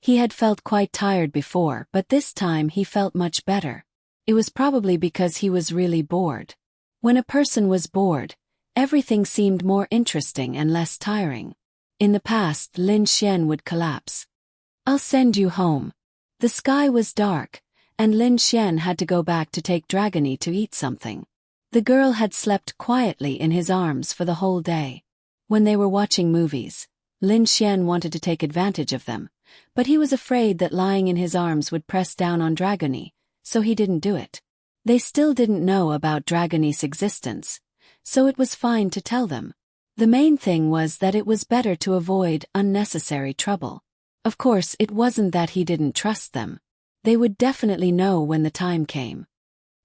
He had felt quite tired before, but this time he felt much better. It was probably because he was really bored. When a person was bored, everything seemed more interesting and less tiring. In the past, Lin Xian would collapse. "I'll send you home." The sky was dark, and Lin Xian had to go back to take Dragony to eat something. The girl had slept quietly in his arms for the whole day. When they were watching movies, Lin Xian wanted to take advantage of them, but he was afraid that lying in his arms would press down on Dragony, so he didn't do it. They still didn't know about Dragony's existence, so it was fine to tell them. The main thing was that it was better to avoid unnecessary trouble. Of course, it wasn't that he didn't trust them. They would definitely know when the time came.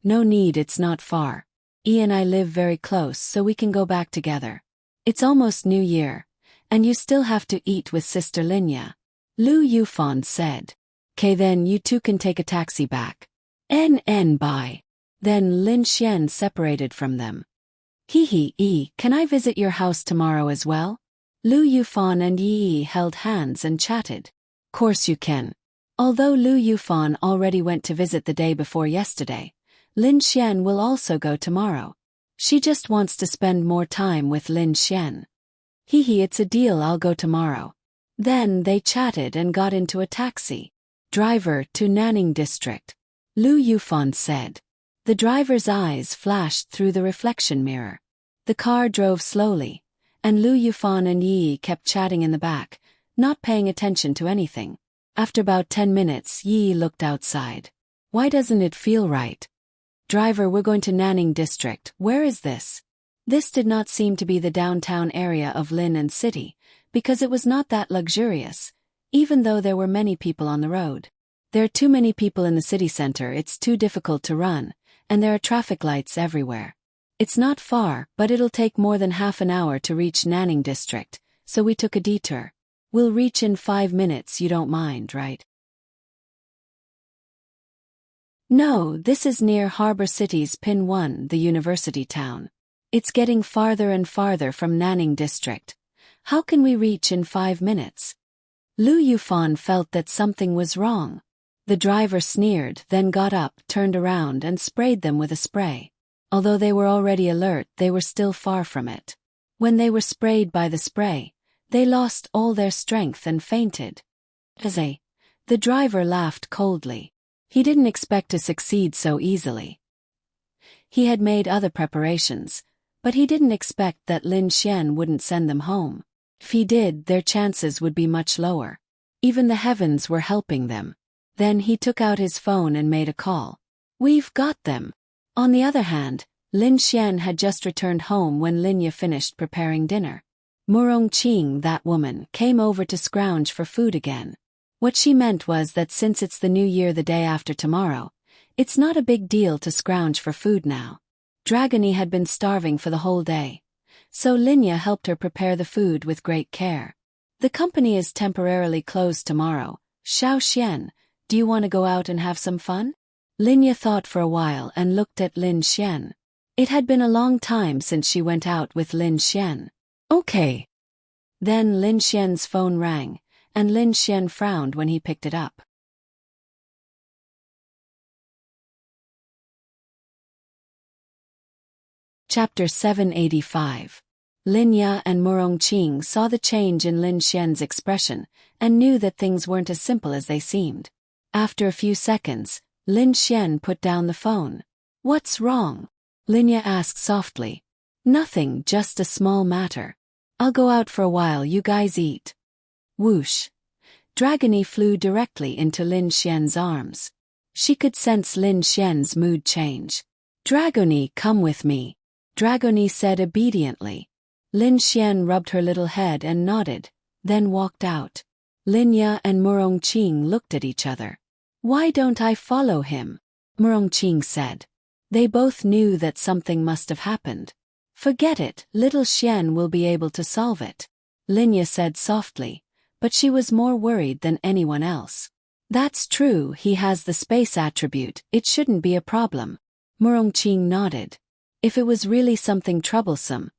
"No need, it's not far. Yi and I live very close, so we can go back together. It's almost New Year, and you still have to eat with Sister Linya," Lu Yufan said. "'Kay, then you two can take a taxi back." Bye. Then Lin Xian separated from them. Yi, can I visit your house tomorrow as well?" Lu Yufan and Yi held hands and chatted. "Course you can." Although Lu Yufan already went to visit the day before yesterday, Lin Xian will also go tomorrow. She just wants to spend more time with Lin Xian. It's a deal, I'll go tomorrow." Then they chatted and got into a taxi. "Driver to Nanning District," Lu Yufan said. The driver's eyes flashed through the reflection mirror. The car drove slowly, and Lu Yufan and Yi kept chatting in the back, not paying attention to anything. After about 10 minutes, Yi looked outside. "Why doesn't it feel right?" "Driver, we're going to Nanning District. Where is this?" This did not seem to be the downtown area of Lin and City, because it was not that luxurious, even though there were many people on the road. There are too many people in the city center, it's too difficult to run, and there are traffic lights everywhere. It's not far, but it'll take more than half an hour to reach Nanning district, so we took a detour. We'll reach in 5 minutes, you don't mind, right? No, this is near Harbor City's Pin 1, the university town. It's getting farther and farther from Nanning district. How can we reach in 5 minutes? Lu Yufan felt that something was wrong. The driver sneered, then got up, turned around and sprayed them with a spray. Although they were already alert, they were still far from it. When they were sprayed by the spray, they lost all their strength and fainted. The driver laughed coldly. He didn't expect to succeed so easily. He had made other preparations, but he didn't expect that Lin Xian wouldn't send them home. If he did, their chances would be much lower. Even the heavens were helping them. Then he took out his phone and made a call. We've got them. On the other hand, Lin Xian had just returned home when Linya finished preparing dinner. Murong Qing, that woman, came over to scrounge for food again. What she meant was that since it's the new year the day after tomorrow, it's not a big deal to scrounge for food now. Dragony had been starving for the whole day, so Linya helped her prepare the food with great care. The company is temporarily closed tomorrow. Xiao Xian, do you want to go out and have some fun? Linya thought for a while and looked at Lin Xian. It had been a long time since she went out with Lin Xian. Okay. Then Lin Xian's phone rang, and Lin Xian frowned when he picked it up. Chapter 785. Linya and Murong Qing saw the change in Lin Xian's expression and knew that things weren't as simple as they seemed. After a few seconds, Lin Xian put down the phone. What's wrong? Linya asked softly. Nothing, just a small matter. I'll go out for a while, you guys eat. Whoosh. Dragony flew directly into Lin Xian's arms. She could sense Lin Xian's mood change. Dragony, come with me. Dragony said obediently. Lin Xian rubbed her little head and nodded, then walked out. Linya and Murong Qing looked at each other. Why don't I follow him? Murong Qing said. They both knew that something must have happened. Forget it, little Xian will be able to solve it. Linya said softly, but she was more worried than anyone else. That's true, he has the space attribute, it shouldn't be a problem. Murong Qing nodded. If it was really something troublesome,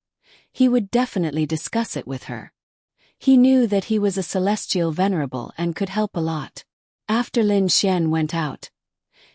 he would definitely discuss it with her. He knew that he was a celestial venerable and could help a lot. After Lin Xian went out,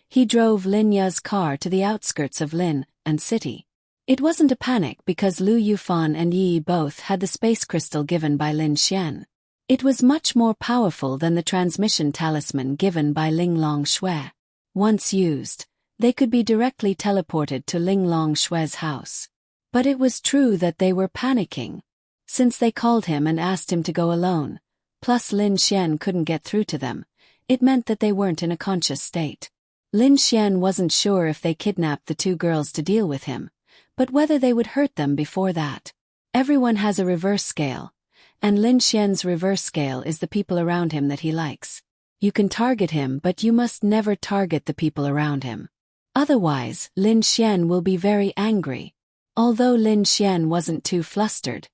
he drove Linya's car to the outskirts of Lin and city. It wasn't a panic because Lu Yufan and Yi both had the space crystal given by Lin Xian. It was much more powerful than the transmission talisman given by Linglong Shui. Once used, they could be directly teleported to Linglong Shui's house. But it was true that they were panicking. Since they called him and asked him to go alone, plus Lin Xian couldn't get through to them, it meant that they weren't in a conscious state. Lin Xian wasn't sure if they kidnapped the two girls to deal with him, but whether they would hurt them before that. Everyone has a reverse scale, and Lin Xian's reverse scale is the people around him that he likes. You can target him, but you must never target the people around him. Otherwise, Lin Xian will be very angry. Although Lin Xian wasn't too flustered,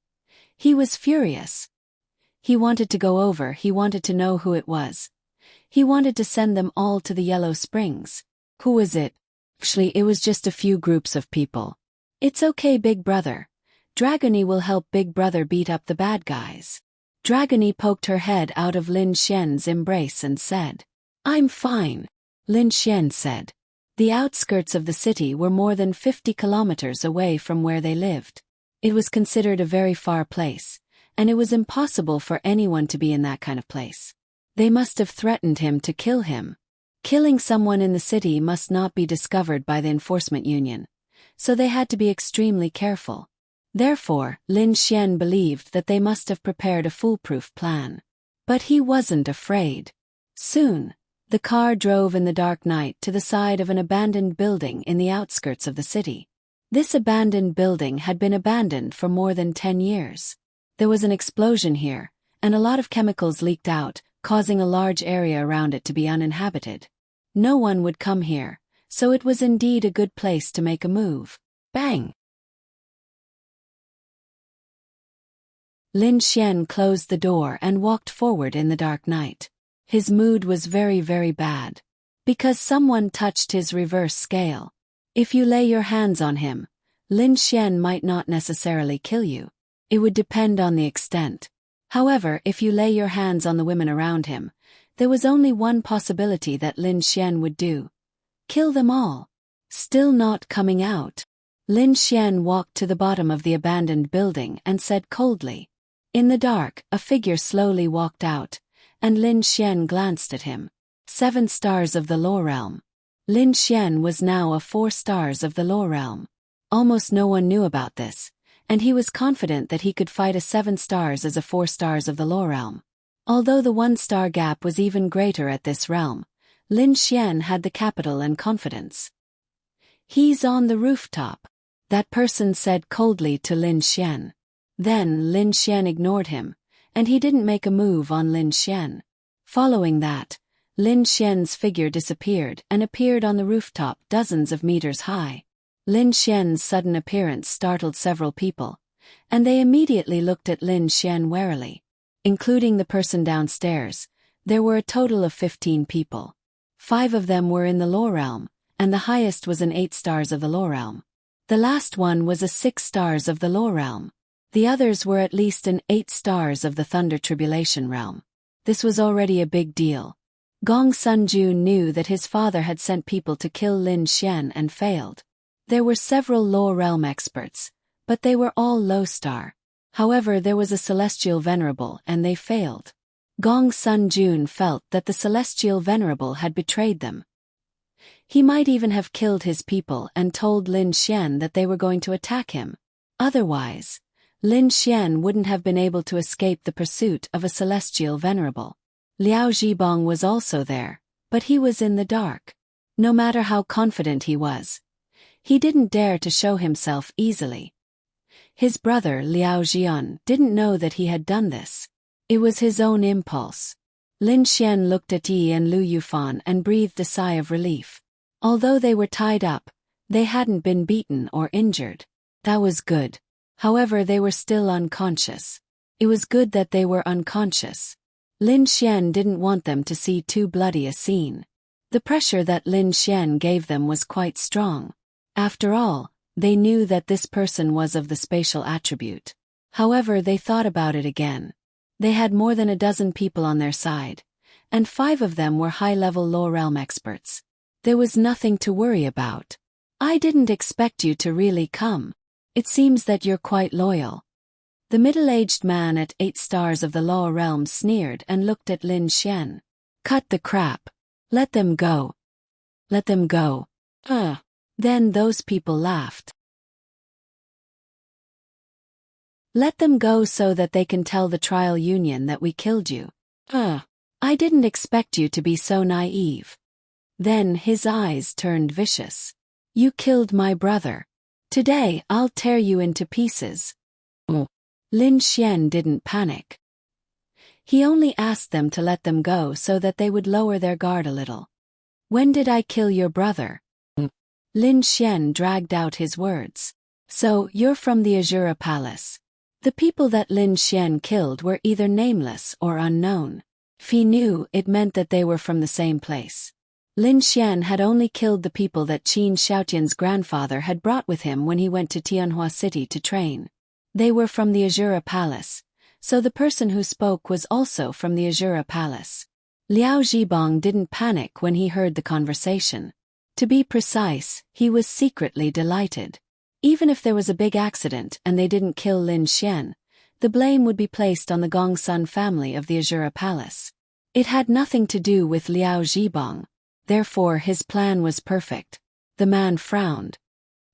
he was furious. He wanted to go over, he wanted to know who it was. He wanted to send them all to the Yellow Springs. Who was it? Actually, it was just a few groups of people. It's okay, Big Brother. Dragony will help Big Brother beat up the bad guys. Dragony poked her head out of Lin Xian's embrace and said, I'm fine. Lin Xian said. The outskirts of the city were more than 50 kilometers away from where they lived. It was considered a very far place, and it was impossible for anyone to be in that kind of place. They must have threatened him to kill him. Killing someone in the city must not be discovered by the enforcement union, so they had to be extremely careful. Therefore, Lin Xian believed that they must have prepared a foolproof plan. But he wasn't afraid. Soon, the car drove in the dark night to the side of an abandoned building in the outskirts of the city. This abandoned building had been abandoned for more than 10 years. There was an explosion here, and a lot of chemicals leaked out, causing a large area around it to be uninhabited. No one would come here, so it was indeed a good place to make a move. Bang! Lin Xian closed the door and walked forward in the dark night. His mood was very, very bad. Because someone touched his reverse scale. If you lay your hands on him, Lin Xian might not necessarily kill you. It would depend on the extent. However, if you lay your hands on the women around him, there was only one possibility that Lin Xian would do. Kill them all. Still not coming out. Lin Xian walked to the bottom of the abandoned building and said coldly. In the dark, a figure slowly walked out, and Lin Xian glanced at him. 7 stars of the Law Realm. Lin Xian was now a 4 stars of the Law Realm. Almost no one knew about this, and he was confident that he could fight a 7 stars as a 4 stars of the Law Realm. Although the 1-star gap was even greater at this realm, Lin Xian had the capital and confidence. He's on the rooftop. That person said coldly to Lin Xian. Then Lin Xian ignored him, and he didn't make a move on Lin Xian. Following that, Lin Xian's figure disappeared and appeared on the rooftop dozens of meters high. Lin Xian's sudden appearance startled several people, and they immediately looked at Lin Xian warily. Including the person downstairs, there were a total of 15 people. 5 of them were in the Law Realm, and the highest was an 8 stars of the Law Realm. The last one was a 6 stars of the Law Realm. The others were at least an 8 stars of the Thunder Tribulation Realm. This was already a big deal. Gong Sunjun knew that his father had sent people to kill Lin Xian and failed. There were several Law Realm experts, but they were all low star. However, there was a Celestial Venerable and they failed. Gong Sunjun felt that the Celestial Venerable had betrayed them. He might even have killed his people and told Lin Xian that they were going to attack him. Otherwise, Lin Xian wouldn't have been able to escape the pursuit of a Celestial Venerable. Liao Zhibong was also there, but he was in the dark. No matter how confident he was, he didn't dare to show himself easily. His brother Liao Jian didn't know that he had done this. It was his own impulse. Lin Xian looked at Yi and Lu Yufan and breathed a sigh of relief. Although they were tied up, they hadn't been beaten or injured. That was good. However, they were still unconscious. It was good that they were unconscious. Lin Xian didn't want them to see too bloody a scene. The pressure that Lin Xian gave them was quite strong. After all, they knew that this person was of the spatial attribute. However, they thought about it again. They had more than a dozen people on their side, and 5 of them were high-level Law Realm experts. There was nothing to worry about. I didn't expect you to really come. It seems that you're quite loyal. The middle-aged man at 8 stars of the Law Realm sneered and looked at Lin Xian. Cut the crap. Let them go. Let them go. Then those people laughed. Let them go so that they can tell the trial union that we killed you. I didn't expect you to be so naive. Then his eyes turned vicious. You killed my brother. Today I'll tear you into pieces. Lin Xian didn't panic. He only asked them to let them go so that they would lower their guard a little. When did I kill your brother? Lin Xian dragged out his words. So, you're from the Azura Palace. The people that Lin Xian killed were either nameless or unknown. If he knew, it meant that they were from the same place. Lin Xian had only killed the people that Qin Xiaotian's grandfather had brought with him when he went to Tianhua City to train. They were from the Azura Palace, so the person who spoke was also from the Azura Palace. Liao Zhibong didn't panic when he heard the conversation. To be precise, he was secretly delighted. Even if there was a big accident and they didn't kill Lin Xian, the blame would be placed on the Gongsun family of the Azura Palace. It had nothing to do with Liao Zhibong. Therefore his plan was perfect. The man frowned.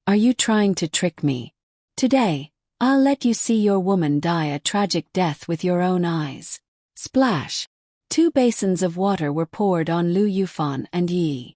Are you trying to trick me? Today, I'll let you see your woman die a tragic death with your own eyes. Splash! 2 basins of water were poured on Lu Yufan and Yi.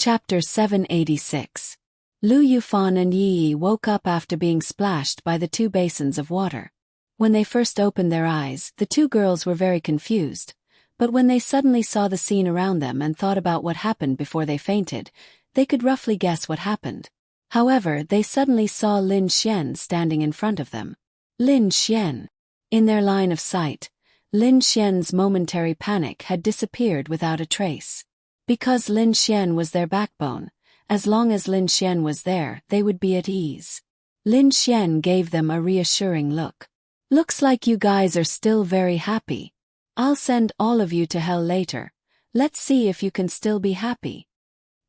Chapter 786. Lu Yufan and Yi woke up after being splashed by the two basins of water. When they first opened their eyes, the two girls were very confused, but when they suddenly saw the scene around them and thought about what happened before they fainted, they could roughly guess what happened. However, they suddenly saw Lin Xian standing in front of them. Lin Xian. In their line of sight, Lin Xian's momentary panic had disappeared without a trace. Because Lin Xian was their backbone, as long as Lin Xian was there, they would be at ease. Lin Xian gave them a reassuring look. Looks like you guys are still very happy. I'll send all of you to hell later. Let's see if you can still be happy.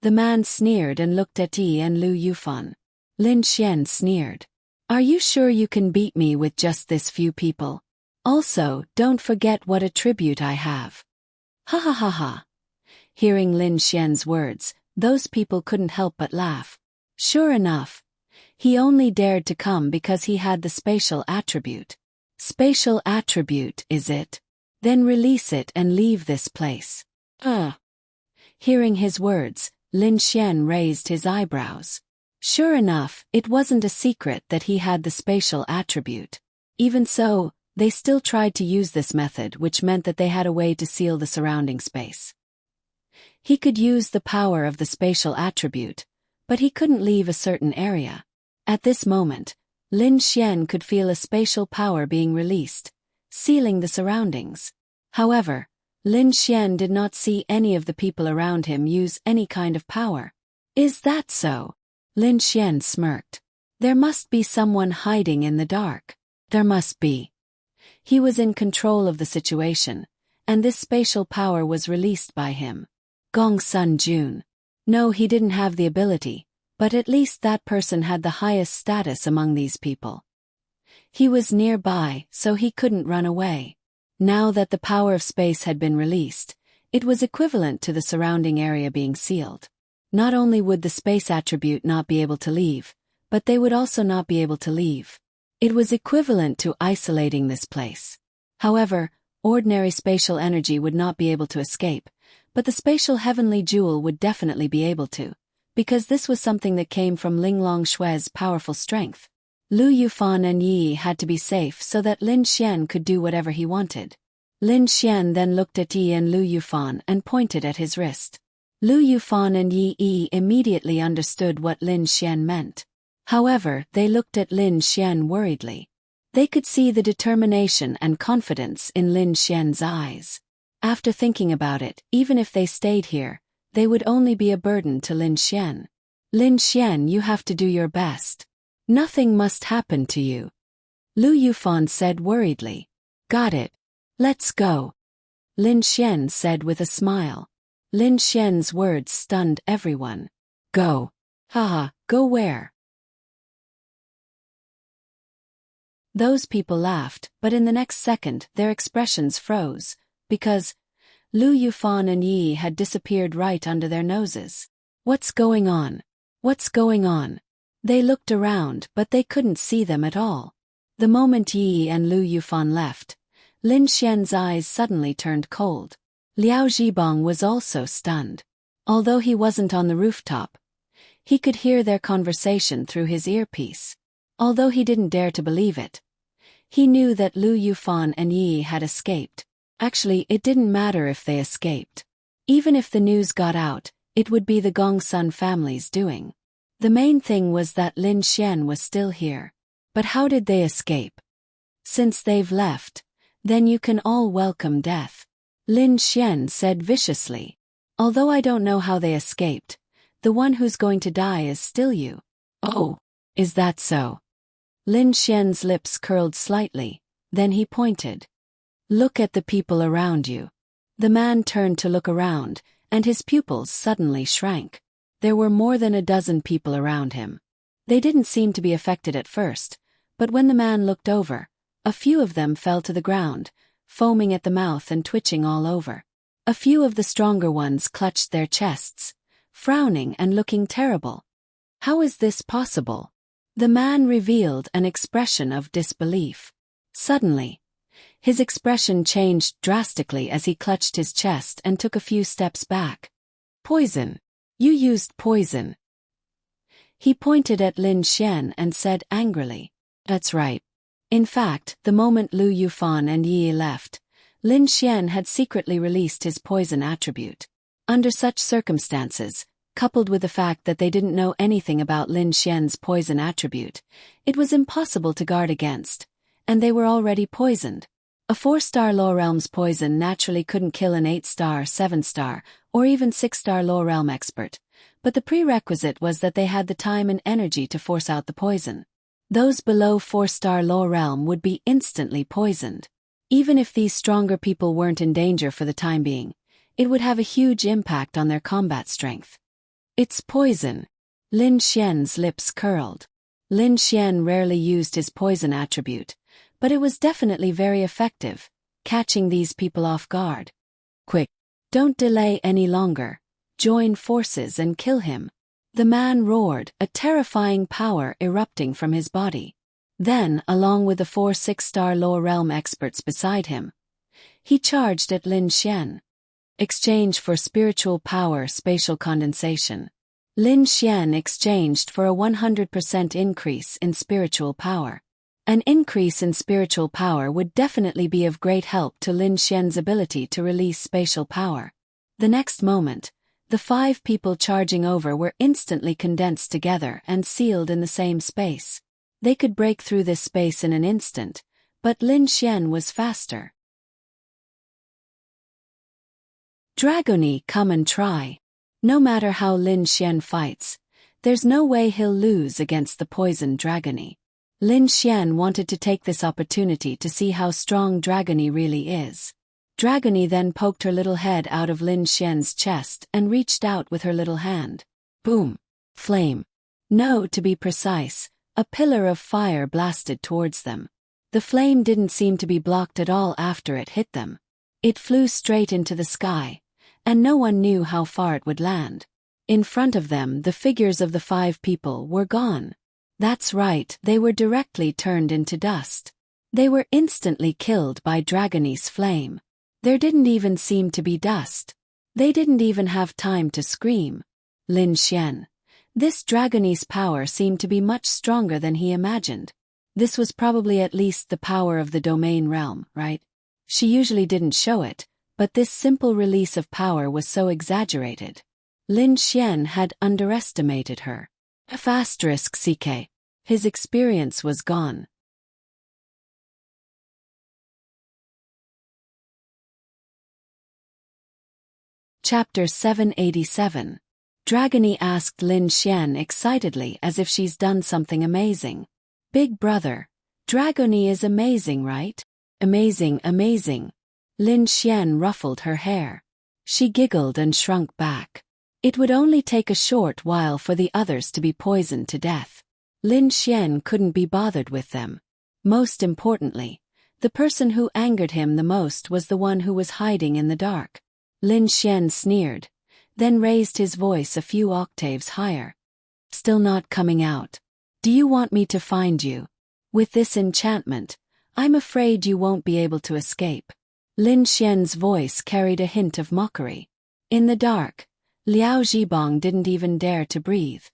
The man sneered and looked at Yi and Lu Yufan. Lin Xian sneered. Are you sure you can beat me with just this few people? Also, don't forget what a tribute I have. Ha ha ha ha. Hearing Lin Xian's words, those people couldn't help but laugh. Sure enough, he only dared to come because he had the spatial attribute. Spatial attribute, is it? Then release it and leave this place. Hearing his words, Lin Xian raised his eyebrows. Sure enough, it wasn't a secret that he had the spatial attribute. Even so, they still tried to use this method, which meant that they had a way to seal the surrounding space. He could use the power of the spatial attribute, but he couldn't leave a certain area. At this moment, Lin Xian could feel a spatial power being released, sealing the surroundings. However, Lin Xian did not see any of the people around him use any kind of power. Is that so? Lin Xian smirked. There must be someone hiding in the dark. There must be. He was in control of the situation, and this spatial power was released by him. Gong Sun Jun. No, he didn't have the ability, but at least that person had the highest status among these people. He was nearby, so he couldn't run away. Now that the power of space had been released, it was equivalent to the surrounding area being sealed. Not only would the space attribute not be able to leave, but they would also not be able to leave. It was equivalent to isolating this place. However, ordinary spatial energy would not be able to escape, but the spatial heavenly jewel would definitely be able to, because this was something that came from Ling Longshue's powerful strength. Lu Yufan and Yi had to be safe so that Lin Xian could do whatever he wanted. Lin Xian then looked at Yi and Lu Yufan and pointed at his wrist. Lu Yufan and Yi immediately understood what Lin Xian meant. However, they looked at Lin Xian worriedly. They could see the determination and confidence in Lin Xian's eyes. After thinking about it, even if they stayed here, they would only be a burden to Lin Xian. Lin Xian, you have to do your best. Nothing must happen to you. Lu Yufan said worriedly. Got it. Let's go. Lin Xian said with a smile. Lin Xian's words stunned everyone. Go. Haha, go where? Those people laughed, but in the next second their expressions froze, because Lu Yufan and Yi had disappeared right under their noses. What's going on? What's going on? They looked around, but they couldn't see them at all. The moment Yi and Lu Yufan left, Lin Xian's eyes suddenly turned cold. Liao Zhibang was also stunned. Although he wasn't on the rooftop, he could hear their conversation through his earpiece. Although he didn't dare to believe it, he knew that Lu Yufan and Yi had escaped. Actually, it didn't matter if they escaped. Even if the news got out, it would be the Gongsun family's doing. The main thing was that Lin Xian was still here. But how did they escape? Since they've left, then you can all welcome death. Lin Xian said viciously. Although I don't know how they escaped, the one who's going to die is still you. Oh, is that so? Lin Xian's lips curled slightly, then he pointed. Look at the people around you. The man turned to look around, and his pupils suddenly shrank. There were more than a dozen people around him. They didn't seem to be affected at first, but when the man looked over, a few of them fell to the ground, foaming at the mouth and twitching all over. A few of the stronger ones clutched their chests, frowning and looking terrible. How is this possible? The man revealed an expression of disbelief. Suddenly, his expression changed drastically as he clutched his chest and took a few steps back. Poison. You used poison. He pointed at Lin Xian and said angrily. That's right. In fact, the moment Lu Yufan and Yi left, Lin Xian had secretly released his poison attribute. Under such circumstances, coupled with the fact that they didn't know anything about Lin Xian's poison attribute, it was impossible to guard against, and they were already poisoned. A 4-star Law Realm's poison naturally couldn't kill an 8-star, 7-star, or even 6-star Law Realm expert, but the prerequisite was that they had the time and energy to force out the poison. Those below 4-star Law Realm would be instantly poisoned. Even if these stronger people weren't in danger for the time being, it would have a huge impact on their combat strength. It's poison. Lin Xian's lips curled. Lin Xian rarely used his poison attribute, but it was definitely very effective, catching these people off guard. Quick! Don't delay any longer. Join forces and kill him. The man roared, a terrifying power erupting from his body. Then, along with the 4 6-star Law Realm experts beside him, he charged at Lin Xian. Exchange for spiritual power spatial condensation. Lin Xian exchanged for a 100% increase in spiritual power. An increase in spiritual power would definitely be of great help to Lin Xian's ability to release spatial power. The next moment, the 5 people charging over were instantly condensed together and sealed in the same space. They could break through this space in an instant, but Lin Xian was faster. Dragony, come and try. No matter how Lin Xian fights, there's no way he'll lose against the poisoned Dragony. Lin Xian wanted to take this opportunity to see how strong Dragony really is. Dragony then poked her little head out of Lin Xian's chest and reached out with her little hand. Boom! Flame. No, to be precise, a pillar of fire blasted towards them. The flame didn't seem to be blocked at all after it hit them. It flew straight into the sky, and no one knew how far it would land. In front of them, the figures of the 5 people were gone. That's right, they were directly turned into dust. They were instantly killed by Dragony's flame. There didn't even seem to be dust. They didn't even have time to scream. Lin Xian. This Dragony's power seemed to be much stronger than he imagined. This was probably at least the power of the domain realm, right? She usually didn't show it, but this simple release of power was so exaggerated. Lin Xian had underestimated her. *CK. His experience was gone. Chapter 787. Dragony asked Lin Xian excitedly as if she's done something amazing. Big brother, Dragony is amazing, right? Amazing, amazing. Lin Xian ruffled her hair. She giggled and shrunk back. It would only take a short while for the others to be poisoned to death. Lin Xian couldn't be bothered with them. Most importantly, the person who angered him the most was the one who was hiding in the dark. Lin Xian sneered, then raised his voice a few octaves higher. Still not coming out. Do you want me to find you? With this enchantment, I'm afraid you won't be able to escape. Lin Xian's voice carried a hint of mockery. In the dark, Liao Zhibong didn't even dare to breathe.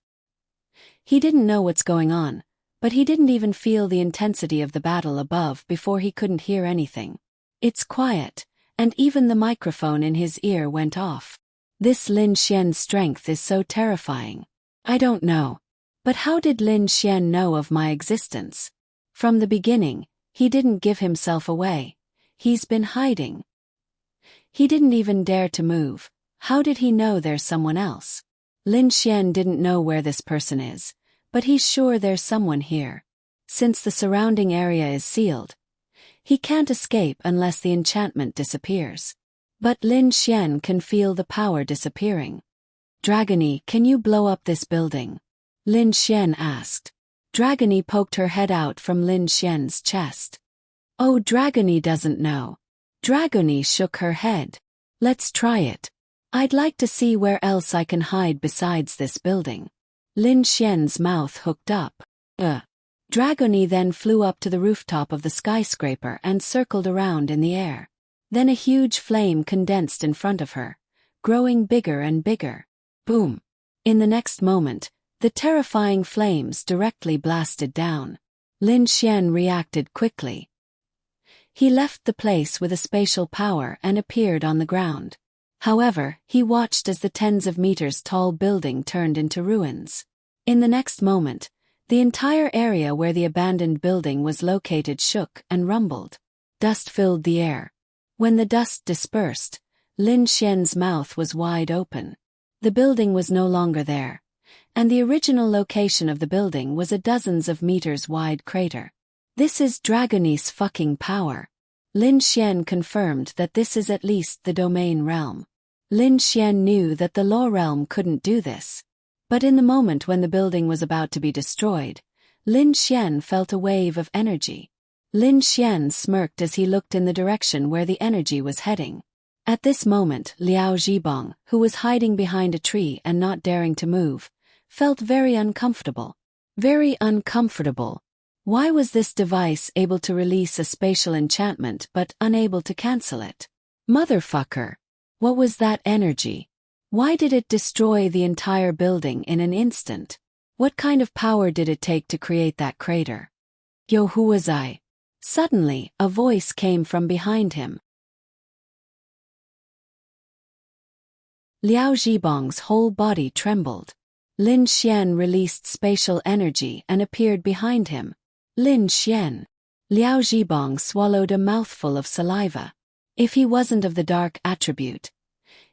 He didn't know what's going on, but he didn't even feel the intensity of the battle above before he couldn't hear anything. It's quiet, and even the microphone in his ear went off. This Lin Xian's strength is so terrifying. I don't know. But how did Lin Xian know of my existence? From the beginning, he didn't give himself away. He's been hiding. He didn't even dare to move. How did he know there's someone else? Lin Xian didn't know where this person is, but he's sure there's someone here. Since the surrounding area is sealed, he can't escape unless the enchantment disappears. But Lin Xian can feel the power disappearing. Dragony, can you blow up this building? Lin Xian asked. Dragony poked her head out from Lin Xian's chest. Oh, Dragony doesn't know. Dragony shook her head. Let's try it. I'd like to see where else I can hide besides this building. Lin Xian's mouth hooked up. Dragony then flew up to the rooftop of the skyscraper and circled around in the air. Then a huge flame condensed in front of her, growing bigger and bigger. Boom! In the next moment, the terrifying flames directly blasted down. Lin Xian reacted quickly. He left the place with a spatial power and appeared on the ground. However, he watched as the tens of meters tall building turned into ruins. In the next moment, the entire area where the abandoned building was located shook and rumbled. Dust filled the air. When the dust dispersed, Lin Xian's mouth was wide open. The building was no longer there, and the original location of the building was a dozens of meters wide crater. This is Dragonese fucking power. Lin Xian confirmed that this is at least the domain realm. Lin Xian knew that the law realm couldn't do this. But in the moment when the building was about to be destroyed, Lin Xian felt a wave of energy. Lin Xian smirked as he looked in the direction where the energy was heading. At this moment, Liao Zhibong, who was hiding behind a tree and not daring to move, felt very uncomfortable. Very uncomfortable. Why was this device able to release a spatial enchantment but unable to cancel it? Motherfucker! What was that energy? Why did it destroy the entire building in an instant? What kind of power did it take to create that crater? Yo, who was I? Suddenly, a voice came from behind him. Liao Zhibong's whole body trembled. Lin Xian released spatial energy and appeared behind him. Lin Xian. Liao Zhibong swallowed a mouthful of saliva. If he wasn't of the dark attribute,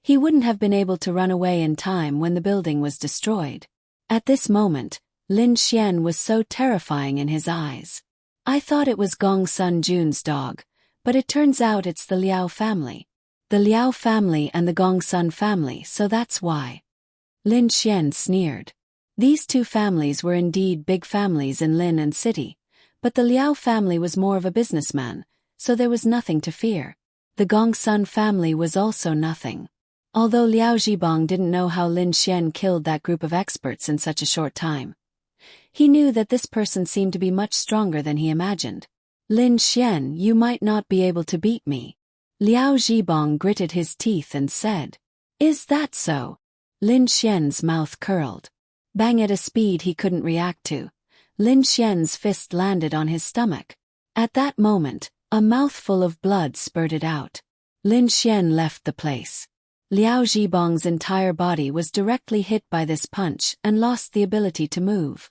he wouldn't have been able to run away in time when the building was destroyed. At this moment, Lin Xian was so terrifying in his eyes. I thought it was Gong Sun Jun's dog, but it turns out it's the Liao family. The Liao family and the Gong Sun family, so that's why. Lin Xian sneered. These two families were indeed big families in Lin and City, but the Liao family was more of a businessman, so there was nothing to fear. The Gong Sun family was also nothing. Although Liao Zhibong didn't know how Lin Xian killed that group of experts in such a short time, he knew that this person seemed to be much stronger than he imagined. Lin Xian, you might not be able to beat me. Liao Zhibong gritted his teeth and said. Is that so? Lin Xian's mouth curled. Bang at a speed he couldn't react to. Lin Xian's fist landed on his stomach. At that moment, a mouthful of blood spurted out. Lin Xian left the place. Liao Zhibong's entire body was directly hit by this punch and lost the ability to move.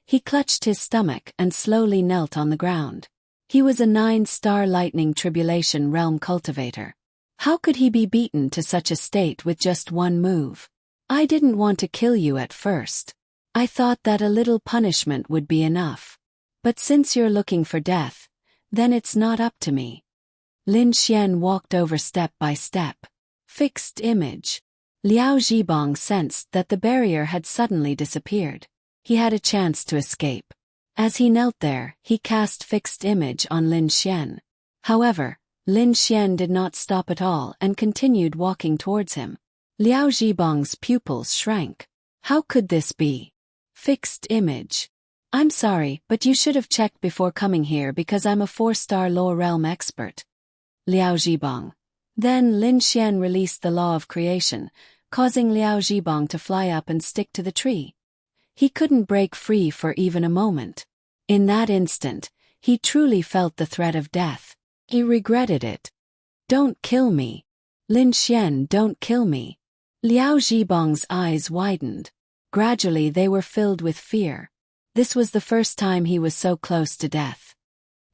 He clutched his stomach and slowly knelt on the ground. He was a 9-star lightning tribulation realm cultivator. How could he be beaten to such a state with just one move? I didn't want to kill you at first. I thought that a little punishment would be enough. But since you're looking for death, then it's not up to me. Lin Xian walked over step by step. Fixed image. Liao Zhibong sensed that the barrier had suddenly disappeared. He had a chance to escape. As he knelt there, he cast fixed image on Lin Xian. However, Lin Xian did not stop at all and continued walking towards him. Liao Zhibong's pupils shrank. How could this be? Fixed image. I'm sorry, but you should have checked before coming here because I'm a 4-star law realm expert. Liao Zhibong. Then Lin Xian released the law of creation, causing Liao Zhibong to fly up and stick to the tree. He couldn't break free for even a moment. In that instant, he truly felt the threat of death. He regretted it. Don't kill me. Lin Xian, don't kill me. Liao Zhibong's eyes widened. Gradually they were filled with fear. This was the first time he was so close to death.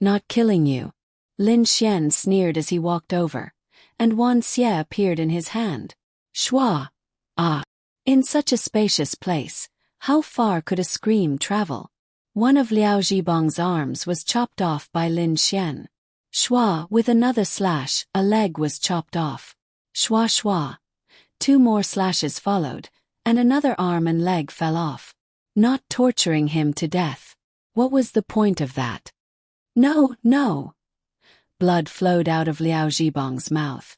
Not killing you. Lin Xian sneered as he walked over, and Wan Xie appeared in his hand. Shua! Ah! In such a spacious place, how far could a scream travel? One of Liao Zhibong's arms was chopped off by Lin Xian. Shua! With another slash, a leg was chopped off. Shua shua! 2 more slashes followed, and another arm and leg fell off. Not torturing him to death. What was the point of that? No, no! Blood flowed out of Liao Zhibong's mouth.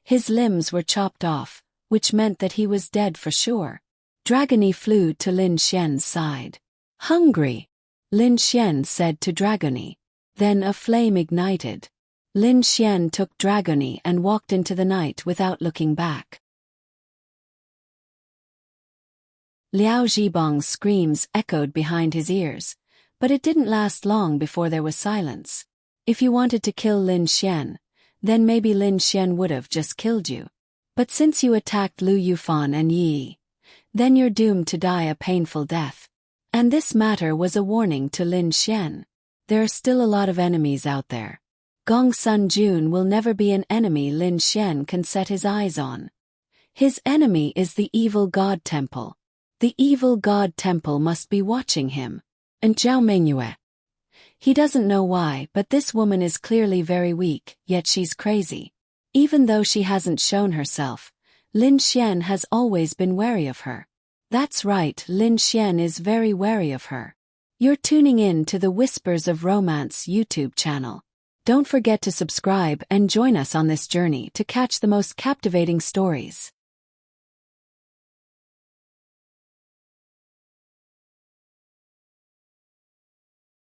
His limbs were chopped off, which meant that he was dead for sure. Dragony flew to Lin Xian's side. Hungry! Lin Xian said to Dragony. Then a flame ignited. Lin Xian took Dragony and walked into the night without looking back. Liao Zhibong's screams echoed behind his ears, but it didn't last long before there was silence. If you wanted to kill Lin Xian, then maybe Lin Xian would have just killed you. But since you attacked Lu Yufan and Yi, then you're doomed to die a painful death. And this matter was a warning to Lin Xian. There are still a lot of enemies out there. Gong Sun Jun will never be an enemy Lin Xian can set his eyes on. His enemy is the evil god temple. The evil god temple must be watching him. And Zhao Mengyue. He doesn't know why, but this woman is clearly very weak, yet she's crazy. Even though she hasn't shown herself, Lin Xian has always been wary of her. That's right, Lin Xian is very wary of her. You're tuning in to the Whispers of Romance YouTube channel. Don't forget to subscribe and join us on this journey to catch the most captivating stories.